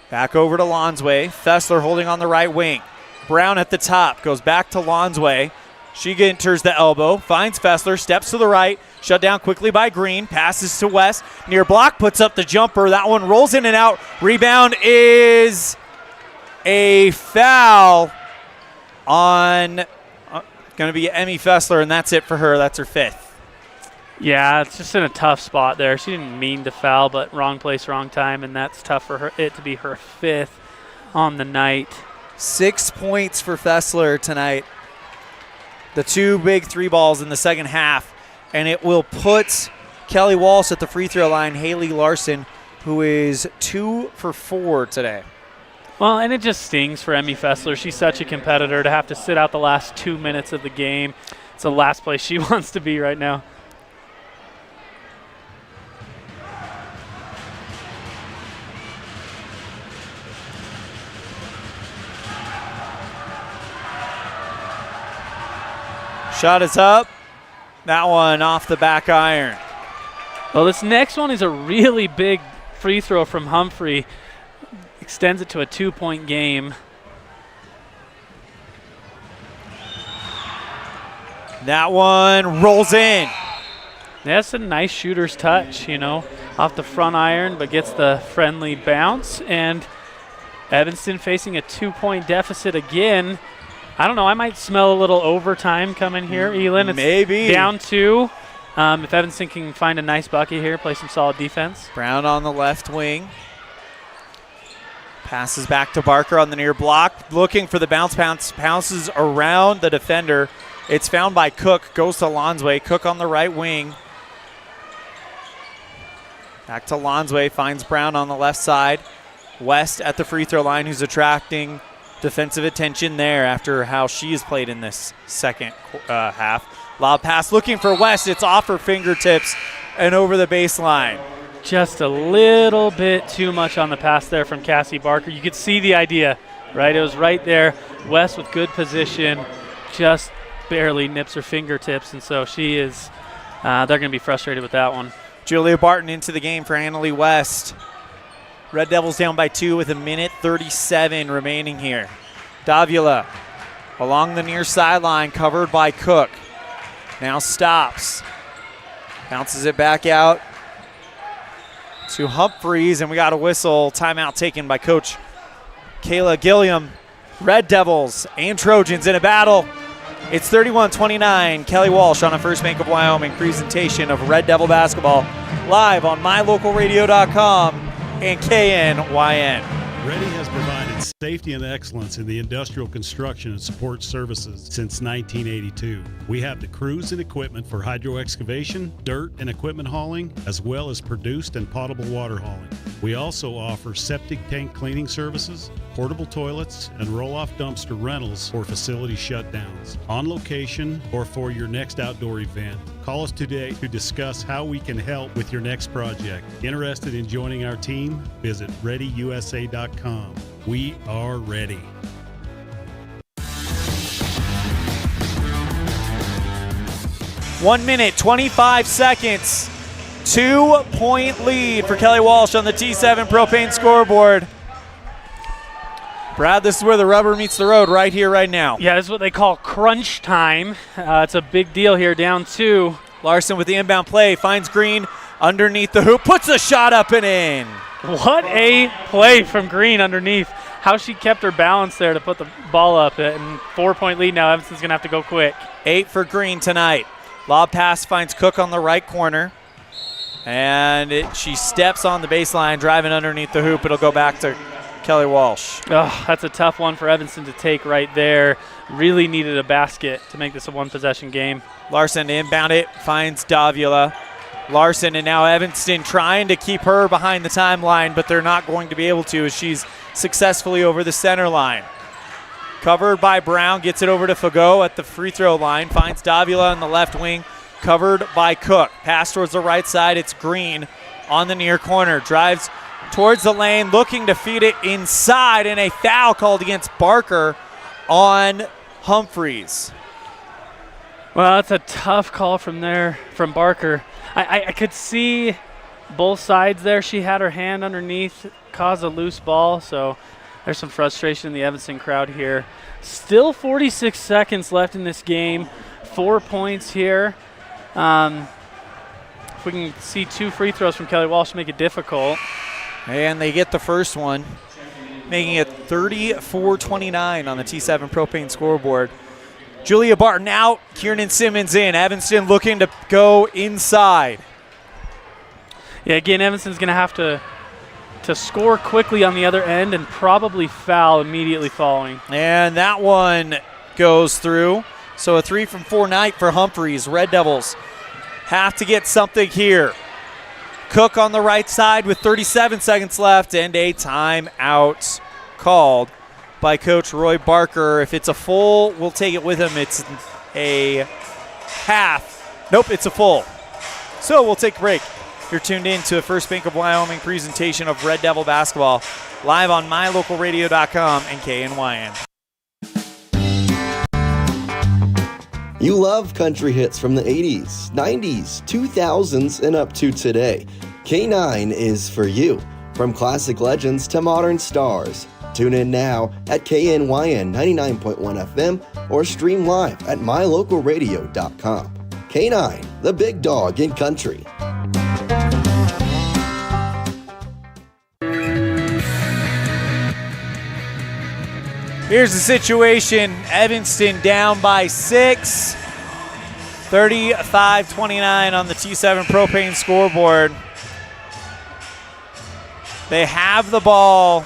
Back over to Lonsway. Fessler holding on the right wing. Brown at the top, goes back to Lonsway. She enters the elbow, finds Fessler, steps to the right, shut down quickly by Green, passes to West. Near block, puts up the jumper. That one rolls in and out. Rebound is a foul on going to be Emmy Fessler, and that's it for her. That's her 5th. Yeah, it's just in a tough spot there. She didn't mean to foul, but wrong place, wrong time, and that's tough for her. It to be her 5th on the night. 6 points for Fessler tonight. The 2 big 3 balls in the second half, and it will put Kelly Walsh at the free throw line. Haley Larson, who is 2 for 4 today. Well, and it just stings for Emmy Fessler. She's such a competitor to have to sit out the last 2 minutes of the game. It's the last place she wants to be right now. Shot is up. That one off the back iron. Well, this next one is a really big free throw from Humphrey. Extends it to a 2-point game. That one rolls in. That's a nice shooter's touch, off the front iron, but gets the friendly bounce. And Evanston facing a 2-point deficit again. I don't know. I might smell a little overtime coming here, Elan. It's maybe down 2. If Evanston can find a nice bucket here, play some solid defense. Brown on the left wing. Passes back to Barker on the near block. Looking for the bounce. Pounces around the defender. It's found by Cook. Goes to Lonsway. Cook on the right wing. Back to Lonsway. Finds Brown on the left side. West at the free throw line, who's attracting defensive attention there after how she has played in this second half. Lob pass looking for West. It's off her fingertips and over the baseline. Just a little bit too much on the pass there from Cassie Barker. You could see the idea, right? It was right there. West with good position, just barely nips her fingertips, and so she is, they're going to be frustrated with that one. Julia Barton into the game for Annalie West. Red Devils down by 2 with 1:37 remaining here. Davila along the near sideline, covered by Cook. Now stops. Bounces it back out to Humphreys, and we got a whistle. Timeout taken by Coach Kayla Gilliam. Red Devils and Trojans in a battle. It's 31-29. Kelly Walsh on a First Bank of Wyoming presentation of Red Devil basketball live on mylocalradio.com. and KNYN. Ready has provided safety and excellence in the industrial construction and support services since 1982. We have the crews and equipment for hydro excavation, dirt and equipment hauling, as well as produced and potable water hauling. We also offer septic tank cleaning services, portable toilets, and roll-off dumpster rentals for facility shutdowns, on location or for your next outdoor event. Call us today to discuss how we can help with your next project. Interested in joining our team? Visit ReadyUSA.com. We are ready. One minute, 25 seconds. 2-point lead for Kelly Walsh on the T7 Propane scoreboard. Brad, this is where the rubber meets the road, right here, right now. Yeah, this is what they call crunch time. It's a big deal here, down 2. Larson with the inbound play, finds Green underneath the hoop, puts a shot up and in. What a play from Green underneath. How she kept her balance there to put the ball up. And 4-point lead now. Evanston's going to have to go quick. 8 for Green tonight. Lob pass finds Cook on the right corner. And she steps on the baseline, driving underneath the hoop. It'll go back to Kelly Walsh. Oh, that's a tough one for Evanston to take right there. Really needed a basket to make this a one-possession game. Larson to inbound it, finds Davila. Larson, and now Evanston trying to keep her behind the timeline, but they're not going to be able to as she's successfully over the center line. Covered by Brown, gets it over to Fagot at the free throw line, finds Davila on the left wing, covered by Cook. Pass towards the right side, it's Green on the near corner, drives towards the lane, looking to feed it inside, and a foul called against Barker on Humphreys. Well, that's a tough call from Barker. I could see both sides there. She had her hand underneath, caused a loose ball, so there's some frustration in the Evanston crowd here. Still 46 seconds left in this game. 4 points here. If we can see 2 free throws from Kelly Walsh, make it difficult. And they get the first one. making it 34-29 on the T7 Propane scoreboard. Julia Barton out, Kiernan Simmons in. Evanston looking to go inside. Yeah, again, Evanston's going to have to score quickly on the other end and probably foul immediately following. And that one goes through. So a 3 from 4 night for Humphreys. Red Devils have to get something here. Cook on the right side with 37 seconds left and a timeout called by Coach Roy Barker. If it's a full, we'll take it with him. It's a half. Nope, it's a full. So we'll take a break. You're tuned in to a First Bank of Wyoming presentation of Red Devil basketball live on mylocalradio.com and KNYN. You love country hits from the 80s, 90s, 2000s, and up to today. K9 is for you. From classic legends to modern stars. Tune in now at KNYN 99.1 FM or stream live at mylocalradio.com. K9, the big dog in country. Here's the situation. Evanston down by 6. 35-29 on the T7 Propane scoreboard. They have the ball.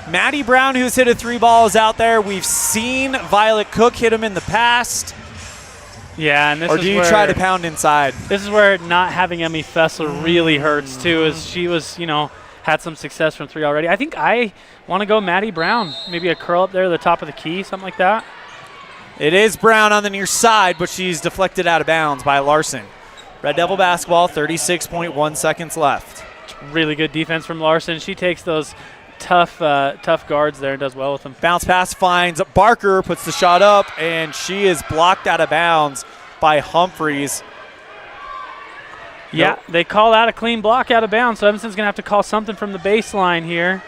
Maddie Brown, who's hit a 3 ball, is out there. We've seen Violet Cook hit him in the past. Yeah, and this or is do you where, try to pound inside? This is where not having Emmy Fessler really hurts too, as she was, had some success from 3 already. I think I want to go Maddie Brown. Maybe a curl up there at the top of the key, something like that. It is Brown on the near side, but she's deflected out of bounds by Larson. Red Devil basketball, 36.1 seconds left. Really good defense from Larson. She takes those tough guards there and does well with them. Bounce pass finds Barker, puts the shot up, and she is blocked out of bounds by Humphreys. Yeah, they call out a clean block out of bounds, so Evanston's going to have to call something from the baseline here.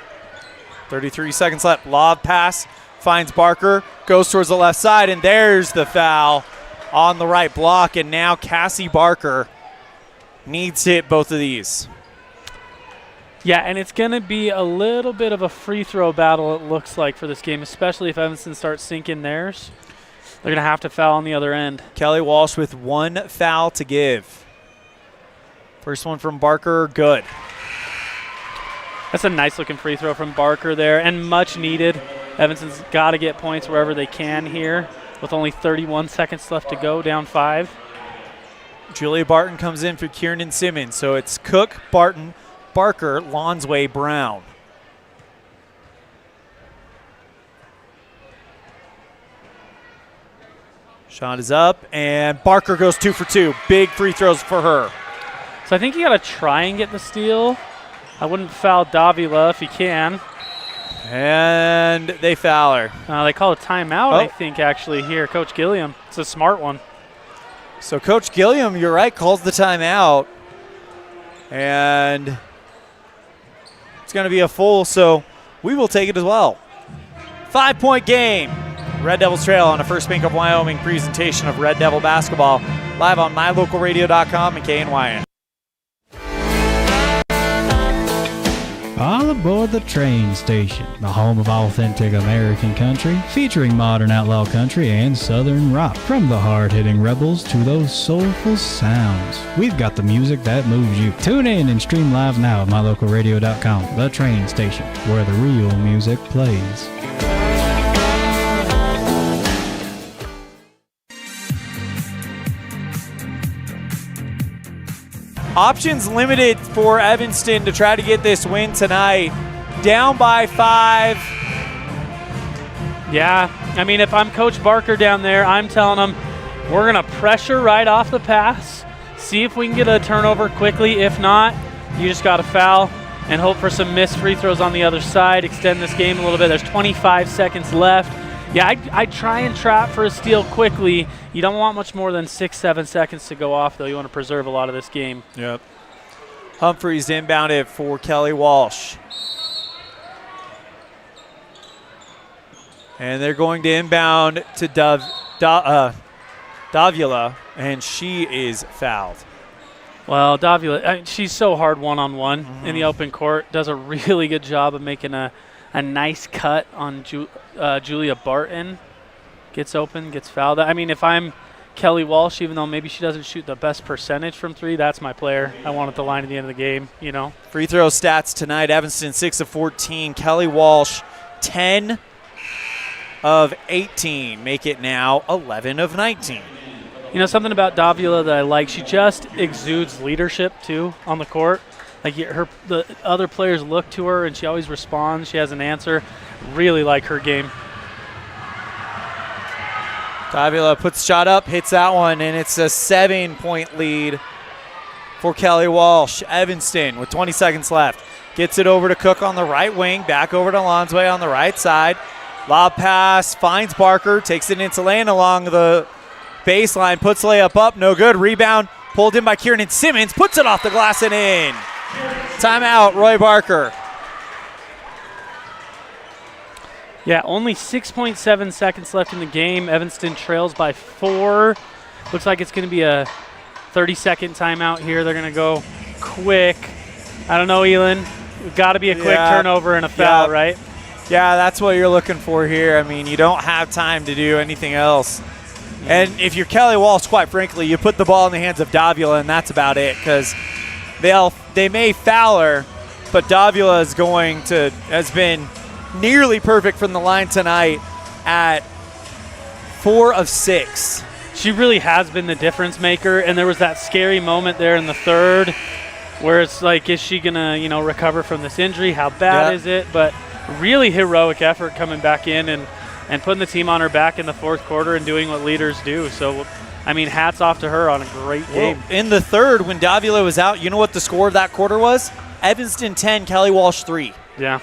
33 seconds left. Lob pass finds Barker, goes towards the left side, and there's the foul on the right block, and now Cassie Barker needs to hit both of these. Yeah, and it's going to be a little bit of a free throw battle, it looks like, for this game, especially if Evanston starts sinking theirs. They're going to have to foul on the other end. Kelly Walsh with 1 foul to give. First one from Barker, good. That's a nice-looking free throw from Barker there, and much needed. Evanston's got to get points wherever they can here with only 31 seconds left to go, down 5. Julia Barton comes in for Kiernan Simmons, so it's Cook, Barton, Barker, Lonsway, Brown. Shot is up, and Barker goes 2 for 2. Big free throws for her. So I think you got to try and get the steal. I wouldn't foul Davila if you can. And they foul her. They call a timeout, I think, actually, here. Coach Gilliam. It's a smart one. So Coach Gilliam, you're right, calls the timeout. And it's going to be a full, so we will take it as well. 5-point game. Red Devils trail on a First Bank of Wyoming presentation of Red Devil basketball live on mylocalradio.com and KNYN. All aboard the train station, the home of authentic American country, featuring modern outlaw country and southern rock. From the hard-hitting rebels to those soulful sounds, we've got the music that moves you. Tune in and stream live now at mylocalradio.com, the train station, where the real music plays. Options limited for Evanston to try to get this win tonight. Down by 5. Yeah, I mean, if I'm Coach Barker down there, I'm telling them we're going to pressure right off the pass, see if we can get a turnover quickly. If not, you just got to foul and hope for some missed free throws on the other side, extend this game a little bit. There's 25 seconds left. Yeah, I try and trap for a steal quickly. You don't want much more than 6-7 seconds to go off, though. You want to preserve a lot of this game. Yep. Humphreys inbounded for Kelly Walsh. And they're going to inbound to Davila, and she is fouled. Well, Davila, she's so hard one-on-one in the open court. Does a really good job of making a nice cut on Julia Barton. Gets open, gets fouled. I mean, if I'm Kelly Walsh, even though maybe she doesn't shoot the best percentage from three, that's my player. I want at the line at the end of the game, you know. Free throw stats tonight, Evanston 6 of 14. Kelly Walsh 10 of 18. Make it now 11 of 19. You know, something about Davila that I like, she just exudes leadership, too, on the court. Like the other players look to her, and she always responds. She has an answer. Really like her game. Davila puts shot up, hits that one, and it's a 7-point lead for Kelly Walsh. Evanston with 20 seconds left. Gets it over to Cook on the right wing, back over to Lonsway on the right side. Lob pass, finds Barker, takes it into lane along the baseline, puts layup up, no good. Rebound pulled in by Kieran Simmons, puts it off the glass and in. Timeout, Roy Barker. Yeah, only 6.7 seconds left in the game. Evanston trails by 4. Looks like it's going to be a 30-second timeout here. They're going to go quick. I don't know, Elan. We've got to be a quick turnover and a foul, right? Yeah, that's what you're looking for here. I mean, you don't have time to do anything else. And if you're Kelly Walsh, quite frankly, you put the ball in the hands of Davila, and that's about it, because they may foul her, but Davila has been nearly perfect from the line tonight at 4 of 6. She really has been the difference maker, and there was that scary moment there in the third where it's like, is she going to, recover from this injury? How bad is it? But really heroic effort coming back in and putting the team on her back in the fourth quarter and doing what leaders do. So, I mean, hats off to her on a great game. Well, in the third, when Davila was out, you know what the score of that quarter was? Evanston 10, Kelly Walsh 3. Yeah.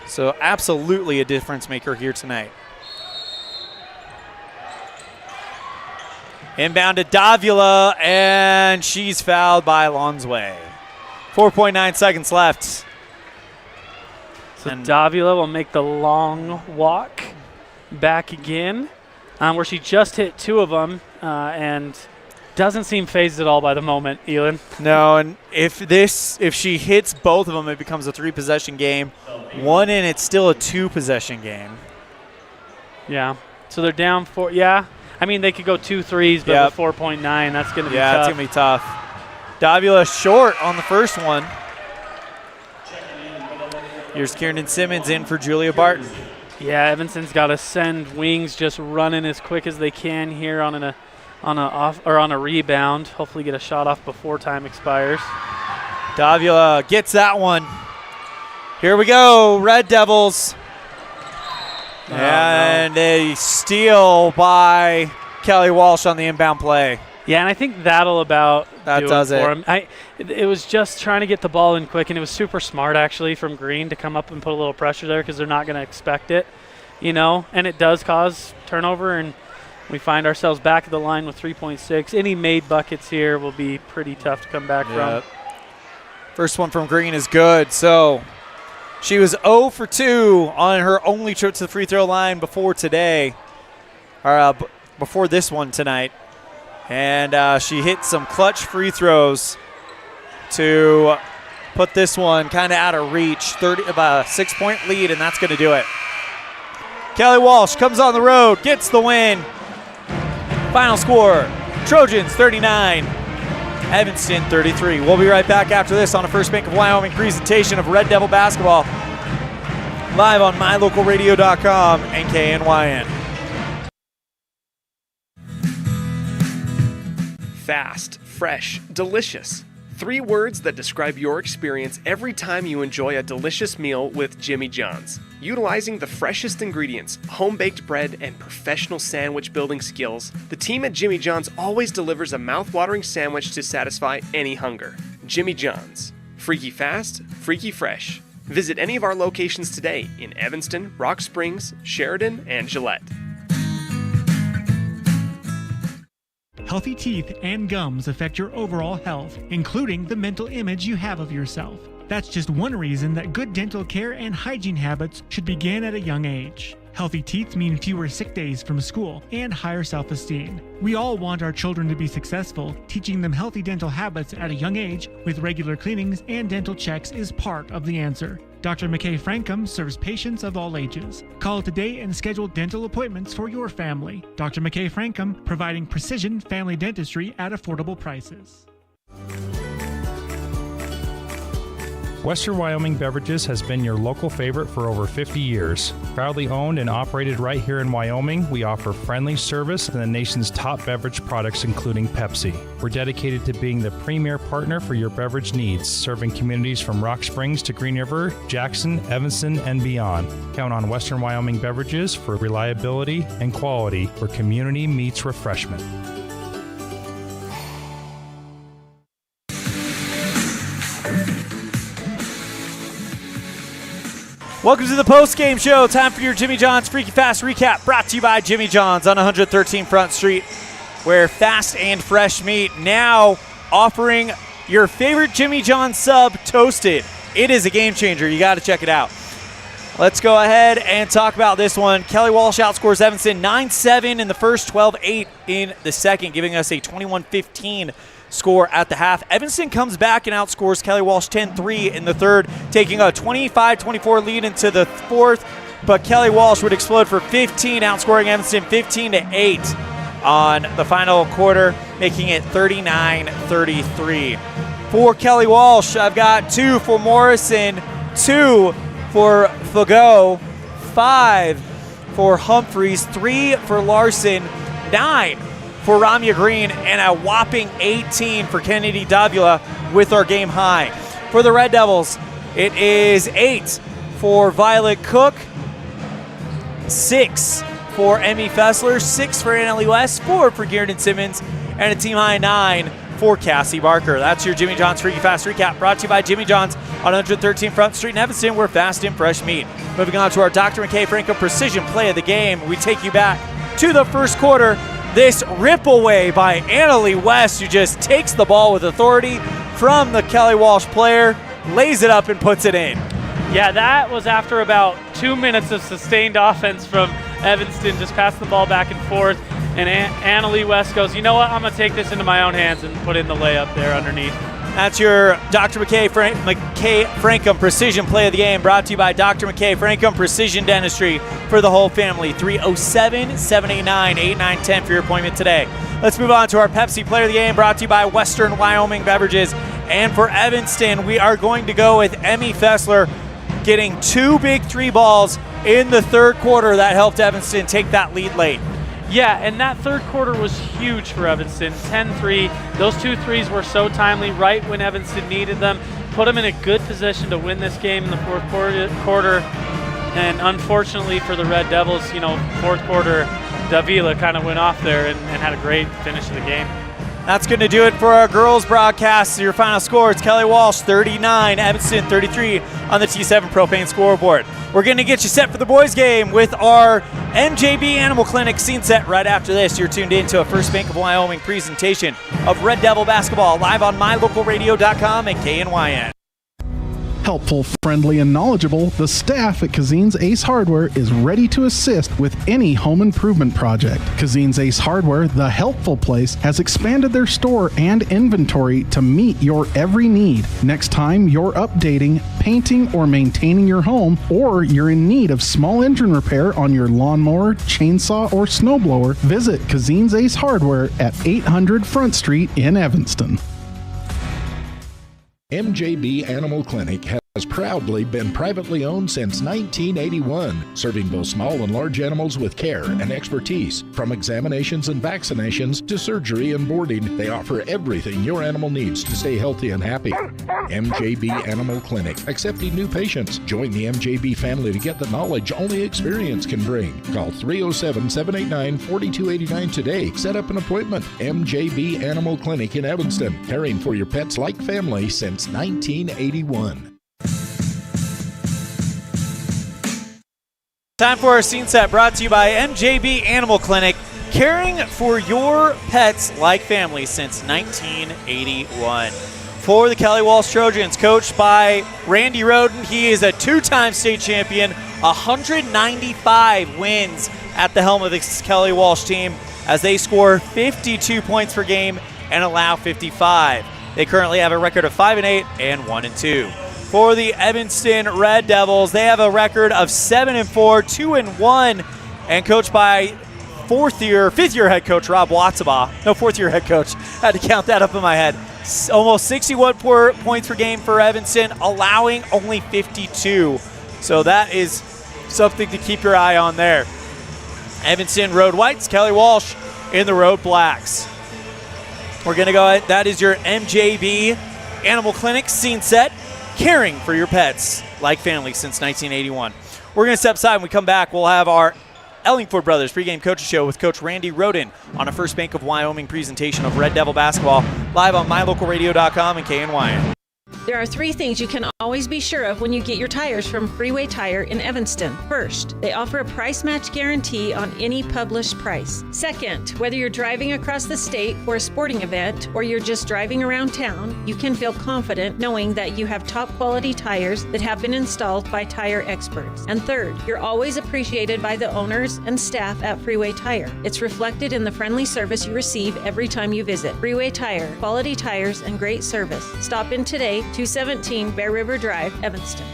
So absolutely a difference maker here tonight. Inbound to Davila, and she's fouled by Lonsway. 4.9 seconds left. So Davila will make the long walk back again, where she just hit 2 of them and doesn't seem phased at all by the moment, Elan. No, and if she hits both of them, it becomes a 3-possession game. One, and it's still a 2-possession game. Yeah. So they're down 4. Yeah. I mean, they could go 2 threes, but with 4.9, that's going to be tough. Yeah, it's going to be tough. Davila short on the first one. Here's Kieran Simmons in for Julia Barton. Yeah, Evanston's got to send wings just running as quick as they can here on a rebound. Hopefully get a shot off before time expires. Davila gets that one. Here we go, Red Devils. And a steal by Kelly Walsh on the inbound play. Yeah, and I think that'll about that does it. For him. It was just trying to get the ball in quick, and it was super smart actually from Green to come up and put a little pressure there because they're not going to expect it, and it does cause turnover, and we find ourselves back at the line with 3.6. Any made buckets here will be pretty tough to come back from. First one from Green is good, so she was 0 for 2 on her only trip to the free throw line before today, or before this one tonight. And she hit some clutch free throws to put this one kind of out of reach. About a 6-point lead, and that's going to do it. Kelly Walsh comes on the road, gets the win. Final score, Trojans 39, Evanston 33. We'll be right back after this on a First Bank of Wyoming presentation of Red Devil basketball, live on mylocalradio.com and KNYN. Fast, fresh, delicious. 3 words that describe your experience every time you enjoy a delicious meal with Jimmy John's. Utilizing the freshest ingredients, home-baked bread, and professional sandwich building skills, the team at Jimmy John's always delivers a mouth-watering sandwich to satisfy any hunger. Jimmy John's. Freaky fast, freaky fresh. Visit any of our locations today in Evanston, Rock Springs, Sheridan, and Gillette. Healthy teeth and gums affect your overall health, including the mental image you have of yourself. That's just one reason that good dental care and hygiene habits should begin at a young age. Healthy teeth mean fewer sick days from school and higher self-esteem. We all want our children to be successful. Teaching them healthy dental habits at a young age with regular cleanings and dental checks is part of the answer. Dr. McKay Frankum serves patients of all ages. Call today and schedule dental appointments for your family. Dr. McKay Frankum, providing precision family dentistry at affordable prices. Western Wyoming Beverages has been your local favorite for over 50 years. Proudly owned and operated right here in Wyoming, we offer friendly service and the nation's top beverage products, including Pepsi. We're dedicated to being the premier partner for your beverage needs, serving communities from Rock Springs to Green River, Jackson, Evanston, and beyond. Count on Western Wyoming Beverages for reliability and quality where community meets refreshment. Welcome to the post-game show. Time for your Jimmy John's Freaky Fast Recap, brought to you by Jimmy John's on 113 Front Street, where fast and fresh meat. Now offering your favorite Jimmy John's sub toasted. It is a game changer. You got to check it out. Let's go ahead and talk about this one. Kelly Walsh outscores Evanston 9-7 in the first, 12-8 in the second, giving us a 21-15 score at the half. Evanston comes back and outscores Kelly Walsh 10-3 in the third, taking a 25-24 lead into the fourth, but Kelly Walsh would explode for 15, outscoring Evanston 15-8 on the final quarter, making it 39-33. For Kelly Walsh, I've got 2 for Morrison, 2 for Fago, 5 for Humphreys, 3 for Larson, 9 for Ramya Green, and a whopping 18 for Kennedy Davila with our game high. For the Red Devils, it is 8 for Violet Cook, 6 for Emmy Fessler, 6 for Annalie West, 4 for Garrett Simmons, and a team high 9 for Cassie Barker. That's your Jimmy John's Freaky Fast Recap, brought to you by Jimmy John's on 113 Front Street in Evanston, where fast and fresh meat. Moving on to our Dr. McKay Franco Precision Play of the Game, we take you back to the first quarter. This rip away by Annalie West, who just takes the ball with authority from the Kelly Walsh player, lays it up and puts it in. Yeah, that was after about 2 minutes of sustained offense from Evanston, just passing the ball back and forth. And Annalie West goes, you know what, I'm going to take this into my own hands and put in the layup there underneath. That's your Dr. McKay Frankum Precision Play of the Game, brought to you by Dr. McKay Frankum Precision Dentistry for the whole family. 307-789-8910 for your appointment today. Let's move on to our Pepsi Player of the Game, brought to you by Western Wyoming Beverages. And for Evanston, we are going to go with Emmy Fessler getting 2 big 3 balls in the third quarter that helped Evanston take that lead late. Yeah, and that third quarter was huge for Evanston, 10-3. Those 2 threes were so timely right when Evanston needed them, put them in a good position to win this game in the fourth quarter. And unfortunately for the Red Devils, fourth quarter, Davila kind of went off there and had a great finish of the game. That's going to do it for our girls broadcast. Your final score, it's Kelly Walsh 39, Evanston 33 on the T7 Propane scoreboard. We're going to get you set for the boys game with our MJB Animal Clinic scene set right after this. You're tuned in to a First Bank of Wyoming presentation of Red Devil basketball live on mylocalradio.com and KNYN. Helpful, friendly, and knowledgeable, the staff at Cazin's Ace Hardware is ready to assist with any home improvement project. Cazin's Ace Hardware, the helpful place, has expanded their store and inventory to meet your every need. Next time you're updating, painting, or maintaining your home, or you're in need of small engine repair on your lawnmower, chainsaw, or snowblower, visit Cazin's Ace Hardware at 800 Front Street in Evanston. MJB Animal Clinic has proudly been privately owned since 1981, serving both small and large animals with care and expertise. From examinations and vaccinations to surgery and boarding, they offer everything your animal needs to stay healthy and happy. MJB Animal Clinic, accepting new patients. Join the MJB family to get the knowledge only experience can bring. Call 307-789-4289 today. Set up an appointment. MJB Animal Clinic in Evanston, caring for your pets like family since 1981. Time for our scene set, brought to you by MJB Animal Clinic, caring for your pets like family since 1981. for the Kelly Walsh Trojans, coached by Randy Roden. He is a two-time state champion, 195 wins at the helm of this Kelly Walsh team as they score 52 points per game and allow 55. They currently have a record of 5-8 and 1-2. For the Evanston Red Devils, they have a record of 7-4, 2-1, and coached by fifth-year head coach Rob Watsabaugh. No, fourth-year head coach. Had to count that up in my head. Almost 61 points per game for Evanston, allowing only 52. So that is something to keep your eye on there. Evanston Road Whites, Kelly Walsh in the Road Blacks. We're going to go ahead. That is your MJB Animal Clinic scene set, caring for your pets like family since 1981. We're going to step aside. When we come back, we'll have our Ellingford Brothers pregame coaches show with Coach Randy Roden on a First Bank of Wyoming presentation of Red Devil basketball live on mylocalradio.com and KNYN. There are 3 things you can always be sure of when you get your tires from Freeway Tire in Evanston. First, they offer a price match guarantee on any published price. Second, whether you're driving across the state for a sporting event or you're just driving around town, you can feel confident knowing that you have top quality tires that have been installed by tire experts. And third, you're always appreciated by the owners and staff at Freeway Tire. It's reflected in the friendly service you receive every time you visit. Freeway Tire, quality tires and great service. Stop in today, 217 Bear River Drive, Evanston.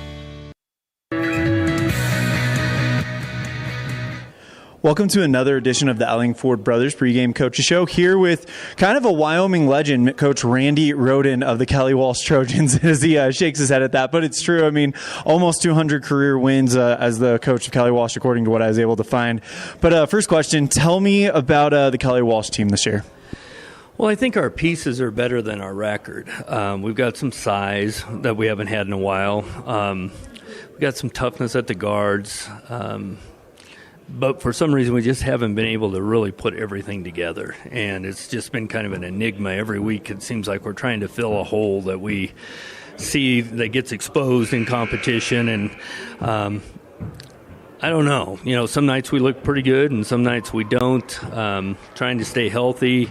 Welcome to another edition of the Ellingford Brothers pregame coaches show, here with kind of a Wyoming legend, Coach Randy Roden of the Kelly Walsh Trojans, as he shakes his head at that. But it's true. I mean, almost 200 career wins as the coach of Kelly Walsh, according to what I was able to find. But first question, tell me about the Kelly Walsh team this year. Well, I think our pieces are better than our record. We've got some size that we haven't had in a while. We've got some toughness at the guards. But for some reason, we just haven't been able to really put everything together. And it's just been kind of an enigma. Every week it seems like we're trying to fill a hole that we see that gets exposed in competition. And I don't know. You know, some nights we look pretty good and some nights we don't. Trying to stay healthy.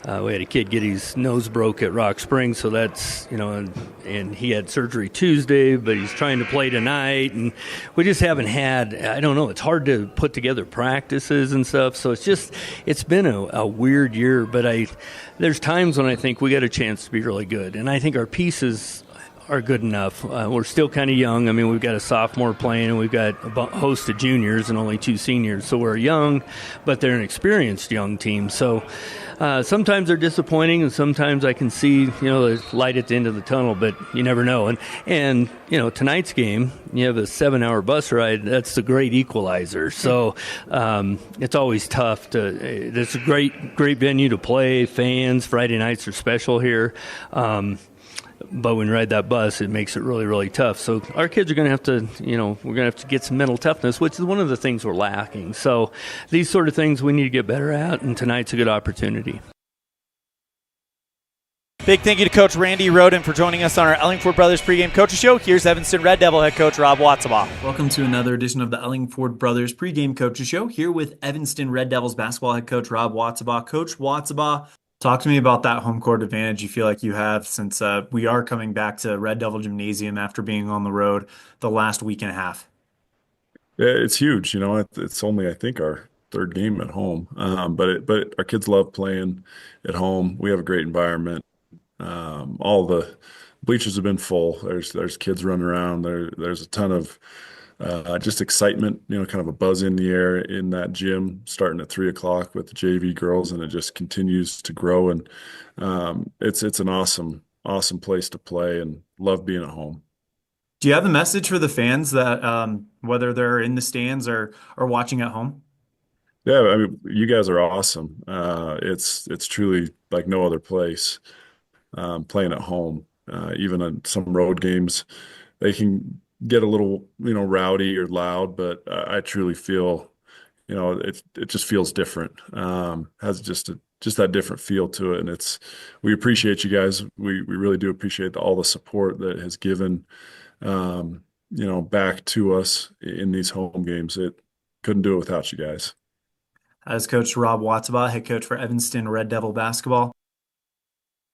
We had a kid get his nose broke at Rock Springs, so that's, you know, and he had surgery Tuesday, but he's trying to play tonight, and we just haven't had, I don't know, it's hard to put together practices and stuff, so it's been a weird year, but there's times when I think we got a chance to be really good, and I think our pieces are good enough. We're still kind of young. I mean, we've got a sophomore playing, and we've got a host of juniors and only 2 seniors. So we're young, but they're an experienced young team. So sometimes they're disappointing, and sometimes I can see, you know, the light at the end of the tunnel, but you never know. And you know, tonight's game, you have a 7-hour bus ride. That's the great equalizer. So it's always tough it's a great venue to play. Fans, Friday nights are special here. But when you ride that bus, it makes it really, really tough. So our kids are going to have to, you know, we're going to have to get some mental toughness, which is one of the things we're lacking. So these sort of things we need to get better at, and tonight's a good opportunity. Big thank you to Coach Randy Roden for joining us on our Ellingford Brothers pregame coaches show. Here's Evanston Red Devil head coach Rob Watsabaugh. Welcome to another edition of the Ellingford Brothers pregame coaches show, here with Evanston Red Devils basketball head coach Rob Watsabaugh. Coach Watsabaugh, talk to me about that home court advantage you feel like you have, since we are coming back to Red Devil Gymnasium after being on the road the last week and a half. Yeah, it's huge. You know, it's only, I think, our 3rd game at home. But our kids love playing at home. We have a great environment. All the bleachers have been full. There's kids running around. There's a ton of just excitement, you know, kind of a buzz in the air in that gym, starting at 3:00 with the JV girls, and it just continues to grow. And it's an awesome place to play, and love being at home. Do you have a message for the fans that whether they're in the stands or watching at home? Yeah, I mean, you guys are awesome. It's truly like no other place playing at home. Even on some road games, they can get a little, you know, rowdy or loud, but I truly feel, you know, it just feels different. Has just that different feel to it, and we appreciate you guys. We really do appreciate all the support that has given, you know, back to us in these home games. It couldn't do it without you guys. As Coach Rob Watsabaugh, head coach for Evanston Red Devil basketball.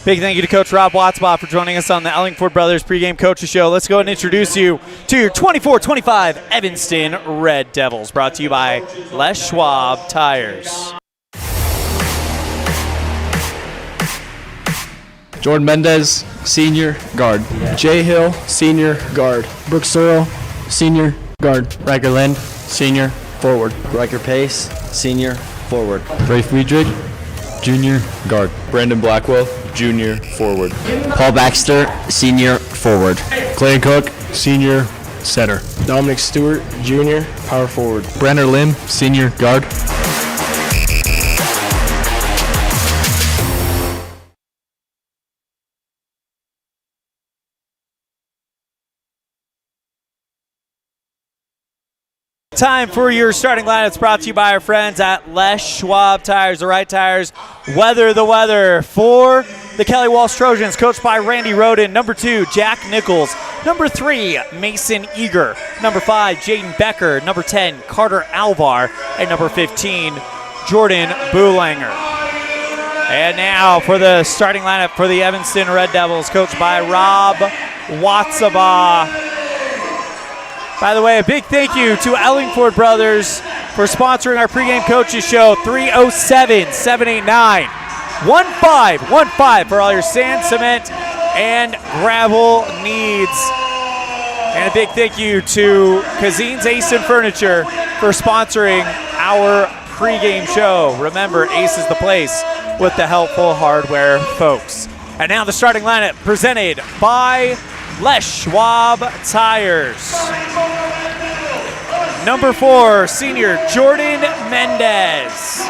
Big thank you to Coach Rob Watzbach for joining us on the Ellingford Brothers pregame coaches show. Let's go ahead and introduce you to your 24-25 Evanston Red Devils, brought to you by Les Schwab Tires. Jordan Mendez, senior guard. Jay Hill, senior guard. Brooks Searle, senior guard. Riker Lind, senior forward. Riker Pace, senior forward. Ray Friedrich, junior guard. Brandon Blackwell, junior forward. Paul Baxter, senior forward. Clay Cook, senior center. Dominic Stewart, junior power forward. Brenner Lim, senior guard. Time for your starting line. It's brought to you by our friends at Les Schwab Tires, the right tires. Weather the weather for the Kelly Walsh Trojans, coached by Randy Roden. Number 2, Jack Nichols. Number 3, Mason Eager. Number 5, Jaden Becker. Number 10, Carter Alvar. And number 15, Jordan Boulanger. And now for the starting lineup for the Evanston Red Devils, coached by Rob Watzbach. By the way, a big thank you to Ellingford Brothers for sponsoring our pregame coaches show. 307-789-1515 for all your sand, cement, and gravel needs. And a big thank you to Cazin's Ace and Furniture for sponsoring our pregame show. Remember, Ace is the place with the helpful hardware folks. And now the starting lineup presented by Les Schwab Tires. Number 4, senior Jordan Mendez.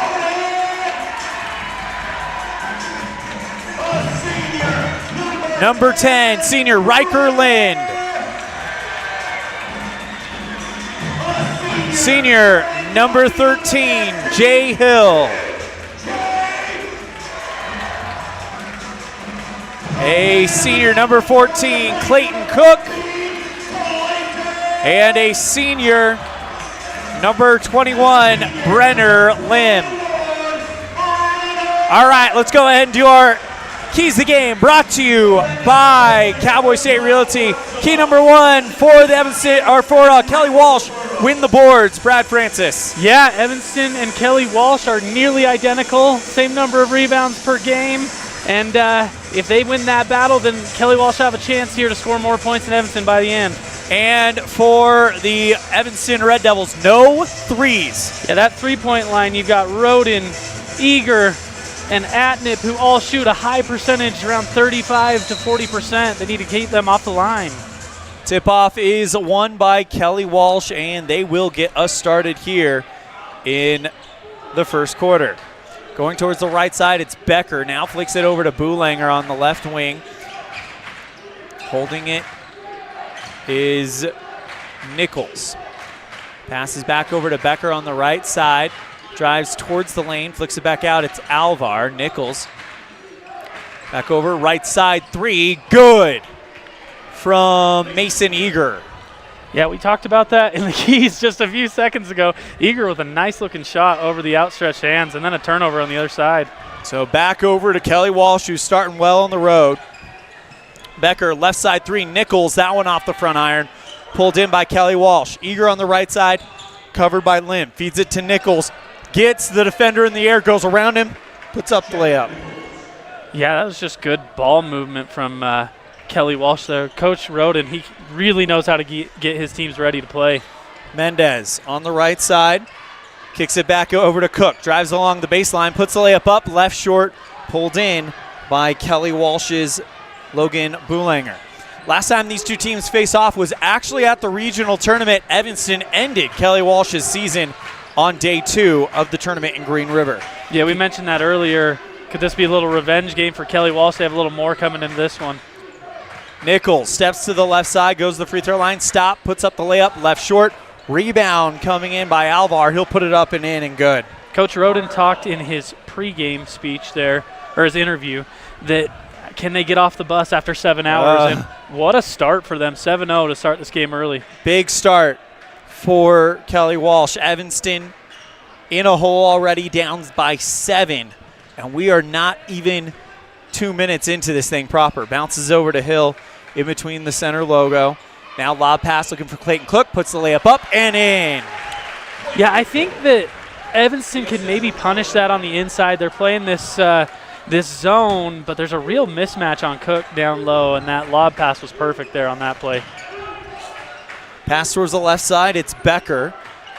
Number 10, senior Riker Lind. Senior number 13, Jay Hill. A senior number 14, Clayton Cook. And a senior number 21, Brenner Lim. All right, let's go ahead and do our Keys to the Game, brought to you by Cowboy State Realty. Key number 1 for the Evanston, or for Kelly Walsh, win the boards. Brad Francis. Yeah, Evanston and Kelly Walsh are nearly identical, same number of rebounds per game. And if they win that battle, then Kelly Walsh will have a chance here to score more points than Evanston by the end. And for the Evanston Red Devils, no threes. Yeah, that three-point line, you've got Roden, Eager, and Atnip, who all shoot a high percentage, around 35 to 40%. They need to keep them off the line. Tip-off is won by Kelly Walsh, and they will get us started here in the first quarter. Going towards the right side, it's Becker. Now flicks it over to Boulanger on the left wing. Holding it is Nichols. Passes back over to Becker on the right side. Drives towards the lane, flicks it back out. It's Alvar. Nichols. Back over, right side three. Good from Mason Eager. Yeah, we talked about that in the keys just a few seconds ago. Eager with a nice-looking shot over the outstretched hands, and then a turnover on the other side. So back over to Kelly Walsh, who's starting well on the road. Becker, left side three. Nichols, that one off the front iron. Pulled in by Kelly Walsh. Eager on the right side, covered by Lim. Feeds it to Nichols. Gets the defender in the air, goes around him, puts up the layup. Yeah, that was just good ball movement from Kelly Walsh there. Coach Roden, he really knows how to get his teams ready to play. Mendez on the right side. Kicks it back over to Cook. Drives along the baseline, puts the layup up, left short, pulled in by Kelly Walsh's Logan Boulanger. Last time these two teams faced off was actually at the regional tournament. Evanston ended Kelly Walsh's season on day 2 of the tournament in Green River. Yeah, we mentioned that earlier. Could this be a little revenge game for Kelly Walsh? They have a little more coming in this one. Nichols steps to the left side, goes to the free throw line, stop, puts up the layup, left short. Rebound coming in by Alvar. He'll put it up and in and good. Coach Roden talked in his pregame speech there, or his interview, that can they get off the bus after 7 hours? And what a start for them, 7-0 to start this game early. Big start for Kelly Walsh. Evanston in a hole already, down by 7. And we are not even 2 minutes into this thing proper. Bounces over to Hill in between the center logo. Now lob pass looking for Clayton Cook. Puts the layup up and in. Yeah, I think that Evanston could maybe punish that on the inside. They're playing this this zone, but there's a real mismatch on Cook down low, and that lob pass was perfect there on that play. Pass towards the left side. It's Becker.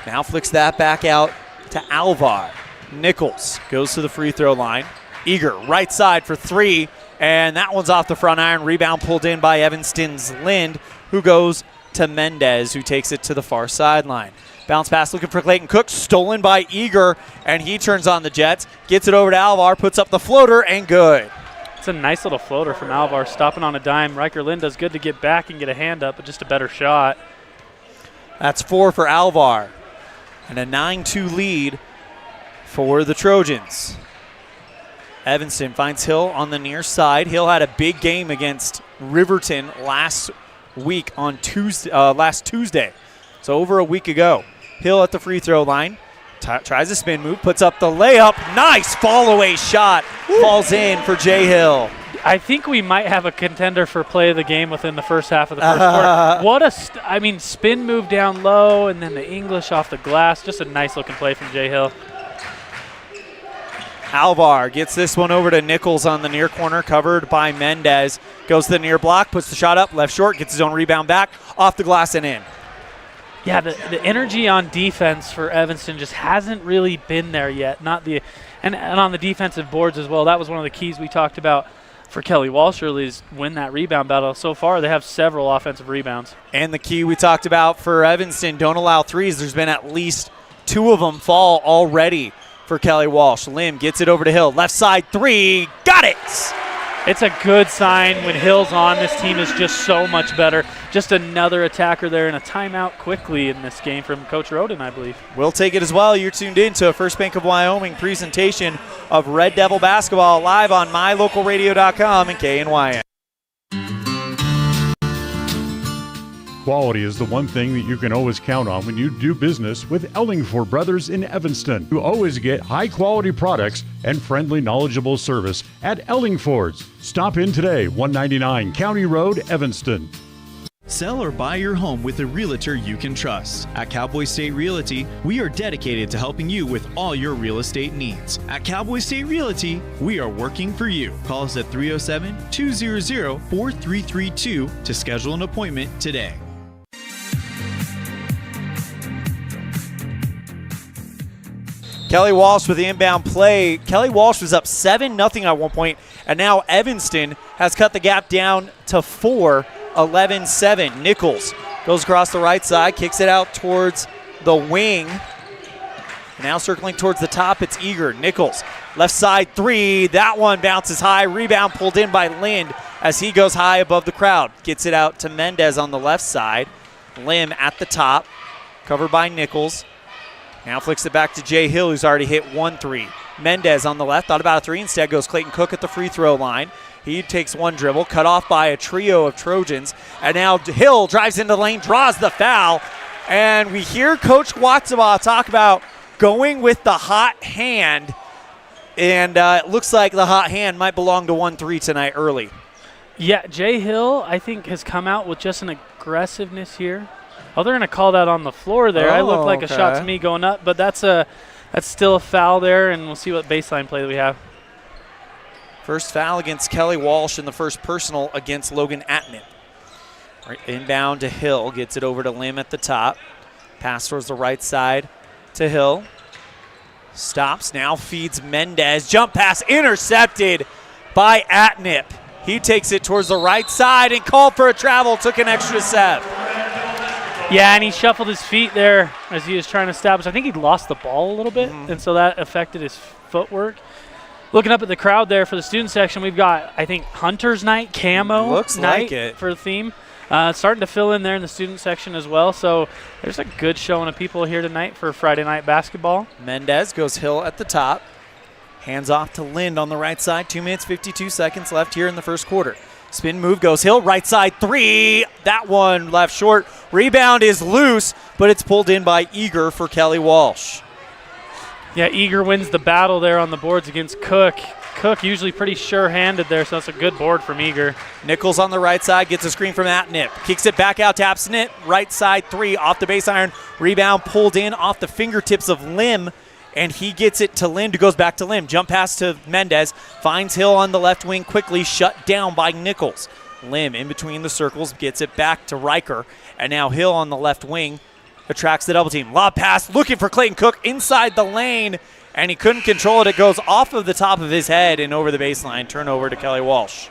Now flicks that back out to Alvar. Nichols goes to the free throw line. Eager, right side for three, and that one's off the front iron. Rebound pulled in by Evanston's Lind, who goes to Mendez, who takes it to the far sideline. Bounce pass looking for Clayton Cook, stolen by Eager, and he turns on the Jets, gets it over to Alvar, puts up the floater, and good. It's a nice little floater from Alvar, stopping on a dime. Riker Lind does good to get back and get a hand up, but just a better shot. That's 4 for Alvar, and a 9-2 lead for the Trojans. Evanston finds Hill on the near side. Hill had a big game against Riverton last week on last Tuesday, so over a week ago. Hill at the free throw line, tries a spin move, puts up the layup. Nice fall-away shot. Falls in for Jay Hill. I think we might have a contender for play of the game within the first half of the first quarter. What a spin move down low, and then the English off the glass. Just a nice-looking play from Jay Hill. Alvar gets this one over to Nichols on the near corner, covered by Mendez. Goes to the near block, puts the shot up, left short, gets his own rebound back, off the glass and in. Yeah, the energy on defense for Evanston just hasn't really been there yet. And on the defensive boards as well. That was one of the keys we talked about for Kelly Walsh early, is win that rebound battle. So far, they have several offensive rebounds. And the key we talked about for Evanston, don't allow threes. There's been at least 2 of them fall already for Kelly Walsh. Lim gets it over to Hill. Left side three. Got it! It's a good sign when Hill's on. This team is just so much better. Just another attacker there, and a timeout quickly in this game from Coach Roden, I believe. We'll take it as well. You're tuned in to a First Bank of Wyoming presentation of Red Devil basketball live on mylocalradio.com and KNYN. Quality is the one thing that you can always count on when you do business with Ellingford Brothers in Evanston. You always get high-quality products and friendly, knowledgeable service at Ellingford's. Stop in today, 199 County Road, Evanston. Sell or buy your home with a realtor you can trust. At Cowboy State Realty, we are dedicated to helping you with all your real estate needs. At Cowboy State Realty, we are working for you. Call us at 307-200-4332 to schedule an appointment today. Kelly Walsh with the inbound play. Kelly Walsh was up 7-0 at one point, and now Evanston has cut the gap down to 4, 11-7. Nichols goes across the right side, kicks it out towards the wing. Now circling towards the top, it's Eager. Nichols, left side three. That one bounces high. Rebound pulled in by Lind as he goes high above the crowd. Gets it out to Mendez on the left side. Lim at the top, covered by Nichols. Now flicks it back to Jay Hill, who's already hit 1 3. Mendez on the left, thought about a 3. Instead goes Clayton Cook at the free throw line. He takes one dribble, cut off by a trio of Trojans. And now Hill drives into the lane, draws the foul. And we hear Coach Watsabaugh talk about going with the hot hand. And it looks like the hot hand might belong to 1-3 tonight early. Yeah, Jay Hill, I think, has come out with just an aggressiveness here. Oh, they're going to call that on the floor there. I looked like a shot to me going up, but that's still a foul there, and we'll see what baseline play that we have. First foul against Kelly Walsh and the first personal against Logan Atnett. Right, inbound to Hill, gets it over to Lim at the top. Pass towards the right side to Hill. Stops, now feeds Mendez. Jump pass intercepted by Atnett. He takes it towards the right side and called for a travel, took an extra step. Yeah, and he shuffled his feet there as he was trying to establish. I think he'd lost the ball a little bit, and so that affected his footwork. Looking up at the crowd there for the student section, we've got, I think, Hunter's Night, Camo Looks Night like it. for the theme. Starting to fill in there in the student section as well, so there's a good showing of people here tonight for Friday night basketball. Mendez goes Hill at the top. Hands off to Lind on the right side. 2 minutes, 52 seconds left here in the first quarter. Spin move goes Hill, right side three. That one left short. Rebound is loose, but it's pulled in by Eager for Kelly Walsh. Yeah, Eager wins the battle there on the boards against Cook. Cook usually pretty sure-handed there, so that's a good board from Eager. Nichols on the right side gets a screen from Atnip. Kicks it back out to Absnit. Right side three off the base iron. Rebound pulled in off the fingertips of Lim. And he gets it to Lind, who goes back to Lim. Jump pass to Mendez. Finds Hill on the left wing quickly. Shut down by Nichols. Lim in between the circles. Gets it back to Riker. And now Hill on the left wing attracts the double team. Lob pass looking for Clayton Cook inside the lane. And he couldn't control it. It goes off of the top of his head and over the baseline. Turnover to Kelly Walsh.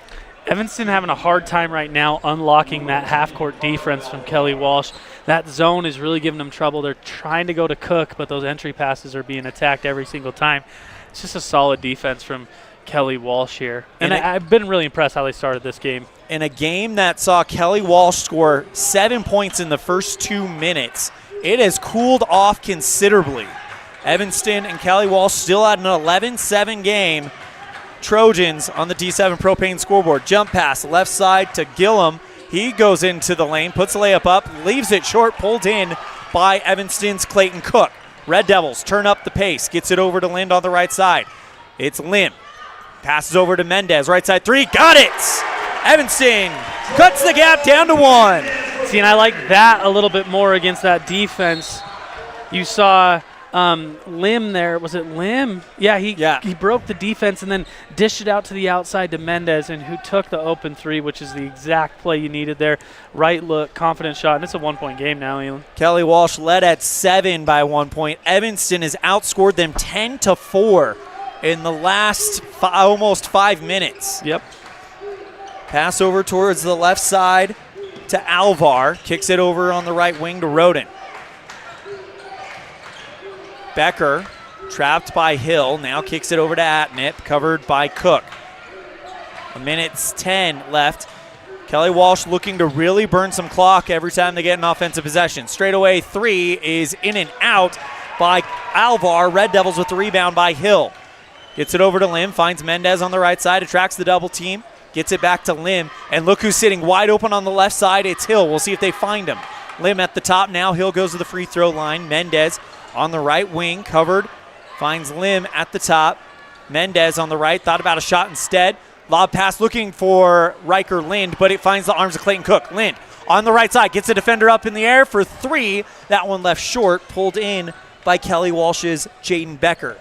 Evanston having a hard time right now unlocking that half-court defense from Kelly Walsh. That zone is really giving them trouble. They're trying to go to Cook, but those entry passes are being attacked every single time. It's just a solid defense from Kelly Walsh here. And I've been really impressed how they started this game. In a game that saw Kelly Walsh score 7 points in the first 2 minutes, it has cooled off considerably. Evanston and Kelly Walsh still at an 11-7 game. Trojans on the D7 Propane scoreboard. Jump pass left side to Gillum. He goes into the lane, puts a layup up, leaves it short, pulled in by Evanston's Clayton Cook. Red Devils turn up the pace, gets it over to Lind on the right side. It's Lim. Passes over to Mendez, right side three, got it! Evanston cuts the gap down to 1. See, and I like that a little bit more against that defense. You saw Lim there. Was it Lim? Yeah, he broke the defense and then dished it out to the outside to Mendez, and who took the open three, which is the exact play you needed there. Right look, confident shot, and it's a 1-point game now, Elan. Kelly Walsh led at 7 by 1 point. Evanston has outscored them 10-4 in the last almost 5 minutes. Yep. Pass over towards the left side to Alvar. Kicks it over on the right wing to Roden. Becker, trapped by Hill, now kicks it over to Atnip, covered by Cook. 1:10 left. Kelly Walsh looking to really burn some clock every time they get an offensive possession. Straightaway three is in and out by Alvar. Red Devils with the rebound by Hill. Gets it over to Lim, finds Mendez on the right side, attracts the double team, gets it back to Lim, and look who's sitting wide open on the left side. It's Hill. We'll see if they find him. Lim at the top now. Hill goes to the free throw line. Mendez on the right wing, covered, finds Lim at the top. Mendez on the right, thought about a shot instead. Lob pass looking for Riker Lind, but it finds the arms of Clayton Cook. Lind on the right side, gets a defender up in the air for three. That one left short, pulled in by Kelly Walsh's Jaden Becker.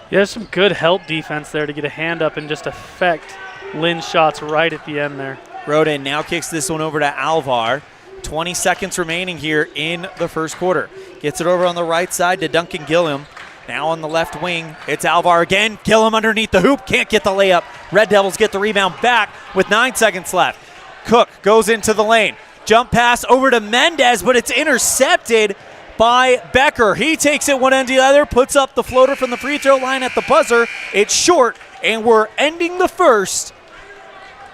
Yeah, there's some good help defense there to get a hand up and just affect Lind's shots right at the end there. Roden now kicks this one over to Alvar. 20 seconds remaining here in the first quarter. Gets it over on the right side to Duncan Gillum. Now on the left wing, it's Alvar again. Gillum underneath the hoop, can't get the layup. Red Devils get the rebound back with 9 seconds left. Cook goes into the lane. Jump pass over to Mendez, but it's intercepted by Becker. He takes it one end to the other, puts up the floater from the free throw line at the buzzer. It's short, and we're ending the first.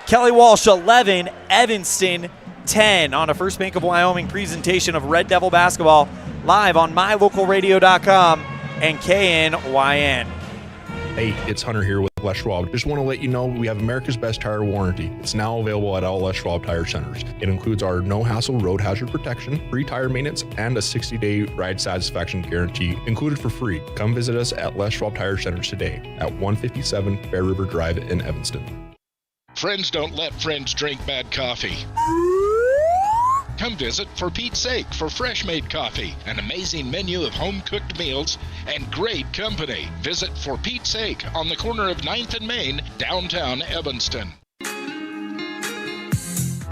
Kelly Walsh 11, Evanston 10 on a First Bank of Wyoming presentation of Red Devil basketball live on mylocalradio.com and KNYN. Hey, it's Hunter here with Les Schwab. Just want to let you know we have America's Best Tire Warranty. It's now available at all Les Schwab Tire Centers. It includes our no-hassle road hazard protection, free tire maintenance, and a 60-day ride satisfaction guarantee included for free. Come visit us at Les Schwab Tire Centers today at 157 Bear River Drive in Evanston. Friends don't let friends drink bad coffee. Come visit For Pete's Sake for fresh-made coffee, an amazing menu of home-cooked meals, and great company. Visit For Pete's Sake on the corner of 9th and Main, downtown Evanston.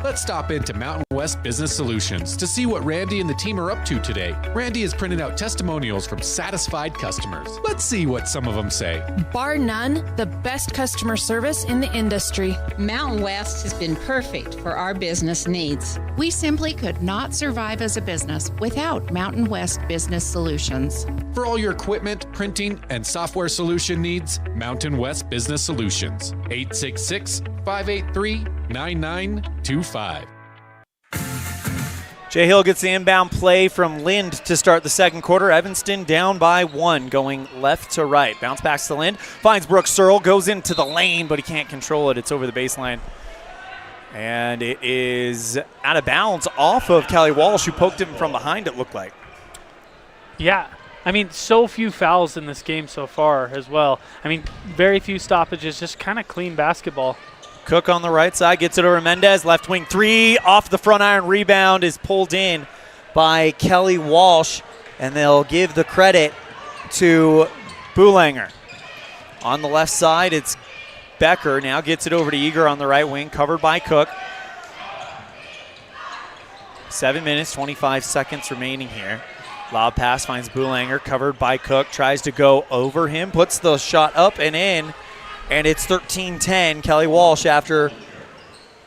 Let's stop into Mountain West Business Solutions to see what Randy and the team are up to today. Randy has printed out testimonials from satisfied customers. Let's see what some of them say. Bar none, the best customer service in the industry. Mountain West has been perfect for our business needs. We simply could not survive as a business without Mountain West Business Solutions. For all your equipment, printing, and software solution needs, Mountain West Business Solutions. 866-583-9925. Jay Hill gets the inbound play from Lind to start the second quarter. Evanston down by 1, going left to right. Bounce back to Lind, finds Brooks Searle, goes into the lane, but he can't control it. It's over the baseline. And it is out of bounds off of Kelly Walsh, who poked him from behind, it looked like. Yeah, I mean, so few fouls in this game so far as well. I mean, very few stoppages, just kind of clean basketball. Cook on the right side gets it over Mendez. Left wing three off the front iron. Rebound is pulled in by Kelly Walsh, and they'll give the credit to Boulanger. On the left side, it's Becker. Now gets it over to Eager on the right wing, covered by Cook. 7 minutes, 25 seconds remaining here. Lob pass finds Boulanger, covered by Cook. Tries to go over him, puts the shot up and in, and it's 13-10. Kelly Walsh after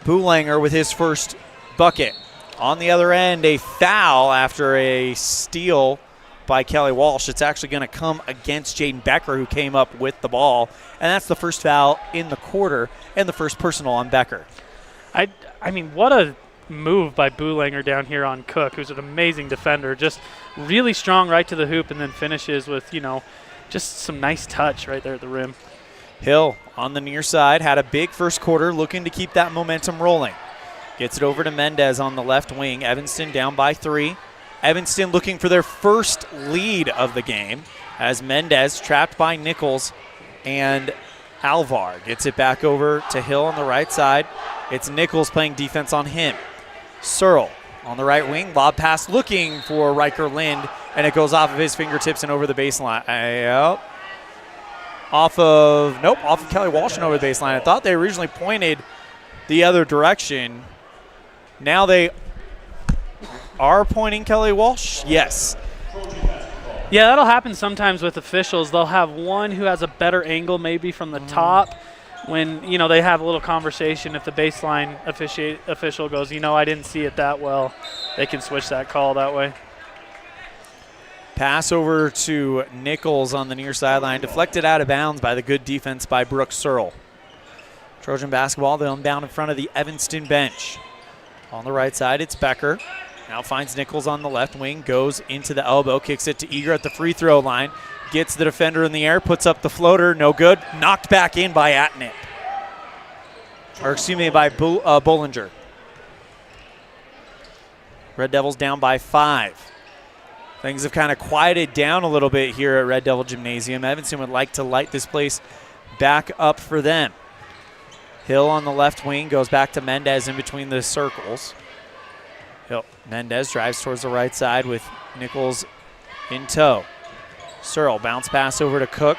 Boulanger with his first bucket. On the other end, a foul after a steal by Kelly Walsh. It's actually going to come against Jaden Becker, who came up with the ball, and that's the first foul in the quarter and the first personal on Becker. I mean, what a move by Boulanger down here on Cook, who's an amazing defender. Just really strong right to the hoop and then finishes with, just some nice touch right there at the rim. Hill on the near side had a big first quarter, looking to keep that momentum rolling. Gets it over to Mendez on the left wing. Evanston down by 3. Evanston looking for their first lead of the game as Mendez trapped by Nichols and Alvar. Gets it back over to Hill on the right side. It's Nichols playing defense on him. Searle on the right wing. Lob pass looking for Riker Lind, and it goes off of his fingertips and over the baseline. Off of Kelly Walsh and over the baseline. I thought they originally pointed the other direction. Now they are pointing Kelly Walsh? Yes. Yeah, that'll happen sometimes with officials. They'll have one who has a better angle maybe from the top when, they have a little conversation. If the baseline official goes, I didn't see it that well, they can switch that call that way. Pass over to Nichols on the near sideline. Deflected out of bounds by the good defense by Brooks Searle. Trojan basketball, they'll inbound in front of the Evanston bench. On the right side, it's Becker. Now finds Nichols on the left wing, goes into the elbow, kicks it to Eager at the free throw line, gets the defender in the air, puts up the floater, no good. Knocked back in by Atnip. By Bollinger. Red Devils down by 5. Things have kind of quieted down a little bit here at Red Devil Gymnasium. Evanston would like to light this place back up for them. Hill on the left wing goes back to Mendez in between the circles. Mendez drives towards the right side with Nichols in tow. Searle bounce pass over to Cook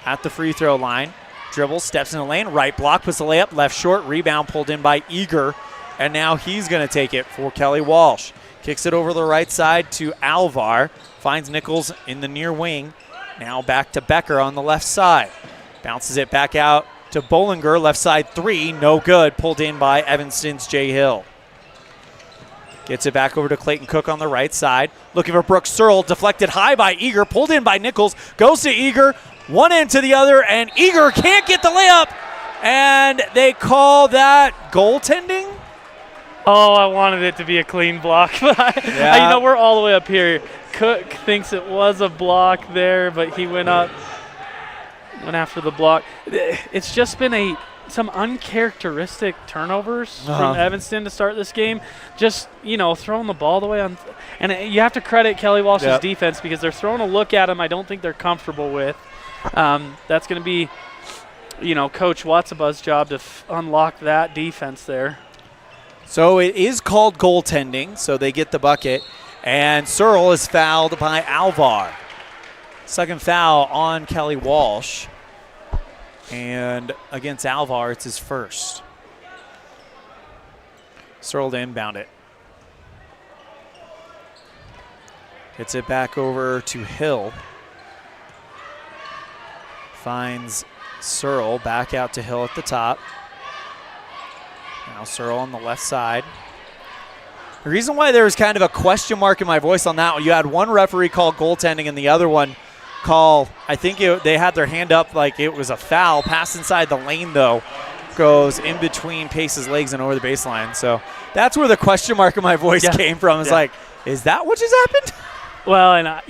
at the free throw line. Dribbles, steps in the lane, right block, puts the layup, left short, rebound pulled in by Eager, and now he's going to take it for Kelly Walsh. Kicks it over the right side to Alvar, finds Nichols in the near wing. Now back to Becker on the left side. Bounces it back out to Bollinger, left side 3, no good, pulled in by Evanston's Jay Hill. Gets it back over to Clayton Cook on the right side. Looking for Brooks Searle, deflected high by Eager, pulled in by Nichols, goes to Eager, one end to the other, and Eager can't get the layup, and they call that goaltending? Oh, I wanted it to be a clean block, but we're all the way up here. Cook thinks it was a block there, but he went after the block. It's just been some uncharacteristic turnovers from Evanston to start this game. Just, throwing the ball the way on. And you have to credit Kelly Walsh's defense because they're throwing a look at him I don't think they're comfortable with. That's going to be, Coach Watsabuz's job to unlock that defense there. So it is called goaltending, so they get the bucket. And Searle is fouled by Alvar. Second foul on Kelly Walsh. And against Alvar, it's his first. Searle to inbound it. Gets it back over to Hill. Finds Searle back out to Hill at the top. Now Searle on the left side. The reason why there was kind of a question mark in my voice on that one, you had one referee call goaltending and the other one call, I think they had their hand up like it was a foul. Pass inside the lane, though, goes in between Pace's legs and over the baseline. So that's where the question mark in my voice came from. It's like, is that what just happened? Well, and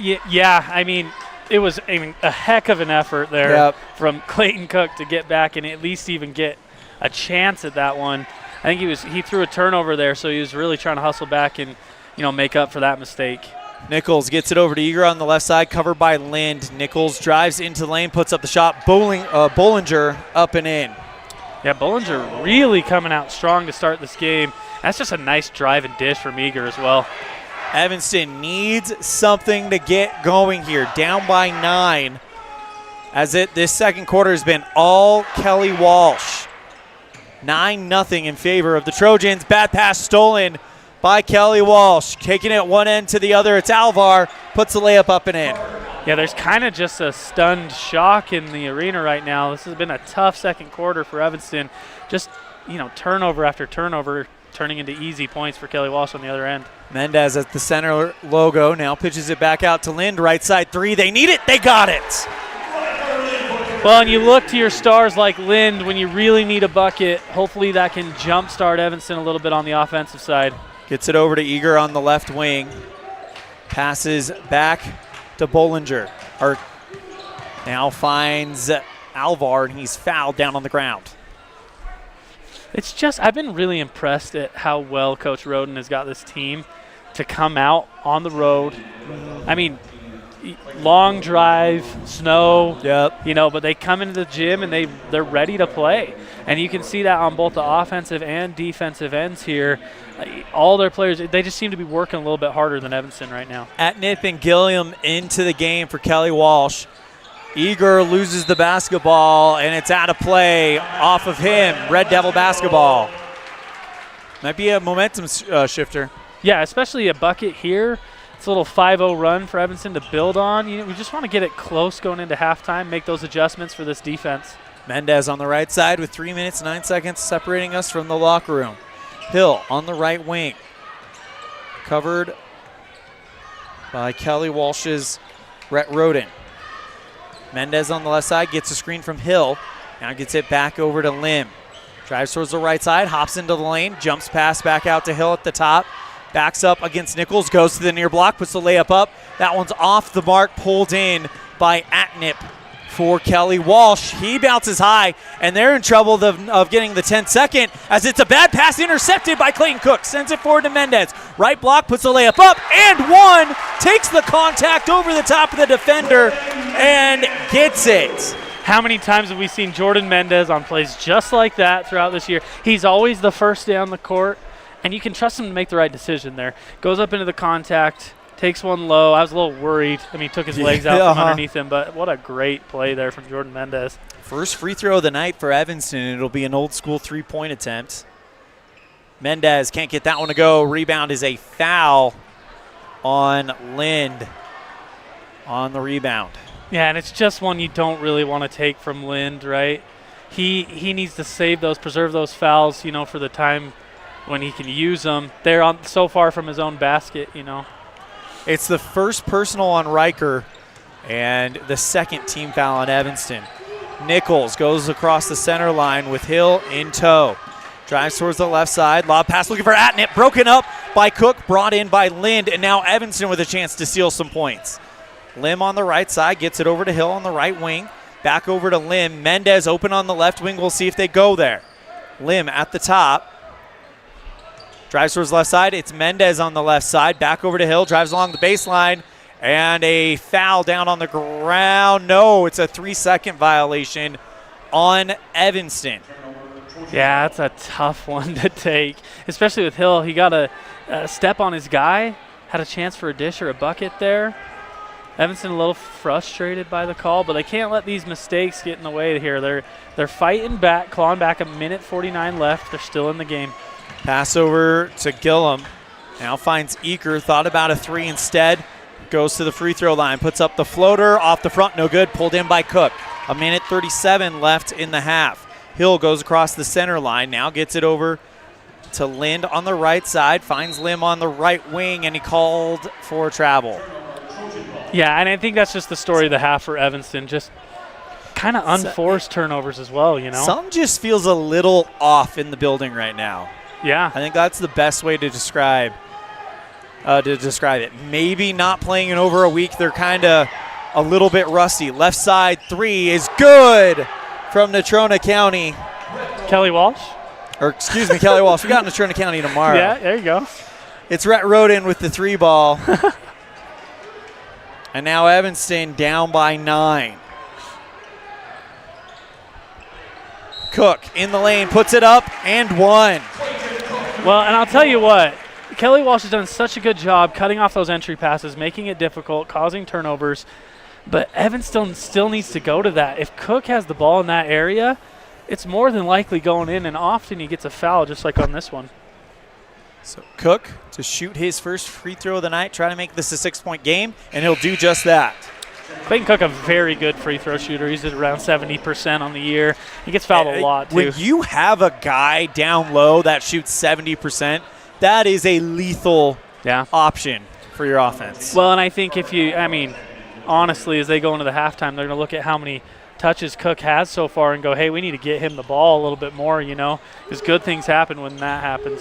it was a heck of an effort there from Clayton Cook to get back and at least even get a chance at that one. I think he threw a turnover there, so he was really trying to hustle back and, make up for that mistake. Nichols gets it over to Eager on the left side, covered by Lind. Nichols drives into the lane, puts up the shot. Bollinger up and in. Yeah, Bollinger really coming out strong to start this game. That's just a nice drive and dish from Eager as well. Evanston needs something to get going here. Down by 9. This second quarter has been all Kelly Walsh. 9-0 in favor of the Trojans. Bad pass stolen by Kelly Walsh. Taking it one end to the other. It's Alvar. Puts the layup up and in. Yeah, there's kind of just a stunned shock in the arena right now. This has been a tough second quarter for Evanston. Just, turnover after turnover, turning into easy points for Kelly Walsh on the other end. Mendez at the center logo. Now pitches it back out to Lind. Right side 3. They need it. They got it. Well, and you look to your stars like Lind when you really need a bucket. Hopefully that can jumpstart Evanston a little bit on the offensive side. Gets it over to Eager on the left wing. Passes back to Bollinger. Now finds Alvar, and he's fouled down on the ground. I've been really impressed at how well Coach Roden has got this team to come out on the road. I mean, long drive, snow, but they come into the gym and they're ready to play. And you can see that on both the offensive and defensive ends here. All their players, they just seem to be working a little bit harder than Evanston right now. Atnip and Gilliam into the game for Kelly Walsh. Eager loses the basketball, and it's out of play off of him. Red Devil basketball. Might be a momentum shifter. Yeah, especially a bucket here. It's a little 5-0 run for Evanston to build on. We just want to get it close going into halftime, make those adjustments for this defense. Mendez on the right side with 3 minutes, 9 seconds separating us from the locker room. Hill on the right wing. Covered by Kelly Walsh's Rhett Roden. Mendez on the left side gets a screen from Hill. Now gets it back over to Lim. Drives towards the right side, hops into the lane, jumps past back out to Hill at the top. Backs up against Nichols, goes to the near block, puts the layup up. That one's off the mark, pulled in by Atnip for Kelly Walsh. He bounces high, and they're in trouble of getting the 10-second as it's a bad pass intercepted by Clayton Cook. Sends it forward to Mendez. Right block, puts the layup up, and one. Takes the contact over the top of the defender and gets it. How many times have we seen Jordan Mendez on plays just like that throughout this year? He's always the first down the court, and you can trust him to make the right decision there. Goes up into the contact, takes one low. I was a little worried. I mean, he took his legs out from underneath him, but what a great play there from Jordan Mendez. First free throw of the night for Evanston. It'll be an old-school three-point attempt. Mendez can't get that one to go. Rebound is a foul on Lind on the rebound. Yeah, and it's just one you don't really want to take from Lind, right? He needs to preserve those fouls, for the time when he can use them. They're so far from his own basket, It's the first personal on Riker and the second team foul on Evanston. Nichols goes across the center line with Hill in tow. Drives towards the left side. Lob pass looking for Atnip. Broken up by Cook. Brought in by Lind. And now Evanston with a chance to steal some points. Lim on the right side. Gets it over to Hill on the right wing. Back over to Lim. Mendez open on the left wing. We'll see if they go there. Lim at the top. Drives towards the left side. It's Mendez on the left side. Back over to Hill. Drives along the baseline. And a foul down on the ground. No, it's a 3-second violation on Evanston. Yeah, that's a tough one to take, especially with Hill. He got a step on his guy, had a chance for a dish or a bucket there. Evanston a little frustrated by the call, but they can't let these mistakes get in the way here. They're fighting back, clawing back. A minute 49 left. They're still in the game. Pass over to Gillum. Now finds Eaker. Thought about a three instead. Goes to the free throw line. Puts up the floater. Off the front. No good. Pulled in by Cook. A minute 37 left in the half. Hill goes across the center line. Now gets it over to Lind on the right side. Finds Lim on the right wing, and he called for travel. Yeah, and I think that's just the story of the half for Evanston. Just kind of unforced turnovers as well, Something just feels a little off in the building right now. Yeah. I think that's the best way to describe it. Maybe not playing in over a week. They're kind of a little bit rusty. Left side three is good from Natrona County. Kelly Walsh? Kelly Walsh. We got Natrona County tomorrow. Yeah, there you go. It's Rhett Roden with the three ball. And now Evanston down by 9. Cook in the lane, puts it up, and 1. Well, and I'll tell you what, Kelly Walsh has done such a good job cutting off those entry passes, making it difficult, causing turnovers, but Evanston still needs to go to that. If Cook has the ball in that area, it's more than likely going in, and often he gets a foul just like on this one. So Cook to shoot his first free throw of the night, try to make this a 6-point game, and he'll do just that. Clayton Cook, a very good free throw shooter. He's at around 70% on the year. He gets fouled a lot, too. When you have a guy down low that shoots 70%, that is a lethal option for your offense. Well, and I think honestly, as they go into the halftime, they're going to look at how many touches Cook has so far and go, hey, we need to get him the ball a little bit more, because good things happen when that happens.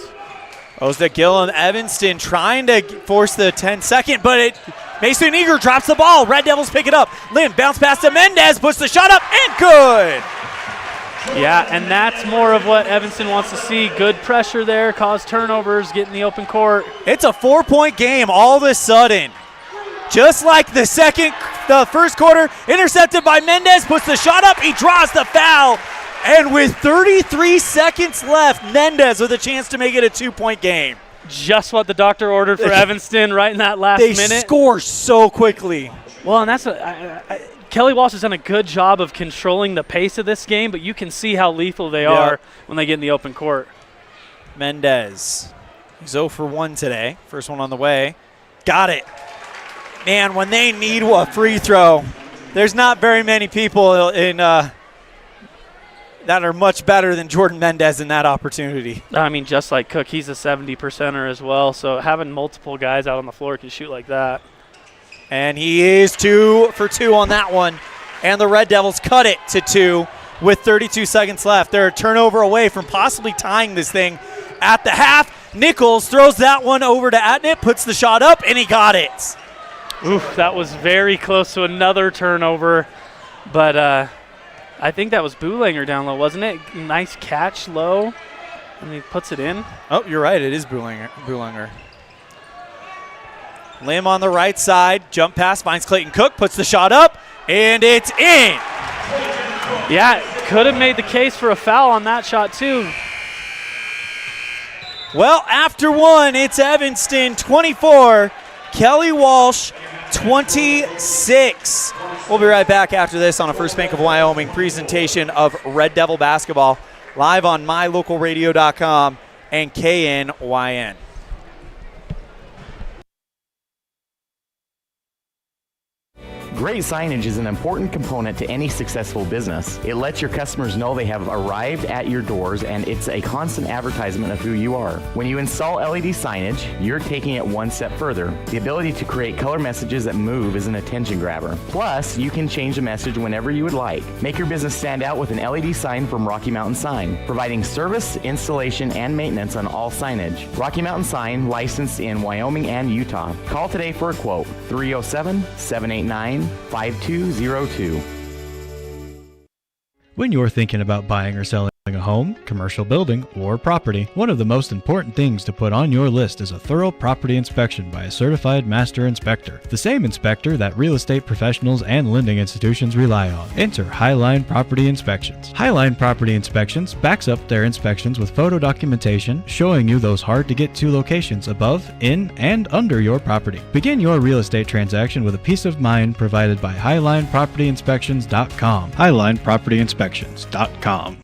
Ozda Gill and Evanston trying to force the 10-second, but Mason Eager drops the ball. Red Devils pick it up. Lynn bounce pass to Mendez, puts the shot up, and good. Yeah, and that's more of what Evanston wants to see. Good pressure there, cause turnovers, get in the open court. It's a 4-point game all of a sudden. Just like the first quarter, intercepted by Mendez, puts the shot up, he draws the foul. And with 33 seconds left, Mendez with a chance to make it a 2-point game. Just what the doctor ordered for Evanston right in that last minute. They score so quickly. Well, and that's Kelly Walsh has done a good job of controlling the pace of this game, but you can see how lethal they are when they get in the open court. Mendez, he's 0 for 1 today. First one on the way. Got it. Man, when they need a free throw, there's not very many people that are much better than Jordan Mendez in that opportunity. Just like Cook, he's a 70%er as well, so having multiple guys out on the floor can shoot like that. And he is 2 for 2 on that one. And the Red Devils cut it to 2 with 32 seconds left. They're a turnover away from possibly tying this thing at the half. Nichols throws that one over to Atnett, puts the shot up, and he got it. Oof, that was very close to another turnover, but I think that was Boulanger down low, wasn't it? Nice catch low, and he puts it in. Oh, you're right. It is Boulanger. Lim on the right side. Jump pass, finds Clayton Cook, puts the shot up, and it's in. Yeah, could have made the case for a foul on that shot, too. Well, after one, it's Evanston 24, Kelly Walsh 26. We'll be right back after this on a First Bank of Wyoming presentation of Red Devil basketball live on mylocalradio.com and KNYN. Great signage is an important component to any successful business. It lets your customers know they have arrived at your doors, and it's a constant advertisement of who you are. When you install LED signage, you're taking it one step further. The ability to create color messages that move is an attention grabber. Plus, you can change the message whenever you would like. Make your business stand out with an LED sign from Rocky Mountain Sign, providing service, installation, and maintenance on all signage. Rocky Mountain Sign, licensed in Wyoming and Utah. Call today for a quote, 307-789-5202. When you're thinking about buying or selling a home, commercial building, or property, one of the most important things to put on your list is a thorough property inspection by a certified master inspector. The same inspector that real estate professionals and lending institutions rely on. Enter Highline Property Inspections. Highline Property Inspections backs up their inspections with photo documentation showing you those hard-to-get-to locations above, in, and under your property. Begin your real estate transaction with a peace of mind provided by HighlinePropertyInspections.com. HighlinePropertyInspections.com.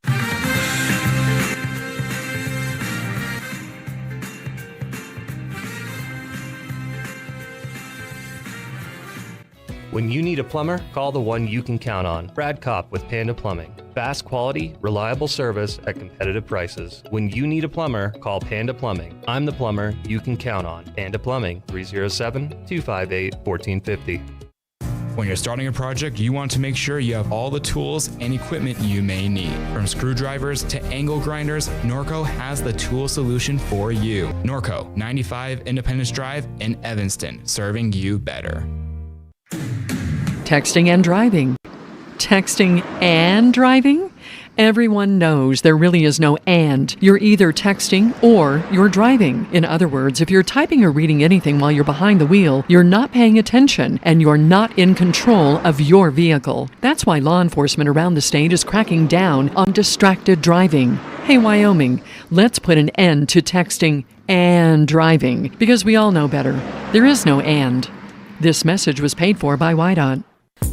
When you need a plumber, call the one you can count on. Brad Kopp with Panda Plumbing. Fast quality, reliable service at competitive prices. When you need a plumber, call Panda Plumbing. I'm the plumber you can count on. Panda Plumbing, 307-258-1450. When you're starting a project, you want to make sure you have all the tools and equipment you may need. From screwdrivers to angle grinders, Norco has the tool solution for you. Norco, 95 Independence Drive in Evanston, serving you better. Texting and driving. Texting and driving? Everyone knows there really is no and. You're either texting or you're driving. In other words, if you're typing or reading anything while you're behind the wheel, you're not paying attention and you're not in control of your vehicle. That's why law enforcement around the state is cracking down on distracted driving. Hey, Wyoming, let's put an end to texting and driving, because we all know better. There is no and. This message was paid for by YDOT.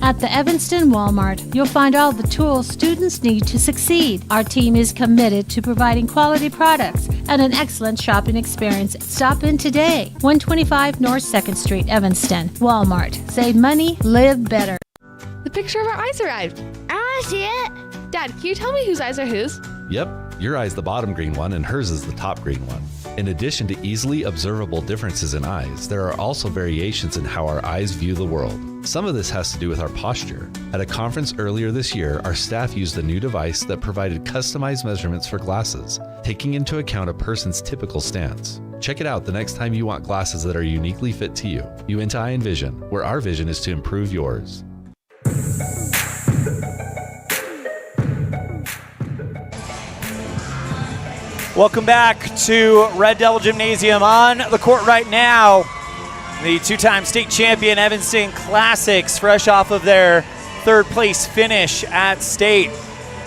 At the Evanston Walmart, you'll find all the tools students need to succeed. Our team is committed to providing quality products and an excellent shopping experience. Stop in today. 125 North 2nd Street, Evanston. Walmart. Save money, live better. The picture of our eyes arrived. I want to see it. Dad, can you tell me whose eyes are whose? Yep, your eye's the bottom green one and hers is the top green one. In addition to easily observable differences in eyes, there are also variations in how our eyes view the world. Some of this has to do with our posture. At a conference earlier this year, our staff used a new device that provided customized measurements for glasses, taking into account a person's typical stance. Check it out the next time you want glasses that are uniquely fit to you. Uinta Eye and Vision, where our vision is to improve yours. Welcome back to Red Devil Gymnasium. On the court right now, the two-time state champion Evanston Classics, fresh off of their third-place finish at state.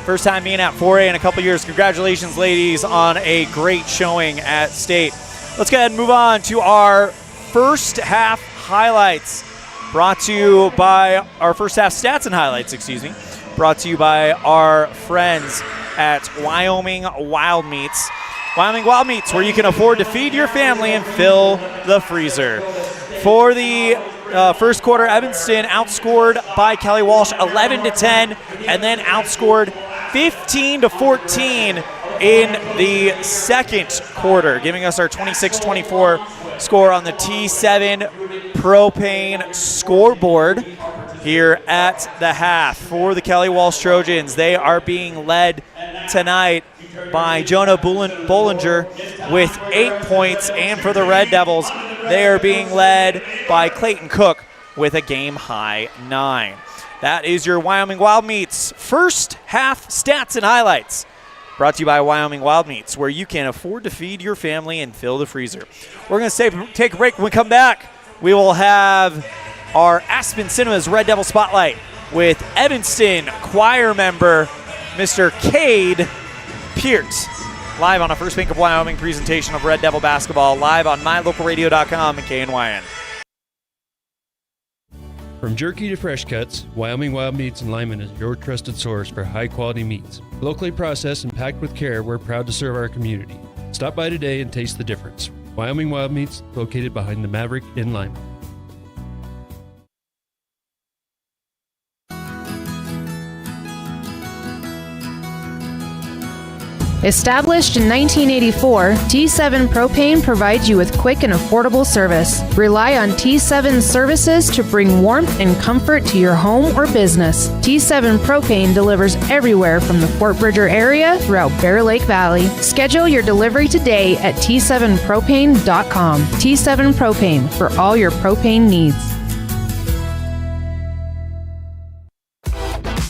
First time being at 4A in a couple years. Congratulations, ladies, on a great showing at state. Let's go ahead and move on to our first half highlights, brought to you by our first half stats and highlights, brought to you by our friends at Wyoming Wild Meats. Wyoming Wild Meats, where you can afford to feed your family and fill the freezer. For the first quarter, Evanston outscored by Kelly Walsh 11-10, and then outscored 15-14 in the second quarter, giving us our 26-24 score on the T7 Propane scoreboard here at the half. For the Kelly Walsh Trojans, they are being led tonight by Jonah Bollinger with 8 points, and for the Red Devils, they are being led by Clayton Cook with a game-high 9. That is your Wyoming Wild Meats first half stats and highlights, brought to you by Wyoming Wild Meats, where you can afford to feed your family and fill the freezer. We're going to take a break. When we come back, we will have our Aspen Cinemas Red Devil Spotlight with Evanston choir member Mr. Cade Peart, live on a First Bank of Wyoming presentation of Red Devil basketball, live on mylocalradio.com and KNYN. From jerky to fresh cuts, Wyoming Wild Meats in Lyman is your trusted source for high-quality meats. Locally processed and packed with care, we're proud to serve our community. Stop by today and taste the difference. Wyoming Wild Meats, located behind the Maverick in Lyman. Established in 1984, T7 Propane provides you with quick and affordable service. Rely on T7's services to bring warmth and comfort to your home or business. T7 Propane delivers everywhere from the Fort Bridger area throughout Bear Lake Valley. Schedule your delivery today at T7propane.com. T7 Propane, for all your propane needs.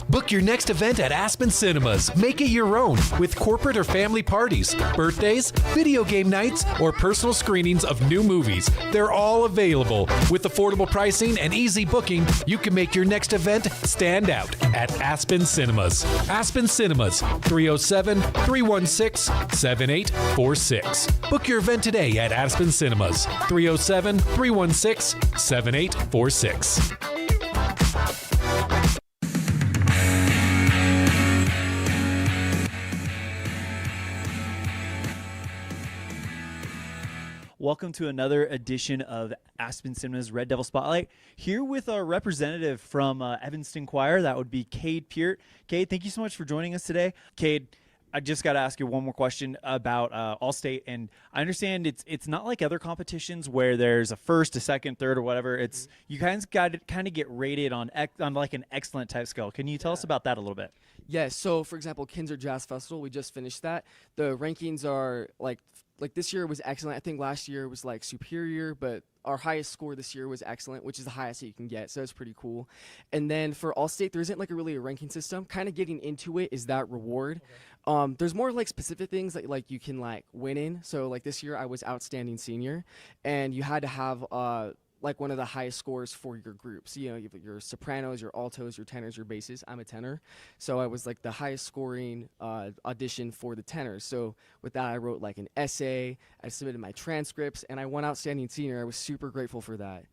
Book your next event at Aspen Cinemas. Make it your own with corporate or family parties, birthdays, video game nights, or personal screenings of new movies. They're all available. With affordable pricing and easy booking, you can make your next event stand out at Aspen Cinemas. Aspen Cinemas, 307-316-7846. Book your event today at Aspen Cinemas, 307-316-7846. Welcome to another edition of Aspen Cinemas Red Devil Spotlight. Here with our representative from Evanston Choir, that would be Cade Peart. Cade, thank you so much for joining us today. Cade, I just got to ask you one more question about All-State, and I understand it's not like other competitions where there's a first, a second, third, or whatever. It's you guys got to kind of get rated on like an excellent type scale. Can you tell us about that a little bit? Yes. So, for example, Kinzer Jazz Festival, we just finished that. The rankings are like this year was excellent. I think last year was like superior, but our highest score this year was excellent, which is the highest that you can get, so it's pretty cool. And then for All-State, there isn't like a ranking system. Kind of getting into it is that reward. There's more like specific things that like you can like win in. So like this year I was outstanding senior, and you had to have like one of the highest scores for your groups. You know, you have your sopranos, your altos, your tenors, your basses. I'm a tenor, so I was like the highest scoring audition for the tenors. So with that, I wrote like an essay, I submitted my transcripts, and I won outstanding senior. I was super grateful for that.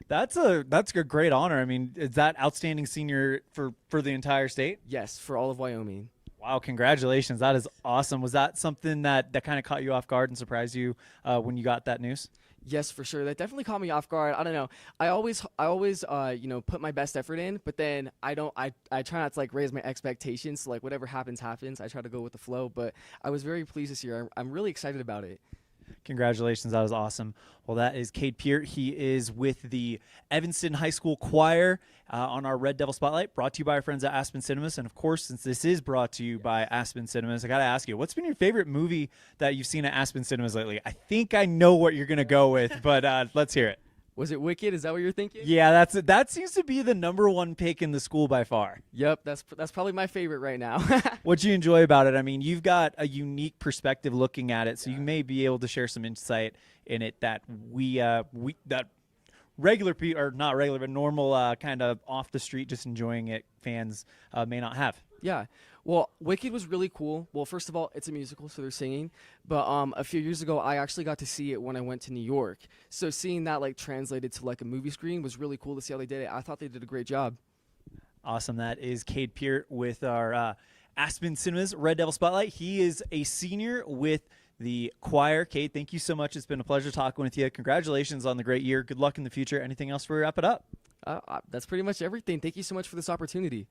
That's a great honor. I mean, is that outstanding senior for the entire state? Yes, for all of Wyoming. Wow, congratulations. That is awesome. Was that something that kind of caught you off guard and surprised you when you got that news? Yes, for sure. That definitely caught me off guard. I don't know. I always you know, put my best effort in, but then I try not to like raise my expectations. So like whatever happens. I try to go with the flow, but I was very pleased this year. I'm really excited about it. Congratulations. That was awesome. Well, that is Cade Peart. He is with the Evanston High School Choir on our Red Devil Spotlight, brought to you by our friends at Aspen Cinemas. And, of course, since this is brought to you by Aspen Cinemas, I got to ask you, what's been your favorite movie that you've seen at Aspen Cinemas lately? I think I know what you're going to go with, but let's hear it. Was it Wicked? Is that what you're thinking? Yeah, that seems to be the #1 pick in the school by far. Yep, that's probably my favorite right now. What'd you enjoy about it? I mean, you've got a unique perspective looking at it, so you may be able to share some insight in it that that regular people, or not regular, but normal kind of off the street, just enjoying it fans may not have. Yeah. Well, Wicked was really cool. Well, first of all, it's a musical, so they're singing. But a few years ago, I actually got to see it when I went to New York. So seeing that like translated to like a movie screen was really cool to see how they did it. I thought they did a great job. Awesome. That is Cade Peart with our Aspen Cinemas Red Devil Spotlight. He is a senior with the choir. Cade, thank you so much. It's been a pleasure talking with you. Congratulations on the great year. Good luck in the future. Anything else before we wrap it up? That's pretty much everything. Thank you so much for this opportunity.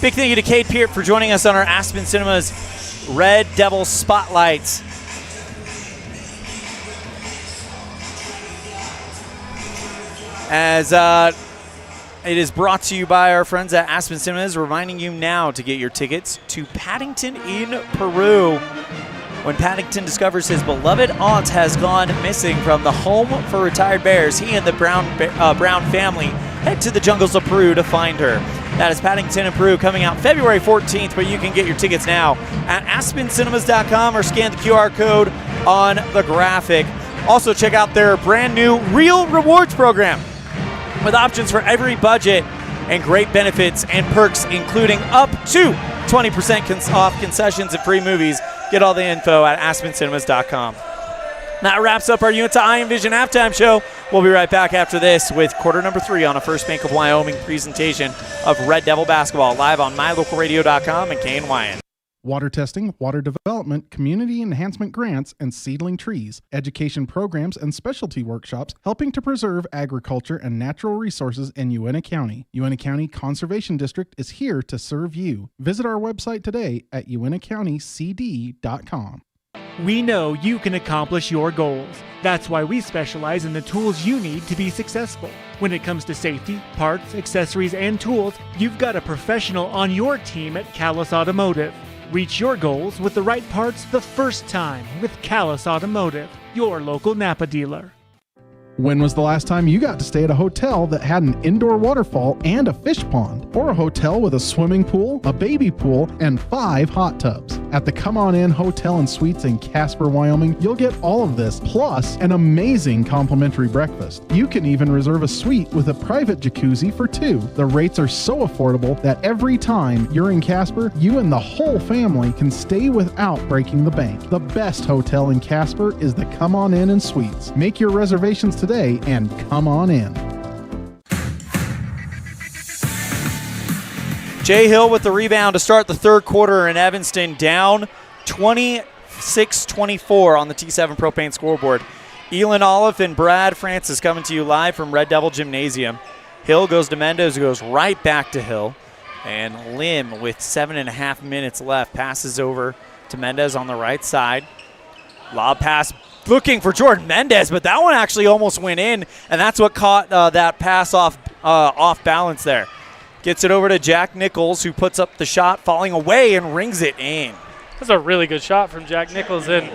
Big thank you to Cade Peart for joining us on our Aspen Cinemas Red Devil Spotlight. As it is brought to you by our friends at Aspen Cinemas, reminding you now to get your tickets to Paddington in Peru. When Paddington discovers his beloved aunt has gone missing from the home for retired bears, he and the Brown family head to the jungles of Peru to find her. That is Paddington in Peru, coming out February 14th, but you can get your tickets now at aspencinemas.com or scan the QR code on the graphic. Also, check out their brand new Real Rewards program with options for every budget and great benefits and perks, including up to 20% off concessions and free movies. Get all the info at aspencinemas.com. That wraps up our Uinta Iron Vision halftime show. We'll be right back after this with quarter number 3 on a First Bank of Wyoming presentation of Red Devil basketball, live on mylocalradio.com and KNYN. Water testing, water development, community enhancement grants, and seedling trees, education programs, and specialty workshops helping to preserve agriculture and natural resources in Uinta County. Uinta County Conservation District is here to serve you. Visit our website today at uintacountycd.com. We know you can accomplish your goals. That's why we specialize in the tools you need to be successful. When it comes to safety, parts, accessories, and tools, you've got a professional on your team at Callus Automotive. Reach your goals with the right parts the first time with Callus Automotive, your local Napa dealer. When was the last time you got to stay at a hotel that had an indoor waterfall and a fish pond? Or a hotel with a swimming pool, a baby pool, and 5 hot tubs? At the Come On In Hotel and Suites in Casper, Wyoming, you'll get all of this, plus an amazing complimentary breakfast. You can even reserve a suite with a private jacuzzi for 2. The rates are so affordable that every time you're in Casper, you and the whole family can stay without breaking the bank. The best hotel in Casper is the Come On In and Suites. Make your reservations today and come on in. Jay Hill with the rebound to start the third quarter in Evanston, down 26-24 on the T7 Propane scoreboard. Elan, Olliff, and Brad Francis coming to you live from Red Devil Gymnasium. Hill goes to Mendez, who goes right back to Hill. And Lim, with 7.5 minutes left, passes over to Mendez on the right side. Lob pass looking for Jordan Mendez, but that one actually almost went in, and that's what caught that pass off balance there. Gets it over to Jack Nichols, who puts up the shot, falling away and rings it in. That's a really good shot from Jack Nichols. And,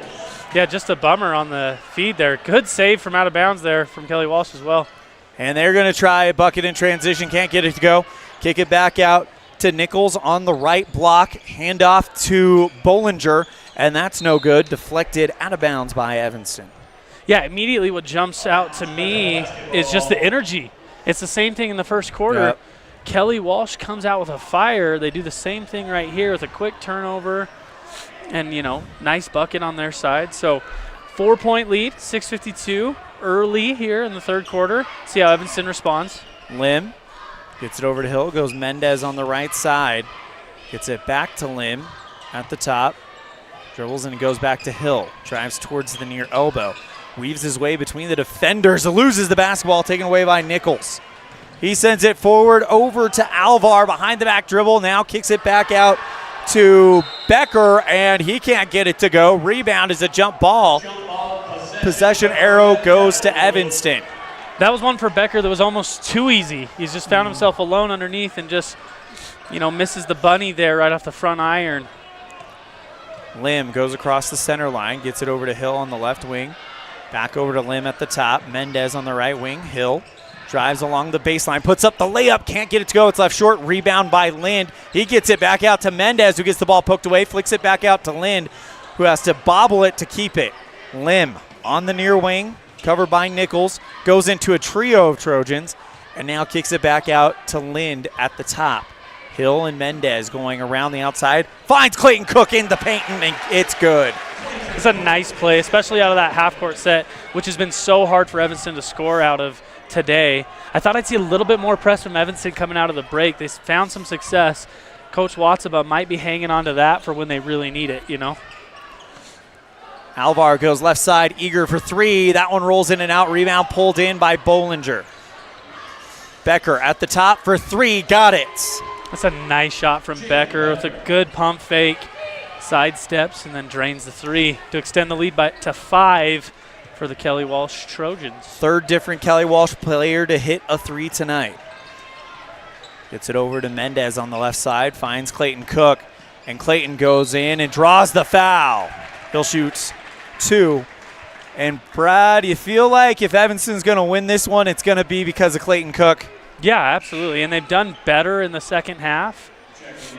yeah, just a bummer on the feed there. Good save from out of bounds there from Kelly Walsh as well. And they're going to try a bucket in transition. Can't get it to go. Kick it back out to Nichols on the right block. Handoff to Bollinger, and that's no good. Deflected out of bounds by Evanston. Yeah, immediately what jumps out to me is just the energy. It's the same thing in the first quarter. Yep. Kelly Walsh comes out with a fire. They do the same thing right here with a quick turnover and, nice bucket on their side. So 4-point lead, 6:52 early here in the third quarter. See how Evanston responds. Lim gets it over to Hill. Goes Mendez on the right side. Gets it back to Lim at the top. Dribbles and goes back to Hill. Drives towards the near elbow. Weaves his way between the defenders. Loses the basketball, taken away by Nichols. He sends it forward over to Alvar behind the back dribble. Now kicks it back out to Becker, and he can't get it to go. Rebound is a jump ball. Possession arrow goes to Evanston. That was one for Becker that was almost too easy. He's just found himself alone underneath and just, misses the bunny there right off the front iron. Lim goes across the center line, gets it over to Hill on the left wing. Back over to Lim at the top. Mendez on the right wing. Hill drives along the baseline, puts up the layup, can't get it to go. It's left short. Rebound by Lind. He gets it back out to Mendez, who gets the ball poked away, flicks it back out to Lind, who has to bobble it to keep it. Lim on the near wing, covered by Nichols, goes into a trio of Trojans, and now kicks it back out to Lind at the top. Hill and Mendez going around the outside, finds Clayton Cook in the paint, and it's good. It's a nice play, especially out of that half-court set, which has been so hard for Evanston to score out of today. I thought I'd see a little bit more press from Evanston coming out of the break. They found some success. Coach Watsaba might be hanging on to that for when they really need it, Alvar goes left side, eager for three. That one rolls in and out. Rebound pulled in by Bollinger. Becker at the top for three. Got it. That's a nice shot from Becker with a good pump fake. Sidesteps and then drains the three to extend the lead to 5 for the Kelly Walsh Trojans. Third different Kelly Walsh player to hit a three tonight. Gets it over to Mendez on the left side, finds Clayton Cook, and Clayton goes in and draws the foul. He'll shoot 2. And Brad, you feel like if Evanston's going to win this one, it's going to be because of Clayton Cook? Yeah, absolutely. And they've done better in the second half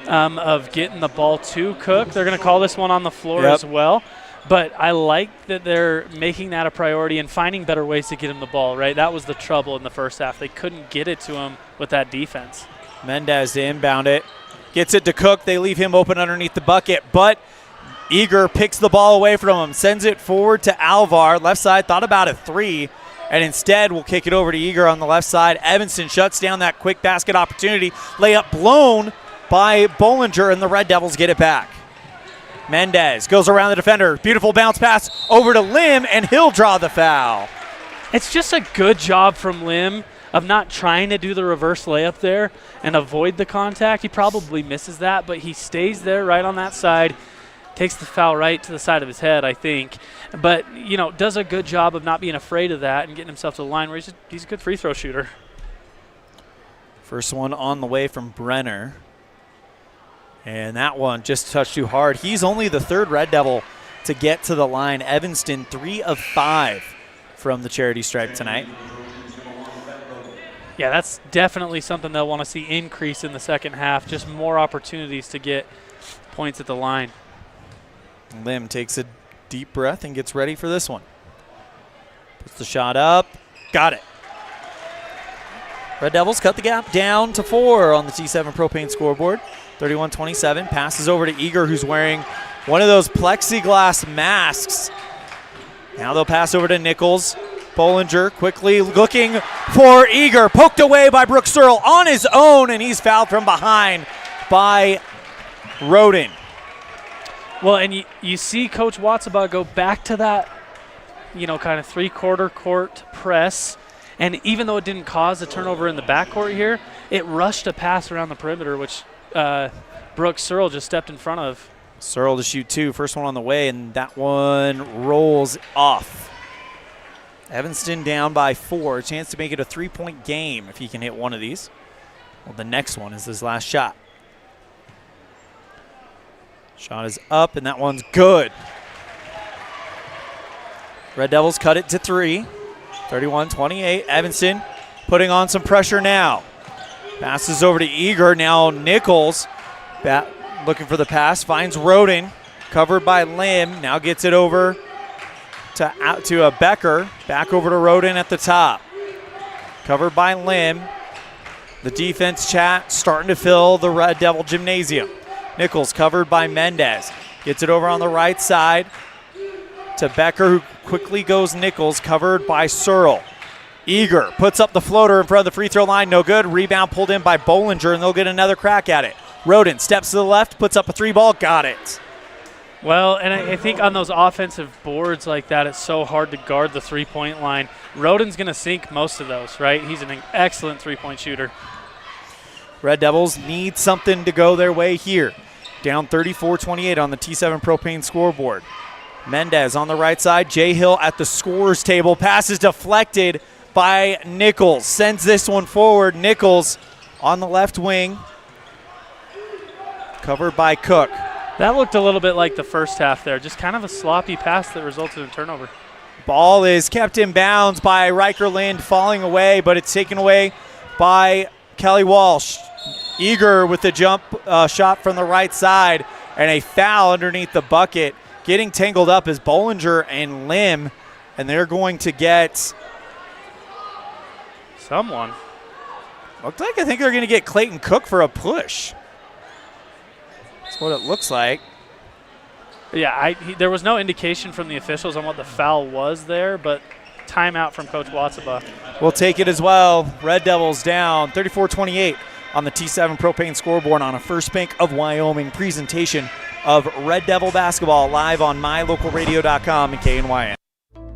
of getting the ball to Cook. They're going to call this one on the floor as well. But I like that they're making that a priority and finding better ways to get him the ball, right? That was the trouble in the first half. They couldn't get it to him with that defense. Mendez to inbound it. Gets it to Cook. They leave him open underneath the bucket, but Eager picks the ball away from him, sends it forward to Alvar. Left side, thought about a three, and instead will kick it over to Eager on the left side. Evanston shuts down that quick basket opportunity. Layup blown by Bollinger, and the Red Devils get it back. Mendez goes around the defender. Beautiful bounce pass over to Lim, and he'll draw the foul. It's just a good job from Lim of not trying to do the reverse layup there and avoid the contact. He probably misses that, but he stays there right on that side, takes the foul right to the side of his head, I think. But, does a good job of not being afraid of that and getting himself to the line where he's a good free throw shooter. First one on the way from Brenner. And that one just touched too hard. He's only the third Red Devil to get to the line. Evanston 3 of 5 from the charity stripe tonight. Yeah, that's definitely something they'll want to see increase in the second half. Just more opportunities to get points at the line. Lim takes a deep breath and gets ready for this one. Puts the shot up. Got it. Red Devils cut the gap down to 4 on the T7 Propane scoreboard. 31-27. Passes over to Eager, who's wearing one of those plexiglass masks. Now they'll pass over to Nichols. Bollinger quickly looking for Eager. Poked away by Brooks Searle on his own, and he's fouled from behind by Roden. Well, and you see Coach Watsaba go back to that, kind of three-quarter court press. And even though it didn't cause a turnover in the backcourt here, it rushed a pass around the perimeter, which Brooks Searle just stepped in front of. Searle to shoot 2. First one on the way, and that one rolls off. Evanston down by 4. A chance to make it a 3-point game if he can hit one of these. Well, the next one is his last shot. Shot is up, and that one's good. Red Devils cut it to 3. 31-28. Evanston putting on some pressure now. Passes over to Eager. Now Nichols looking for the pass. Finds Roden. Covered by Lim. Now gets it over to Becker. Back over to Roden at the top. Covered by Lim. The defense chat starting to fill the Red Devil Gymnasium. Nichols covered by Mendez. Gets it over on the right side to Becker, who quickly goes Nichols, covered by Searle. Eager puts up the floater in front of the free throw line. No good. Rebound pulled in by Bollinger, and they'll get another crack at it. Roden steps to the left, puts up a 3-ball. Got it. Well, and I think on those offensive boards like that, it's so hard to guard the three-point line. Roden's going to sink most of those, right? He's an excellent three-point shooter. Red Devils need something to go their way here. Down 34-28 on the T7 Propane scoreboard. Mendez on the right side. Jay Hill at the scorer's table. Pass is deflected by Nichols. Sends this one forward. Nichols on the left wing. Covered by Cook. That looked a little bit like the first half there. Just kind of a sloppy pass that resulted in turnover. Ball is kept in bounds by Riker Lind, falling away, but it's taken away by Kelly Walsh. Eager with the jump shot from the right side, and a foul underneath the bucket. Getting tangled up is Bollinger and Lim, and they're going to get someone. I think they're going to get Clayton Cook for a push. That's what it looks like. Yeah, there was no indication from the officials on what the foul was there, but timeout from Coach Watsaba. We'll take it as well. Red Devils down 34-28 on the T7 Propane scoreboard on a First Bank of Wyoming presentation of Red Devil basketball live on mylocalradio.com and KNYN.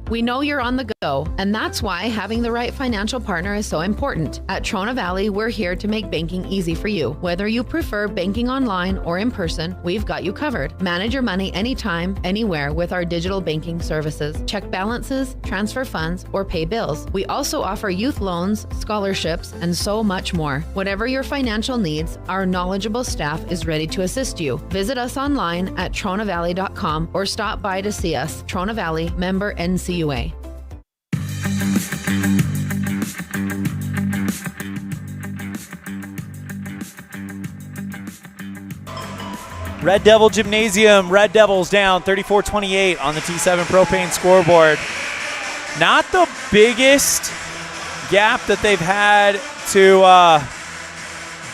We know you're on the go, and that's why having the right financial partner is so important. At Trona Valley, we're here to make banking easy for you. Whether you prefer banking online or in person, we've got you covered. Manage your money anytime, anywhere with our digital banking services. Check balances, transfer funds, or pay bills. We also offer youth loans, scholarships, and so much more. Whatever your financial needs, our knowledgeable staff is ready to assist you. Visit us online at tronavalley.com or stop by to see us. Trona Valley, member NCUA. Red Devil Gymnasium, Red Devils down 34-28 on the T7 Propane scoreboard. Not the biggest gap that they've had to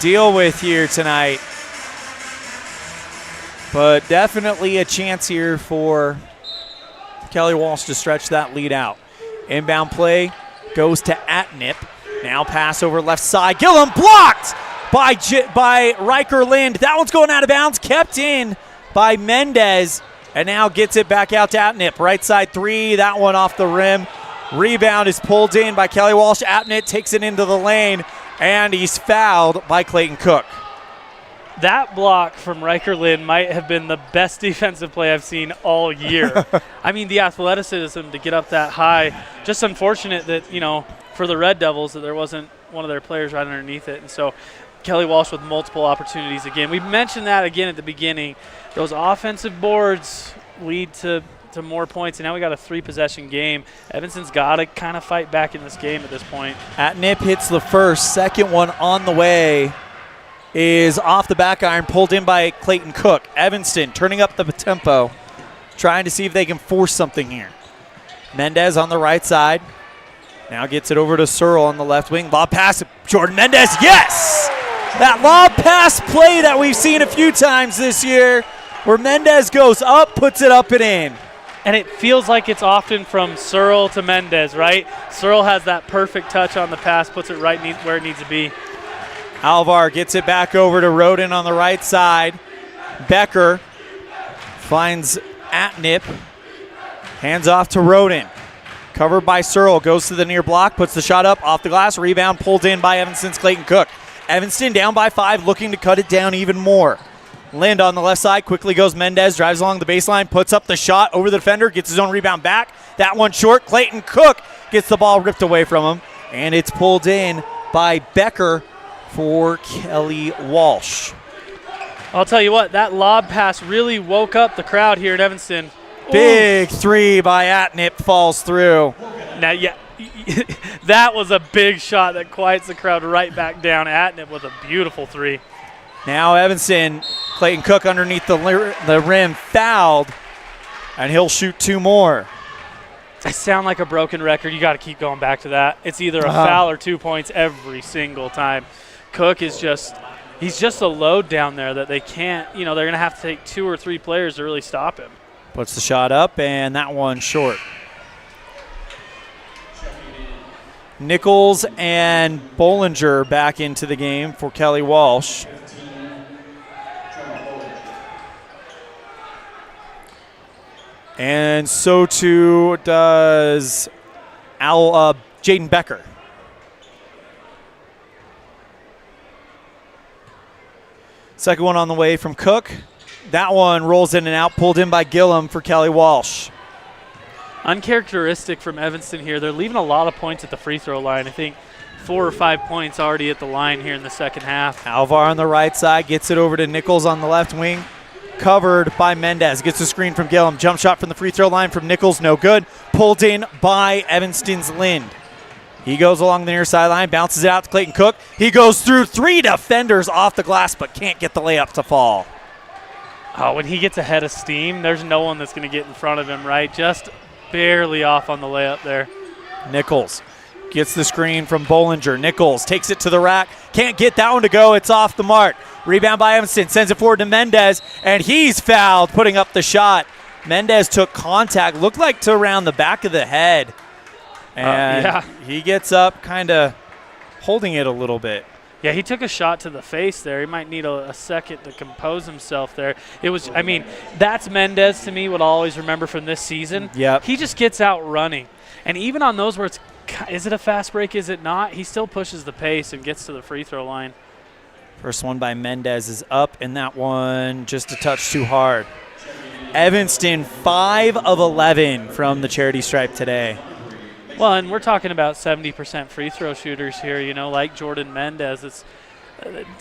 deal with here tonight, but definitely a chance here for Kelly Walsh to stretch that lead out. Inbound play goes to Atnip. Now pass over left side. Gillum blocked by Riker Lind. That one's going out of bounds. Kept in by Mendez. And now gets it back out to Atnip. Right side three. That one off the rim. Rebound is pulled in by Kelly Walsh. Atnip takes it into the lane. And he's fouled by Clayton Cook. That block from Riker Lind might have been the best defensive play I've seen all year. I mean, the athleticism to get up that high. Just unfortunate that, for the Red Devils, that there wasn't one of their players right underneath it. And so Kelly Walsh with multiple opportunities again. We mentioned that again at the beginning. Those offensive boards lead to more points, and now we got a 3-possession game. Evanston's got to kind of fight back in this game at this point. Atnip hits the first. Second one on the way is off the back iron, pulled in by Clayton Cook. Evanston turning up the tempo, trying to see if they can force something here. Mendez on the right side. Now gets it over to Searle on the left wing. Lob pass, Jordan Mendez, yes! That lob pass play that we've seen a few times this year, where Mendez goes up, puts it up and in. And it feels like it's often from Searle to Mendez, right? Searle has that perfect touch on the pass, puts it right where it needs to be. Alvar gets it back over to Roden on the right side. Becker finds Atnip. Hands off to Roden. Covered by Searle. Goes to the near block. Puts the shot up off the glass. Rebound pulled in by Evanston's Clayton Cook. Evanston down by 5, looking to cut it down even more. Lind on the left side. Quickly goes Mendez. Drives along the baseline. Puts up the shot over the defender. Gets his own rebound back. That one short. Clayton Cook gets the ball ripped away from him. And it's pulled in by Becker for Kelly Walsh. I'll tell you what, that lob pass really woke up the crowd here at Evanston. Big three by Atnip falls through. Now, yeah, that was a big shot that quiets the crowd right back down. Atnip with a beautiful three. Now Evanston, Clayton Cook underneath the rim, fouled, and he'll shoot 2 more. I sound like a broken record. You got to keep going back to that. It's either a foul or 2 points every single time. Cook is he's just a load down there that they can't, they're going to have to take 2 or 3 players to really stop him. Puts the shot up, and that one short. Nichols and Bollinger back into the game for Kelly Walsh. And so too does Jaden Becker. Second one on the way from Cook. That one rolls in and out, pulled in by Gillum for Kelly Walsh. Uncharacteristic from Evanston here. They're leaving a lot of points at the free throw line. I think 4 or 5 points already at the line here in the second half. Alvar on the right side gets it over to Nichols on the left wing. Covered by Mendez. Gets the screen from Gillum. Jump shot from the free throw line from Nichols. No good. Pulled in by Evanston's Lind. He goes along the near sideline, bounces it out to Clayton Cook. He goes through 3 defenders off the glass, but can't get the layup to fall. Oh, when he gets ahead of steam, there's no one that's going to get in front of him, right? Just barely off on the layup there. Nichols gets the screen from Bollinger. Nichols takes it to the rack. Can't get that one to go. It's off the mark. Rebound by Evanston. Sends it forward to Mendez, and he's fouled, putting up the shot. Mendez took contact, looked like to around the back of the head. And he gets up, kind of holding it a little bit. Yeah, he took a shot to the face there. He might need a second to compose himself there. That's Mendez to me, what I'll always remember from this season. Yep. He just gets out running. And even on those where is it a fast break, is it not? He still pushes the pace and gets to the free throw line. First one by Mendez is up, and that one just a touch too hard. Evanston, 5 of 11 from the charity stripe today. Well, and we're talking about 70% free throw shooters here, like Jordan Mendez. It's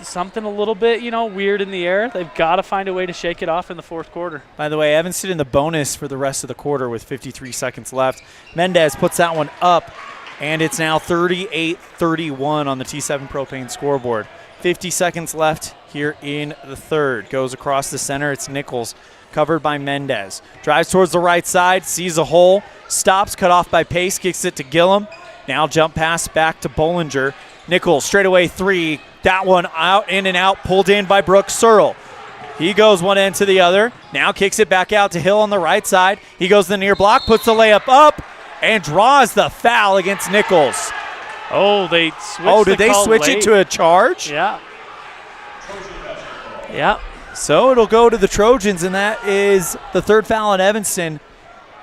something a little bit, weird in the air. They've got to find a way to shake it off in the fourth quarter. By the way, Evanston in the bonus for the rest of the quarter with 53 seconds left. Mendez puts that one up, and it's now 38-31 on the T7 Propane scoreboard. 50 seconds left here in the third. Goes across the center. It's Nichols, covered by Mendez. Drives towards the right side, sees a hole, stops, cut off by Pace, kicks it to Gillum. Now jump pass back to Bollinger. Nichols, straightaway 3. That one out, in and out, pulled in by Brooks Searle. He goes one end to the other. Now kicks it back out to Hill on the right side. He goes to the near block, puts the layup up, and draws the foul against Nichols. Oh, they switched. Oh, did they switch it to a charge? Yeah. Yeah. So it'll go to the Trojans, and that is the third foul on Evanston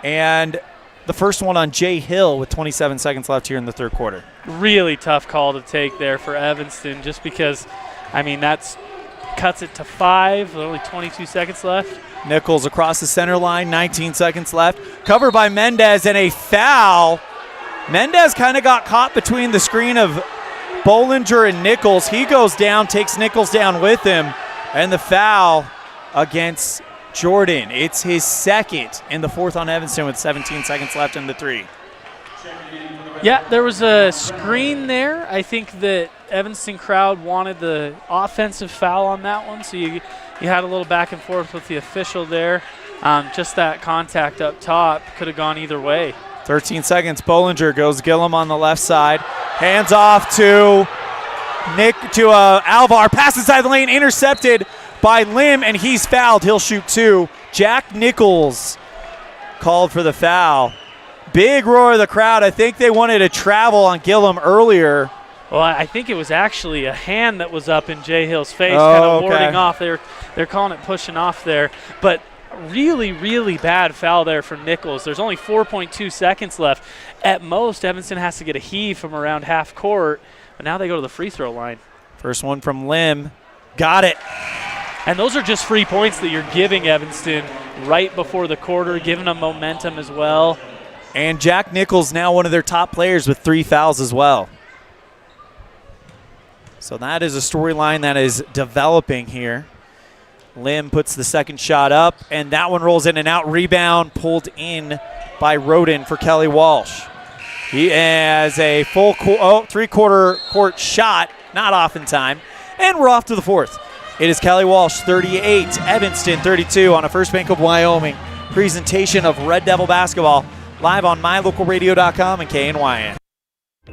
and the first one on Jay Hill with 27 seconds left here in the third quarter. Really tough call to take there for Evanston just because, that's cuts it to 5 with only 22 seconds left. Nichols across the center line, 19 seconds left. Covered by Mendez, and a foul. Mendez kind of got caught between the screen of Bollinger and Nichols. He goes down, takes Nichols down with him, and the foul against Jordan. It's his second in the fourth on Evanston with 17 seconds left in the 3. Yeah, there was a screen there. I think that Evanston crowd wanted the offensive foul on that one, so you had a little back and forth with the official there. Just that contact up top could have gone either way. 13 seconds. Bollinger goes Gillum on the left side. Hands off to Alvar. Pass inside the lane, intercepted by Lim, and he's fouled. He'll shoot 2. Jack Nichols called for the foul. Big roar of the crowd. I think they wanted a travel on Gillum earlier. Well, I think it was actually a hand that was up in Jay Hill's face, kind of warding off. They're calling it pushing off there. But really, really bad foul there from Nichols. There's only 4.2 seconds left. At most, Evanston has to get a heave from around half court, but now they go to the free throw line. First one from Lim. Got it. And those are just free points that you're giving Evanston right before the quarter, giving them momentum as well. And Jack Nichols now one of their top players with 3 fouls as well. So that is a storyline that is developing here. Lim puts the second shot up, and that one rolls in and out. Rebound pulled in by Roden for Kelly Walsh. He has a full three-quarter court shot, not off in time, and we're off to the fourth. It is Kelly Walsh 38, Evanston 32 on a First Bank of Wyoming presentation of Red Devil basketball live on mylocalradio.com and KNYN.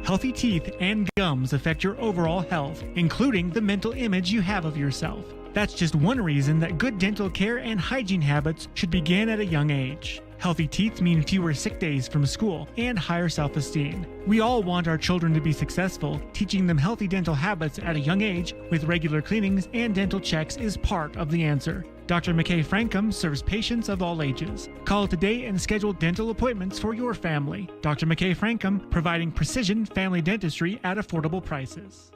Healthy teeth and gums affect your overall health, including the mental image you have of yourself. That's just one reason that good dental care and hygiene habits should begin at a young age. Healthy teeth mean fewer sick days from school and higher self-esteem. We all want our children to be successful. Teaching them healthy dental habits at a young age with regular cleanings and dental checks is part of the answer. Dr. McKay Frankum serves patients of all ages. Call today and schedule dental appointments for your family. Dr. McKay Frankum, providing precision family dentistry at affordable prices.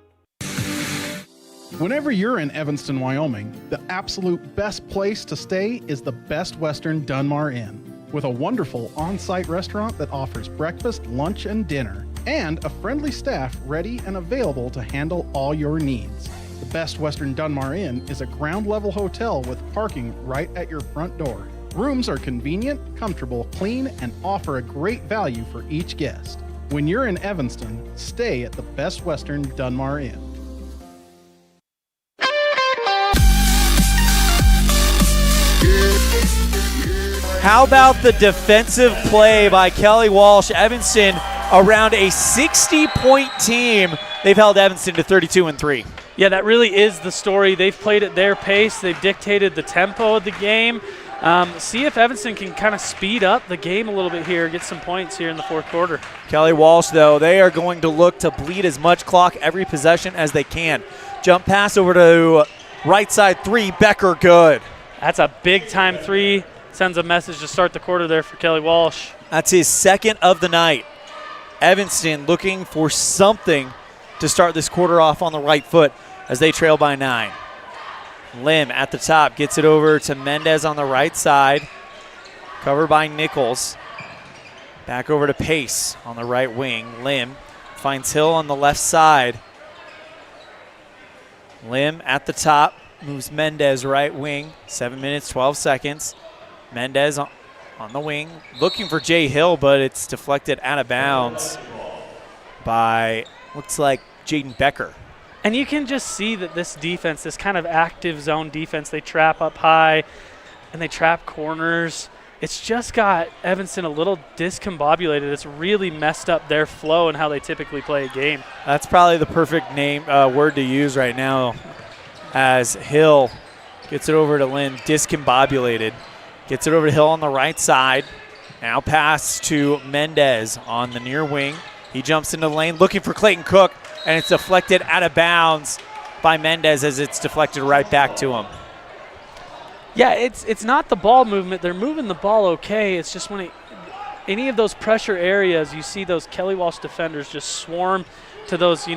Whenever you're in Evanston, Wyoming, the absolute best place to stay is the Best Western Dunmar Inn, with a wonderful on-site restaurant that offers breakfast, lunch, and dinner, and a friendly staff ready and available to handle all your needs. The Best Western Dunmar Inn is a ground-level hotel with parking right at your front door. Rooms are convenient, comfortable, clean, and offer a great value for each guest. When you're in Evanston, stay at the Best Western Dunmar Inn. How about the defensive play by Kelly Walsh? Evanston around a 60-point team. They've held Evanston to 32-3. Yeah, that really is the story. They've played at their pace. They've dictated the tempo of the game. See if Evanston can kind of speed up the game a little bit here, get some points here in the fourth quarter. Kelly Walsh, though, they are going to look to bleed as much clock every possession as they can. Jump pass over to right side three, Becker, good. That's a big-time three. Sends a message to start the quarter there for Kelly Walsh. That's his second of the night. Evanston looking for something to start this quarter off on the right foot as they trail by 9. Lim at the top gets it over to Mendez on the right side. Covered by Nichols. Back over to Pace on the right wing. Lim finds Hill on the left side. Lim at the top. Moves Mendez right wing. 7 minutes, 12 seconds. Mendez on the wing, looking for Jay Hill, but it's deflected out of bounds by, looks like, Jaden Becker. And you can just see that this defense, this kind of active zone defense, they trap up high and they trap corners. It's just got Evanston a little discombobulated. It's really messed up their flow and how they typically play a game. That's probably the perfect word to use right now, as Hill gets it over to Lynn, discombobulated. Gets it over to Hill on the right side. Now pass to Mendez on the near wing. He jumps into the lane looking for Clayton Cook, and it's deflected out of bounds by Mendez as it's deflected right back to him. Yeah, it's not the ball movement. They're moving the ball okay. It's just when any of those pressure areas, you see those Kelly Walsh defenders just swarm to those,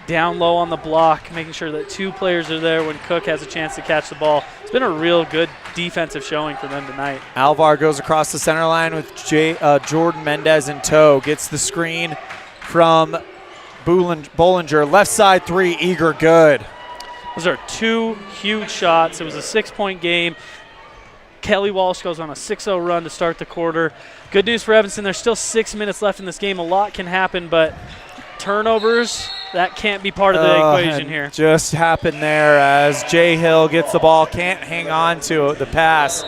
down low on the block, making sure that two players are there when Cook has a chance to catch the ball. It's been a real good defensive showing for them tonight. Alvar goes across the center line with Jordan Mendez in tow. Gets the screen from Bollinger. Left side three, Eager, good. Those are two huge shots. It was a 6-point game. Kelly Walsh goes on a 6-0 run to start the quarter. Good news for Evanston. There's still 6 minutes left in this game. A lot can happen, but turnovers, that can't be part of the equation here. Just happened there as Jay Hill gets the ball, can't hang on to the pass,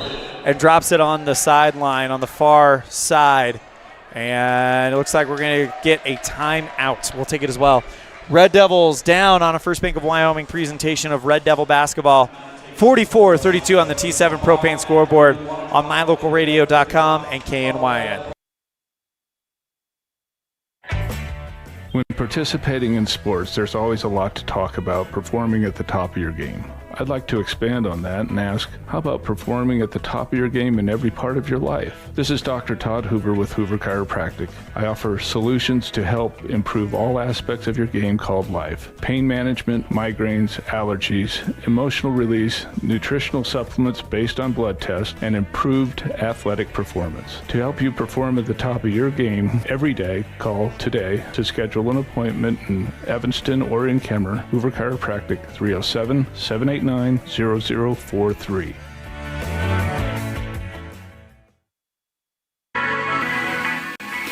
and drops it on the sideline on the far side. And it looks like we're going to get a timeout. We'll take it as well. Red Devils down on a First Bank of Wyoming presentation of Red Devil basketball. 44-32 on the T7 Propane scoreboard on mylocalradio.com and KNYN. When participating in sports, there's always a lot to talk about performing at the top of your game. I'd like to expand on that and ask, how about performing at the top of your game in every part of your life? This is Dr. Todd Hoover with Hoover Chiropractic. I offer solutions to help improve all aspects of your game called life. Pain management, migraines, allergies, emotional release, nutritional supplements based on blood tests, and improved athletic performance. To help you perform at the top of your game every day, call today to schedule an appointment in Evanston or in Kemmer. Hoover Chiropractic, 307-789 889-0043.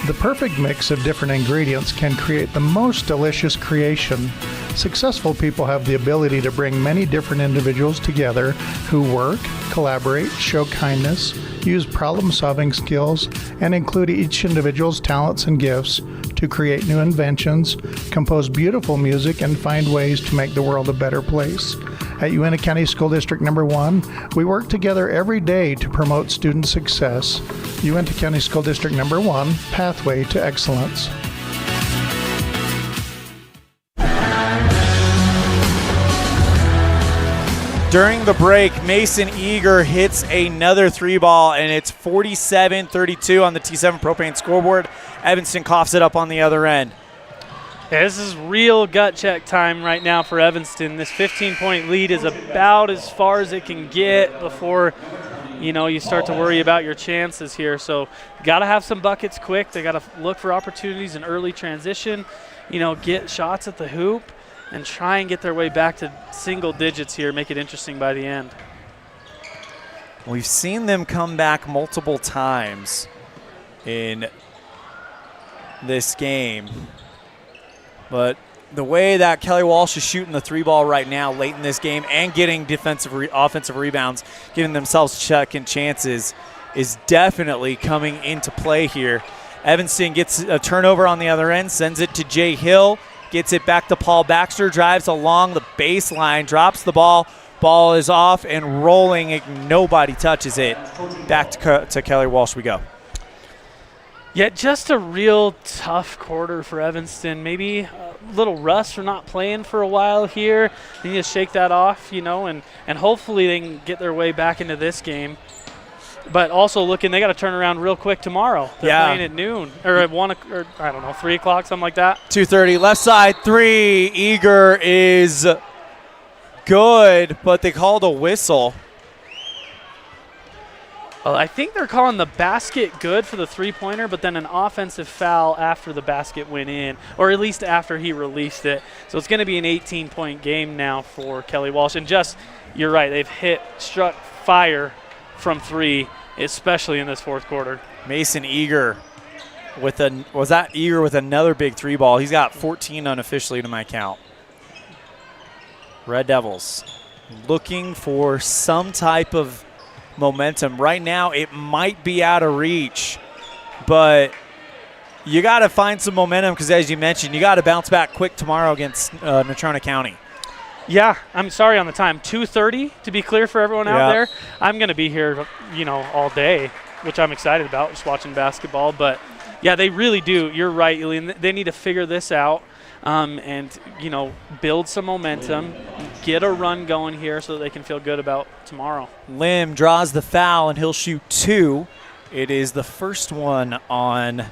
The perfect mix of different ingredients can create the most delicious creation. Successful people have the ability to bring many different individuals together who work, collaborate, show kindness, use problem-solving skills, and include each individual's talents and gifts to create new inventions, compose beautiful music, and find ways to make the world a better place. At Uintah County School District Number 1, we work together every day to promote student success. Uintah County School District Number 1, Pathway to Excellence. During the break, Mason Eager hits another 3-ball, and it's 47-32 on the T7 Propane scoreboard. Evanston coughs it up on the other end. Yeah, this is real gut check time right now for Evanston. This 15-point lead is about as far as it can get before, you start to worry about your chances here. So got to have some buckets quick. They got to look for opportunities in early transition, get shots at the hoop, and try and get their way back to single digits here, make it interesting by the end. We've seen them come back multiple times in this game. But the way that Kelly Walsh is shooting the 3-ball right now late in this game and getting offensive rebounds, giving themselves second chances, is definitely coming into play here. Evanston gets a turnover on the other end, sends it to Jay Hill, gets it back to Paul Baxter, drives along the baseline, drops the ball. Ball is off and rolling. Nobody touches it. Back to Kelly Walsh we go. Yeah, just a real tough quarter for Evanston. Maybe a little rust for not playing for a while here. They need to shake that off, and hopefully they can get their way back into this game. But also they got to turn around real quick tomorrow. They're playing at noon or at 1 or 3 o'clock, something like that. 2:30, left side 3. Eager is good, but they called a whistle. Well, I think they're calling the basket good for the three-pointer, but then an offensive foul after the basket went in, or at least after he released it. So it's going to be an 18-point game now for Kelly Walsh. And you're right, they've struck fire from 3, especially in this fourth quarter. Mason Eager with another big 3-ball. He's got 14 unofficially to my count. Red Devils looking for some type of momentum. Right now it might be out of reach, but you got to find some momentum because, as you mentioned, you got to bounce back quick tomorrow against Natrona County. Yeah, I'm sorry on the time. 2:30 to be clear for everyone out there. I'm going to be here, all day, which I'm excited about, just watching basketball. But, yeah, they really do. You're right, Elan. They need to figure this out and, build some momentum, get a run going here so that they can feel good about tomorrow. Lim draws the foul, and he'll shoot 2. It is the first one on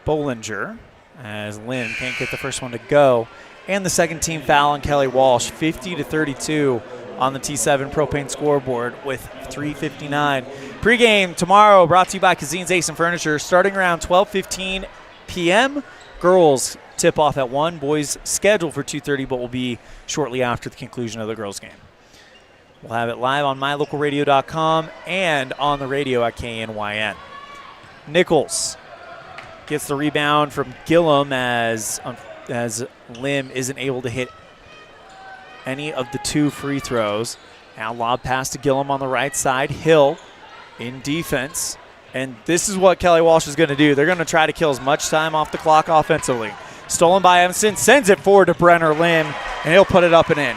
Bollinger, as Lim can't get the first one to go. And the second team foul on Kelly Walsh, 50-32 on the T7 Propane scoreboard with 3:59. Pregame tomorrow brought to you by Cazin's Ace and Furniture, starting around 12:15 p.m. Girls tip off at 1. Boys scheduled for 2:30, but will be shortly after the conclusion of the girls' game. We'll have it live on mylocalradio.com and on the radio at KNYN. Nichols gets the rebound from Gillum as Lim isn't able to hit any of the 2 free throws. Now lob pass to Gillum on the right side. Hill in defense. And this is what Kelly Walsh is going to do. They're going to try to kill as much time off the clock offensively. Stolen by Evanston, sends it forward to Brenner Lim, and he'll put it up and in.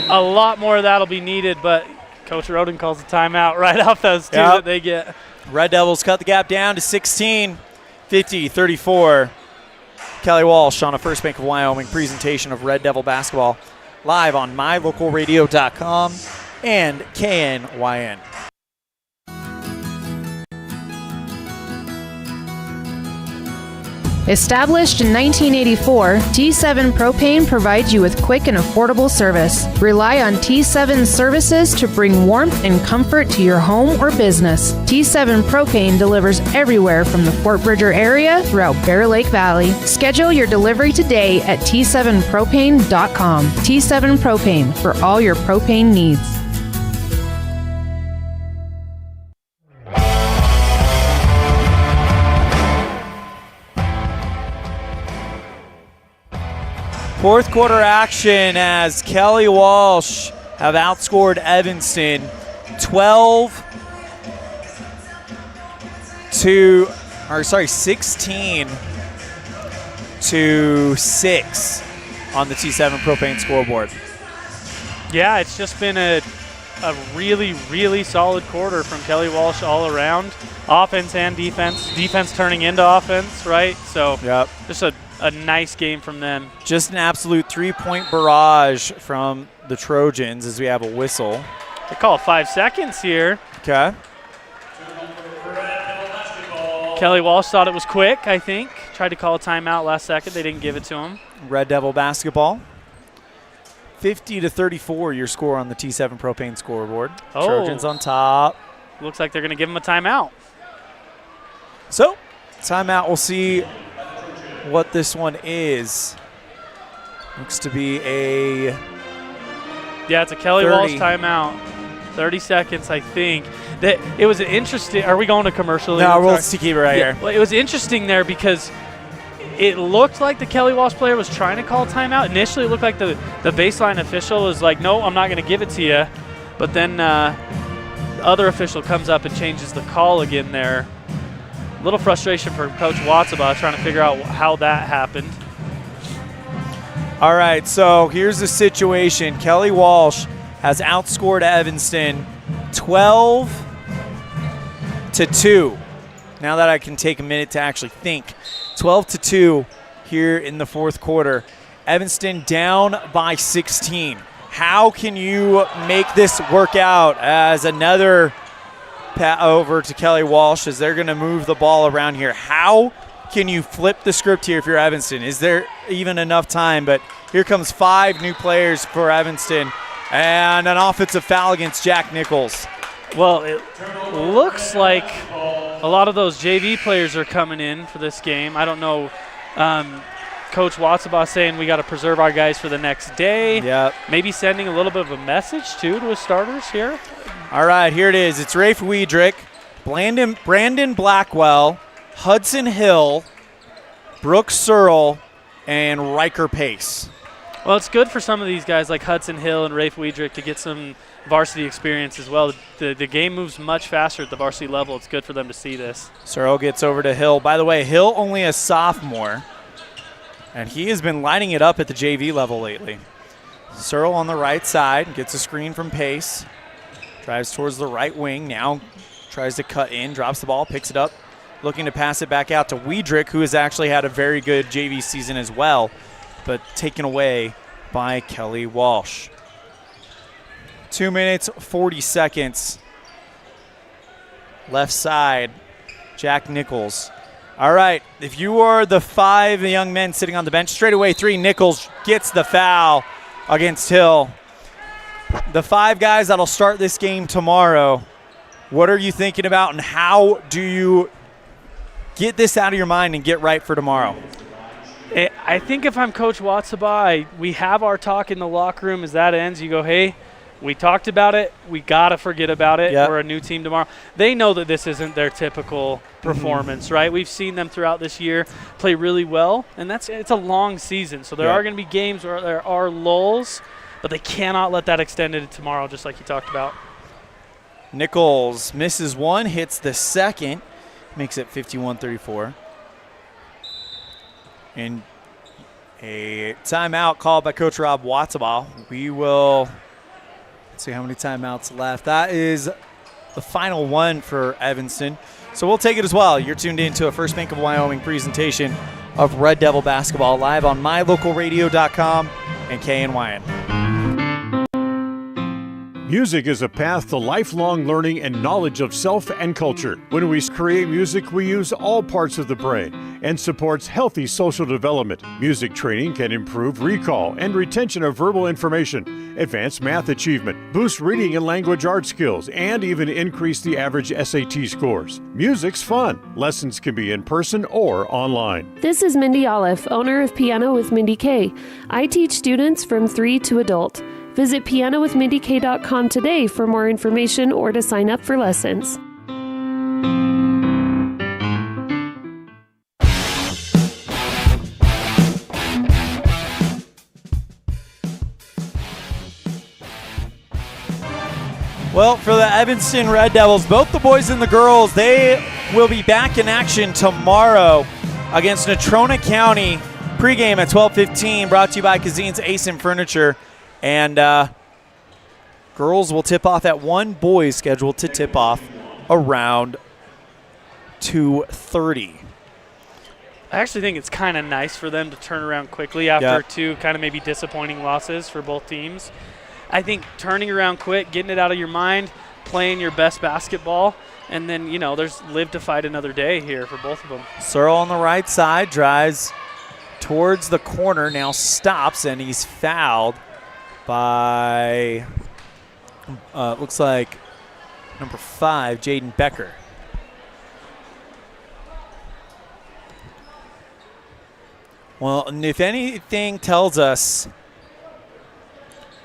A lot more of that will be needed, but Coach Roden calls a timeout right off those 2 that they get. Red Devils cut the gap down to 16, 50-34. Kelly Walsh on a First Bank of Wyoming presentation of Red Devil basketball, live on mylocalradio.com and KNYN. Established in 1984, T7 Propane provides you with quick and affordable service. Rely on T7 services to bring warmth and comfort to your home or business. T7 Propane delivers everywhere from the Fort Bridger area throughout Bear Lake Valley. Schedule your delivery today at T7propane.com. T7 Propane for all your propane needs. Fourth quarter action as Kelly Walsh have outscored Evanston 16 to 6 on the T7 Propane scoreboard. Yeah, it's just been a really, really solid quarter from Kelly Walsh all around. Offense and defense. Defense turning into offense, right? So just a nice game from them. Just an absolute three-point barrage from the Trojans as we have a whistle. They call 5 seconds here. Okay. Kelly Walsh thought it was quick, I think. Tried to call a timeout last second. They didn't give it to him. Red Devil basketball. 50-34 your score on the T7 Propane scoreboard. Oh. Trojans on top. Looks like they're going to give him a timeout. So, timeout. We'll see what this one is. Looks to be a it's a Kelly Walsh timeout. 30 seconds, I think. It was an interesting. Are we going to commercial? No, we'll keep it right here. Well, it was interesting there because it looked like the Kelly Walsh player was trying to call timeout. Initially, it looked like the baseline official was like, "No, I'm not going to give it to you." But then the other official comes up and changes the call again there. A little frustration for Coach Watsaba trying to figure out how that happened. All right, so here's the situation. Kelly Walsh has outscored Evanston 12-2. Now that I can take a minute to actually think. 12-2 here in the fourth quarter. Evanston down by 16. How can you make this work out as another over to Kelly Walsh as they're going to move the ball around here? How can you flip the script here if you're Evanston? Is there even enough time? But here comes 5 new players for Evanston and an offensive foul against Jack Nichols. Well, it looks like a lot of those JV players are coming in for this game. I don't know. Coach Watsaba saying we got to preserve our guys for the next day. Yep. Maybe sending a little bit of a message, too, to his starters here. All right, here it is. It's Rafe Weidrich, Brandon Blackwell, Hudson Hill, Brooks Searle, and Riker Pace. Well, it's good for some of these guys like Hudson Hill and Rafe Weidrich to get some varsity experience as well. The game moves much faster at the varsity level. It's good for them to see this. Searle gets over to Hill. By the way, Hill only a sophomore, and he has been lighting it up at the JV level lately. Searle on the right side gets a screen from Pace. Drives towards the right wing, now tries to cut in, drops the ball, picks it up, looking to pass it back out to Weidrich, who has actually had a very good JV season as well, but taken away by Kelly Walsh. 2 minutes, 40 seconds. Left side, Jack Nichols. All right, if you are the 5 young men sitting on the bench, straight away 3, Nichols gets the foul against Hill. The 5 guys that'll start this game tomorrow, what are you thinking about and how do you get this out of your mind and get right for tomorrow? I think if I'm Coach Watsaba, we have our talk in the locker room as that ends. You go, hey, we talked about it. We got to forget about it. Yep. We're a new team tomorrow. They know that this isn't their typical performance, right? We've seen them throughout this year play really well, and it's a long season. So there are going to be games where there are lulls, but they cannot let that extend into tomorrow, just like you talked about. Nichols misses one, hits the second, makes it 51-34. And a timeout called by Coach Rob Watsaba. We will see how many timeouts left. That is the final one for Evanston. So we'll take it as well. You're tuned in to a First Bank of Wyoming presentation of Red Devil basketball live on mylocalradio.com and KNYN. Music is a path to lifelong learning and knowledge of self and culture. When we create music, we use all parts of the brain and supports healthy social development. Music training can improve recall and retention of verbal information, advance math achievement, boost reading and language arts skills, and even increase the average SAT scores. Music's fun. Lessons can be in person or online. This is Mindy Olliff, owner of Piano with Mindy K. I teach students from 3 to adult. Visit pianowithmindyk.com today for more information or to sign up for lessons. Well, for the Evanston Red Devils, both the boys and the girls, they will be back in action tomorrow against Natrona County. Pregame at 12:15, brought to you by Cazin's Ace and Furniture. And girls will tip off at 1, boys scheduled to tip off around 2:30. I actually think it's kind of nice for them to turn around quickly after 2 kind of maybe disappointing losses for both teams. I think turning around quick, getting it out of your mind, playing your best basketball, and then, there's live to fight another day here for both of them. Searle on the right side drives towards the corner, now stops, and he's fouled by, looks like number 5, Jaden Becker. Well, and if anything tells us,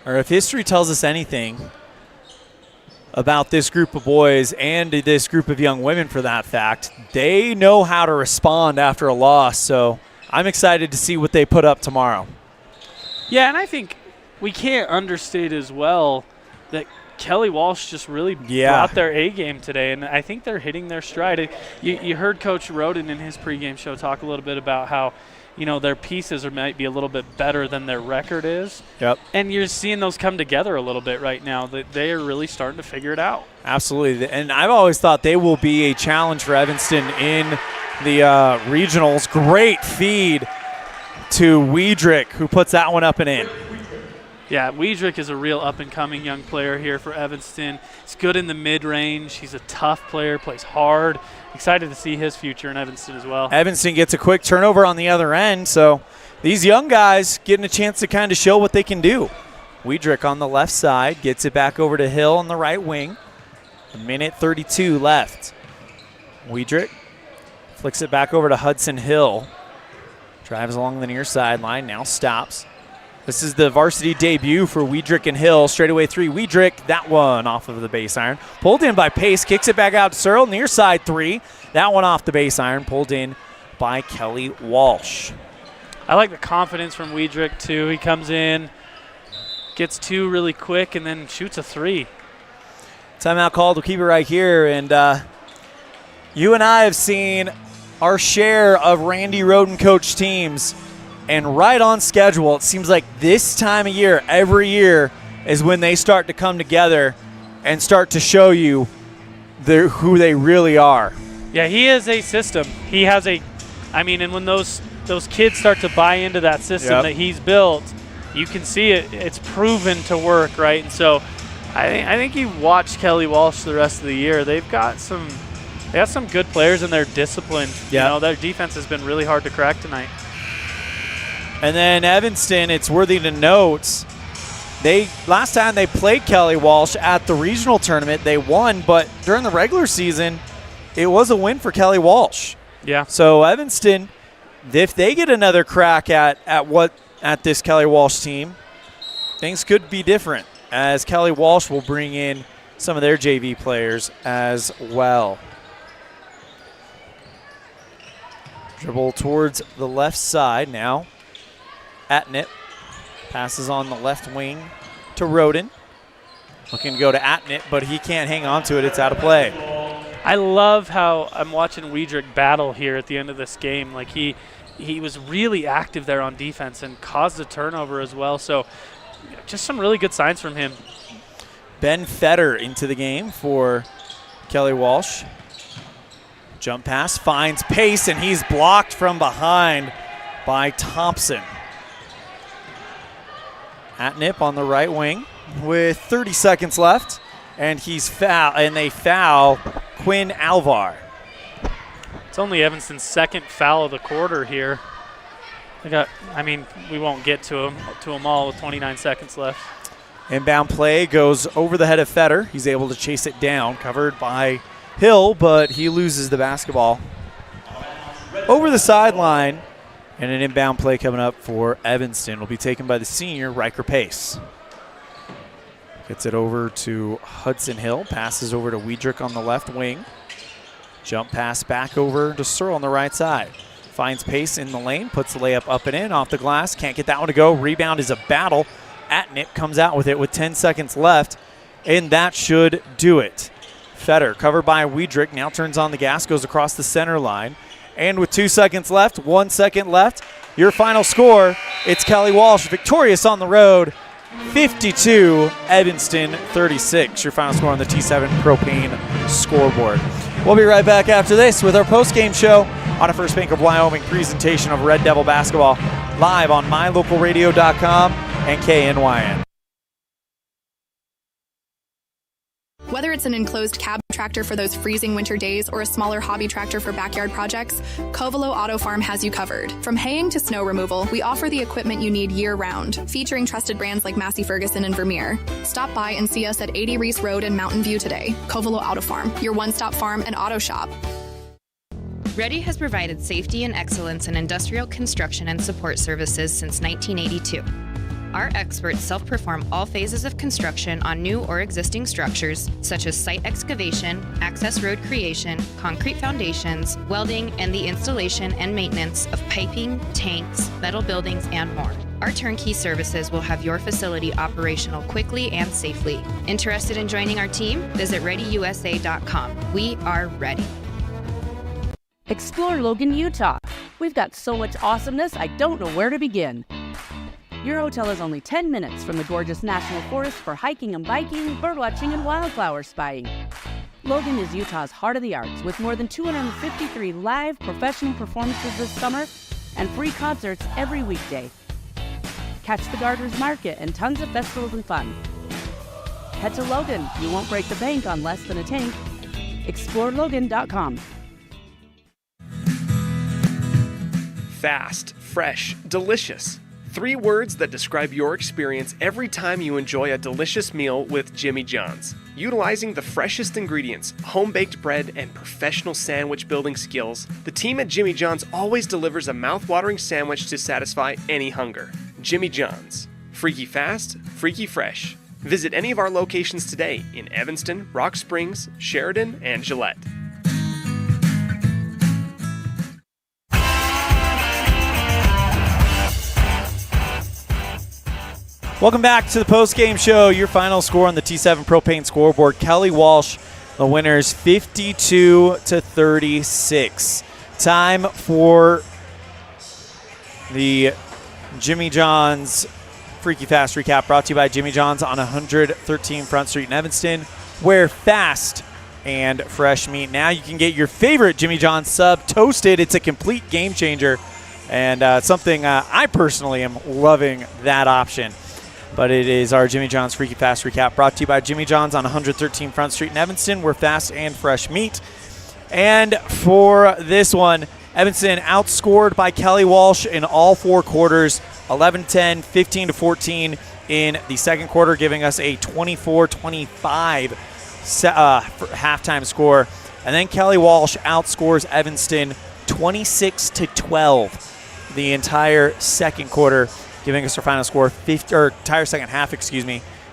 or if history tells us anything about this group of boys and this group of young women for that fact, they know how to respond after a loss. So I'm excited to see what they put up tomorrow. Yeah, and I think we can't understate as well that Kelly Walsh just really brought their A game today, and I think they're hitting their stride. You heard Coach Roden in his pregame show talk a little bit about how, their pieces might be a little bit better than their record is. Yep. And you're seeing those come together a little bit right now. That they are really starting to figure it out. Absolutely. And I've always thought they will be a challenge for Evanston in the regionals. Great feed to Wiedrick, who puts that one up and in. Yeah, Wiedrick is a real up-and-coming young player here for Evanston. He's good in the mid-range. He's a tough player, plays hard. Excited to see his future in Evanston as well. Evanston gets a quick turnover on the other end, so these young guys getting a chance to kind of show what they can do. Wiedrick on the left side gets it back over to Hill on the right wing. 1:32 left. Wiedrick flicks it back over to Hudson Hill. Drives along the near sideline, now stops. This is the varsity debut for Wiedrick and Hill. Straightaway 3, Wiedrick, that one off of the base iron. Pulled in by Pace, kicks it back out to Searle, near side 3. That one off the base iron, pulled in by Kelly Walsh. I like the confidence from Wiedrick too. He comes in, gets 2 really quick, and then shoots a 3. Timeout called, we'll keep it right here. And you and I have seen our share of Randy Roden coach teams, and right on schedule. It seems like this time of year, every year, is when they start to come together and start to show you who they really are. Yeah, he is a system. He has and when those kids start to buy into that system that he's built, you can see it. It's proven to work, right? And so I think you watch Kelly Walsh the rest of the year. They got some good players, and they're disciplined. Yeah. Their defense has been really hard to crack tonight. And then Evanston, it's worthy to note, last time they played Kelly Walsh at the regional tournament, they won, but during the regular season, it was a win for Kelly Walsh. Yeah. So Evanston, if they get another crack at this Kelly Walsh team, things could be different, as Kelly Walsh will bring in some of their JV players as well. Dribble towards the left side now. Atnip passes on the left wing to Roden. Looking to go to Atnip, but he can't hang on to it. It's out of play. I love how I'm watching Wiedrick battle here at the end of this game. Like he was really active there on defense and caused a turnover as well. So just some really good signs from him. Ben Fetter into the game for Kelly Walsh. Jump pass finds Pace, and he's blocked from behind by Thompson. Atnip on the right wing. with 30 seconds left, and they foul Quinn Alvar. It's only Evanston's second foul of the quarter here. We won't get to them all with 29 seconds left. Inbound play goes over the head of Fetter. He's able to chase it down, covered by Hill, but he loses the basketball. Over the sideline, and an inbound play coming up for Evanston will be taken by the senior, Riker Pace. Gets it over to Hudson Hill, passes over to Wiedrich on the left wing. Jump pass back over to Searle on the right side. Finds Pace in the lane, puts the layup up and in, off the glass. Can't get that one to go. Rebound is a battle. Atnip comes out with it with 10 seconds left, and that should do it. Fetter, covered by Wiedrich, now turns on the gas, goes across the center line. And with 2 seconds left, 1 second left, your final score, it's Kelly Walsh victorious on the road, 52, Evanston 36. Your final score on the T7 Propane scoreboard. We'll be right back after this with our post-game show on a First Bank of Wyoming presentation of Red Devil basketball live on mylocalradio.com and KNYN. Whether it's an enclosed cab tractor for those freezing winter days or a smaller hobby tractor for backyard projects, Covelo Auto Farm has you covered. From haying to snow removal, we offer the equipment you need year-round, featuring trusted brands like Massey Ferguson and Vermeer. Stop by and see us at 80 Reese Road in Mountain View today. Covelo Auto Farm, your one-stop farm and auto shop. Ready has provided safety and excellence in industrial construction and support services since 1982. Our experts self-perform all phases of construction on new or existing structures, such as site excavation, access road creation, concrete foundations, welding, and the installation and maintenance of piping, tanks, metal buildings, and more. Our turnkey services will have your facility operational quickly and safely. Interested in joining our team? Visit ReadyUSA.com. We are ready. Explore Logan, Utah. We've got so much awesomeness, I don't know where to begin. Your hotel is only 10 minutes from the gorgeous National Forest for hiking and biking, birdwatching, and wildflower spying. Logan is Utah's heart of the arts, with more than 253 live professional performances this summer and free concerts every weekday. Catch the Garter's Market and tons of festivals and fun. Head to Logan. You won't break the bank on less than a tank. ExploreLogan.com. Fast, fresh, delicious. 3 words that describe your experience every time you enjoy a delicious meal with Jimmy John's. Utilizing the freshest ingredients, home-baked bread, and professional sandwich building skills, the team at Jimmy John's always delivers a mouth-watering sandwich to satisfy any hunger. Jimmy John's. Freaky fast, freaky fresh. Visit any of our locations today in Evanston, Rock Springs, Sheridan, and Gillette. Welcome back to the post-game show. Your final score on the T7 Propane scoreboard. Kelly Walsh, the winners, 52-36. Time for the Jimmy John's Freaky Fast recap, brought to you by Jimmy John's on 113 Front Street in Evanston, where fast and fresh meat. Now you can get your favorite Jimmy John's sub toasted. It's a complete game changer, and something I personally am loving that option. But it is our Jimmy John's Freaky Fast recap, brought to you by Jimmy John's on 113 Front Street in Evanston, where fast and fresh meat. And for this one, Evanston outscored by Kelly Walsh in all 4 quarters, 11-10, 15-14 in the second quarter, giving us a 24-25 halftime score. And then Kelly Walsh outscores Evanston 26-12 the entire second quarter, giving us our final score, entire second half,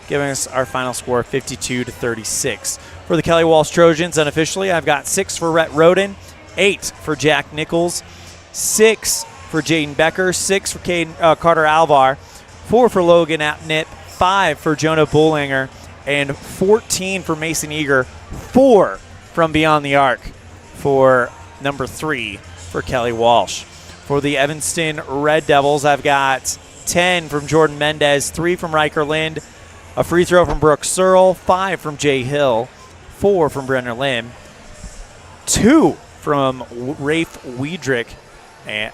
giving us our final score 52-36. For the Kelly Walsh Trojans, unofficially, I've got 6 for Rhett Roden, 8 for Jack Nichols, 6 for Jaden Becker, 6 for Carter Alvar, 4 for Logan Atnip, 5 for Jonah Bullinger, and 14 for Mason Eager, 4 from Beyond the Arc for number 3 for Kelly Walsh. For the Evanston Red Devils, I've got 10 from Jordan Mendez, 3 from Riker Lind, a free throw from Brooke Searle, 5 from Jay Hill, 4 from Brenner Lim, 2 from Rafe Wiedrich, and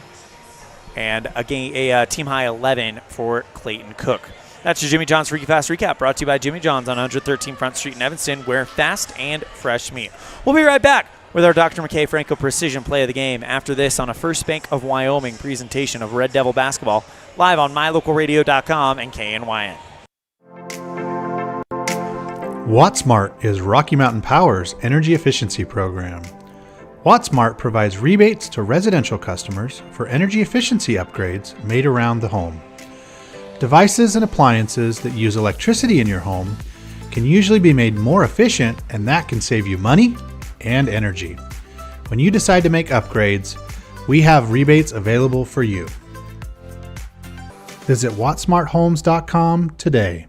a team high 11 for Clayton Cook. That's your Jimmy John's Freaky Fast Recap, brought to you by Jimmy John's on 113 Front Street in Evanston, where fast and fresh meat. We'll be right back with our Dr. McKay Franco Precision Play of the Game after this on a First Bank of Wyoming presentation of Red Devil basketball, live on mylocalradio.com and KNYN. WattSmart is Rocky Mountain Power's energy efficiency program. WattSmart provides rebates to residential customers for energy efficiency upgrades made around the home. Devices and appliances that use electricity in your home can usually be made more efficient, and that can save you money and energy. When you decide to make upgrades, we have rebates available for you. Visit wattsmarthomes.com today.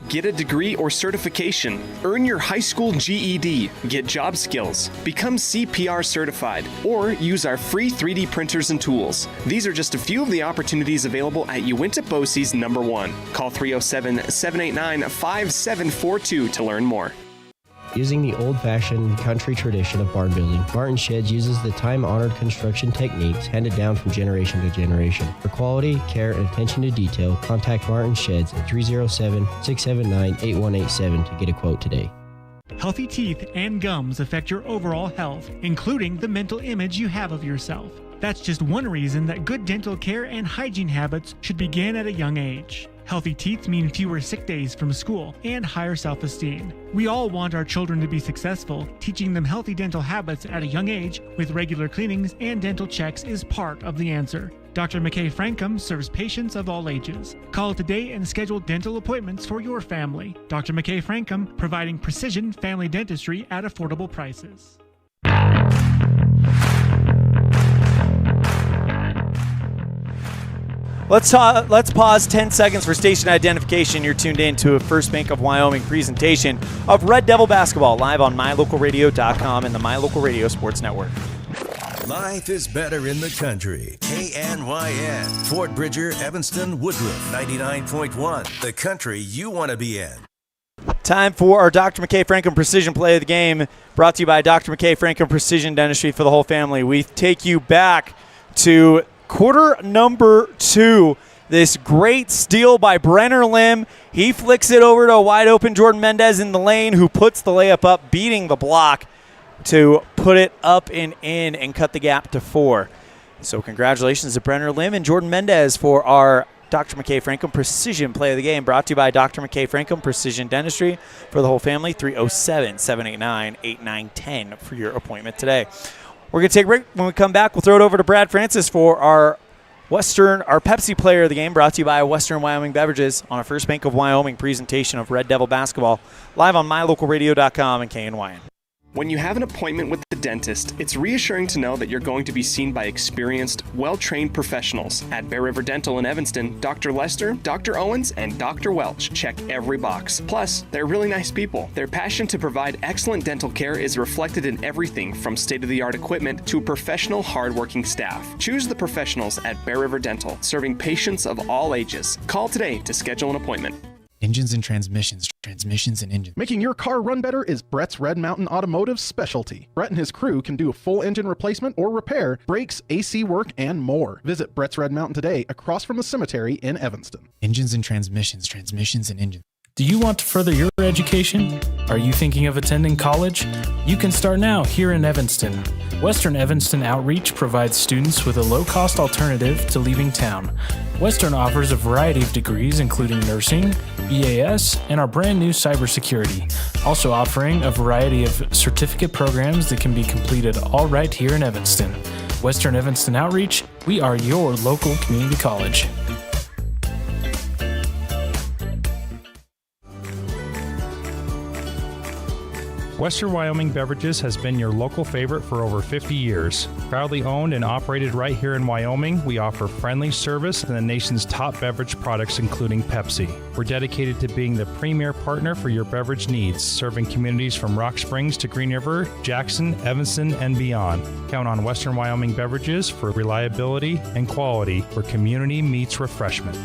Get a degree or certification, earn your high school GED, get job skills, become CPR certified, or use our free 3D printers and tools. These are just a few of the opportunities available at Uinta BOCES No. 1. Call 307-789-5742 to learn more. Using the old-fashioned country tradition of barn building, Martin Sheds uses the time-honored construction techniques handed down from generation to generation. For quality, care, and attention to detail, contact Martin Sheds at 307-679-8187 to get a quote today. Healthy teeth and gums affect your overall health, including the mental image you have of yourself. That's just one reason that good dental care and hygiene habits should begin at a young age. Healthy teeth mean fewer sick days from school and higher self-esteem. We all want our children to be successful. Teaching them healthy dental habits at a young age with regular cleanings and dental checks is part of the answer. Dr. McKay Frankum serves patients of all ages. Call today and schedule dental appointments for your family. Dr. McKay Frankum, providing precision family dentistry at affordable prices. Let's pause 10 seconds for station identification. You're tuned in to a First Bank of Wyoming presentation of Red Devil basketball, live on mylocalradio.com and the My Local Radio Sports Network. Life is better in the country. KNYN, Fort Bridger, Evanston, Woodruff, 99.1, the country you want to be in. Time for our Dr. McKay Frankum Precision Play of the Game, brought to you by Dr. McKay Frankum Precision Dentistry for the whole family. We take you back to quarter number 2. This great steal by Brenner Lim. He flicks it over to a wide open Jordan Mendez in the lane, who puts the layup up, beating the block to put it up and in and cut the gap to 4. So congratulations to Brenner Lim and Jordan Mendez for our Dr. McKay Frankum Precision Play of the Game, brought to you by Dr. McKay Frankum Precision Dentistry for the whole family. 307-789-8910 for your appointment today. We're going to take a break. When we come back, we'll throw it over to Brad Francis for our Pepsi Player of the Game, brought to you by Western Wyoming Beverages on a First Bank of Wyoming presentation of Red Devil basketball, live on mylocalradio.com and KNYN. When you have an appointment with the dentist, it's reassuring to know that you're going to be seen by experienced, well-trained professionals. At Bear River Dental in Evanston, Dr. Lester, Dr. Owens, and Dr. Welch check every box. Plus, they're really nice people. Their passion to provide excellent dental care is reflected in everything from state-of-the-art equipment to professional, hard-working staff. Choose the professionals at Bear River Dental, serving patients of all ages. Call today to schedule an appointment. Engines and transmissions, transmissions and engines. Making your car run better is Brett's Red Mountain Automotive's specialty. Brett and his crew can do a full engine replacement or repair, brakes, AC work, and more. Visit Brett's Red Mountain today, across from the cemetery in Evanston. Engines and transmissions, transmissions and engines. Do you want to further your education? Are you thinking of attending college? You can start now here in Evanston. Western Evanston Outreach provides students with a low-cost alternative to leaving town. Western offers a variety of degrees, including nursing, EAS, and our brand new cybersecurity, also offering a variety of certificate programs that can be completed all right here in Evanston. Western Evanston Outreach, we are your local community college. Western Wyoming Beverages has been your local favorite for over 50 years. Proudly owned and operated right here in Wyoming, we offer friendly service and the nation's top beverage products, including Pepsi. We're dedicated to being the premier partner for your beverage needs, serving communities from Rock Springs to Green River, Jackson, Evanston, and beyond. Count on Western Wyoming Beverages for reliability and quality where community meets refreshment.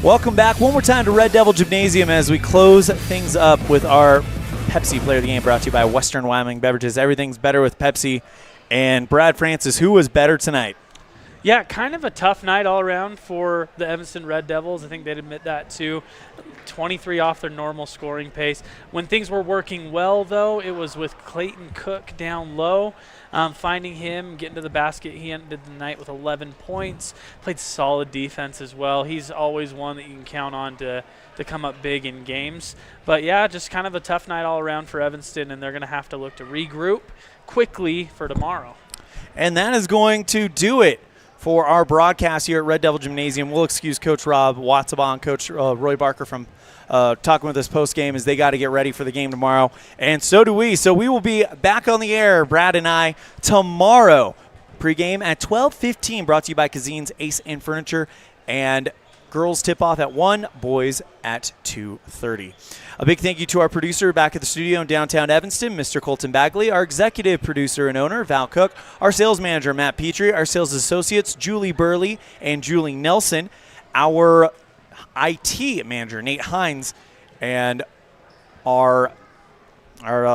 Welcome back one more time to Red Devil Gymnasium as we close things up with our Pepsi Player of the Game brought to you by Western Wyoming Beverages. Everything's better with Pepsi. And Brad Francis, who was better tonight? Yeah, kind of a tough night all around for the Evanston Red Devils. I think they'd admit that too. 23 off their normal scoring pace. When things were working well, though, it was with Clayton Cook down low. Finding him, getting to the basket, he ended the night with 11 points. Played solid defense as well. He's always one that you can count on to come up big in games. But, yeah, just kind of a tough night all around for Evanston, and they're going to have to look to regroup quickly for tomorrow. And that is going to do it for our broadcast here at Red Devil Gymnasium. We'll excuse Coach Rob Watsabon, Coach Roy Barker from talking with us post-game as they got to get ready for the game tomorrow. And so do we. So we will be back on the air, Brad and I, tomorrow. Pregame at 12:15, brought to you by Cazin's Ace and Furniture. And girls tip-off at 1, boys at 2:30. A big thank you to our producer back at the studio in downtown Evanston, Mr. Colton Bagley, our executive producer and owner, Val Cook, our sales manager, Matt Petrie, our sales associates, Julie Burley and Julie Nelson, our IT manager, Nate Hines, and the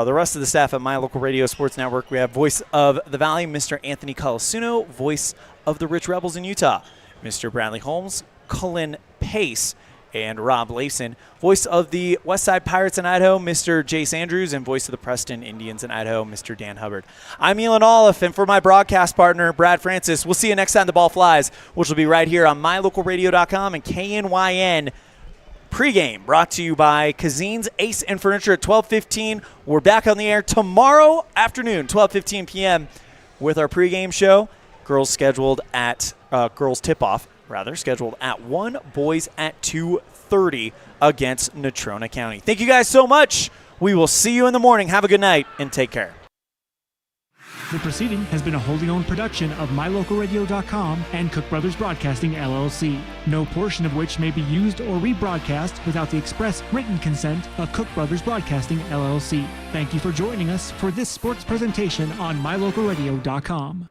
rest of the staff at My Local Radio Sports Network. We have Voice of the Valley, Mr. Anthony Colasuno, Voice of the Rich Rebels in Utah, Mr. Bradley Holmes, Cullen Pace, and Rob Layson. Voice of the Westside Pirates in Idaho, Mr. Jace Andrews, and voice of the Preston Indians in Idaho, Mr. Dan Hubbard. I'm Elan Olliff, and for my broadcast partner, Brad Francis, we'll see you next time the ball flies, which will be right here on mylocalradio.com and KNYN Pregame, brought to you by Cazin's Ace and Furniture at 12:15. We're back on the air tomorrow afternoon, 12:15 p.m. with our pregame show. Girls scheduled at girls tip-off, scheduled at 1, boys at 2:30 against Natrona County. Thank you guys so much. We will see you in the morning. Have a good night and take care. The proceeding has been a wholly owned production of MyLocalRadio.com and Cook Brothers Broadcasting, LLC. No portion of which may be used or rebroadcast without the express written consent of Cook Brothers Broadcasting, LLC. Thank you for joining us for this sports presentation on MyLocalRadio.com.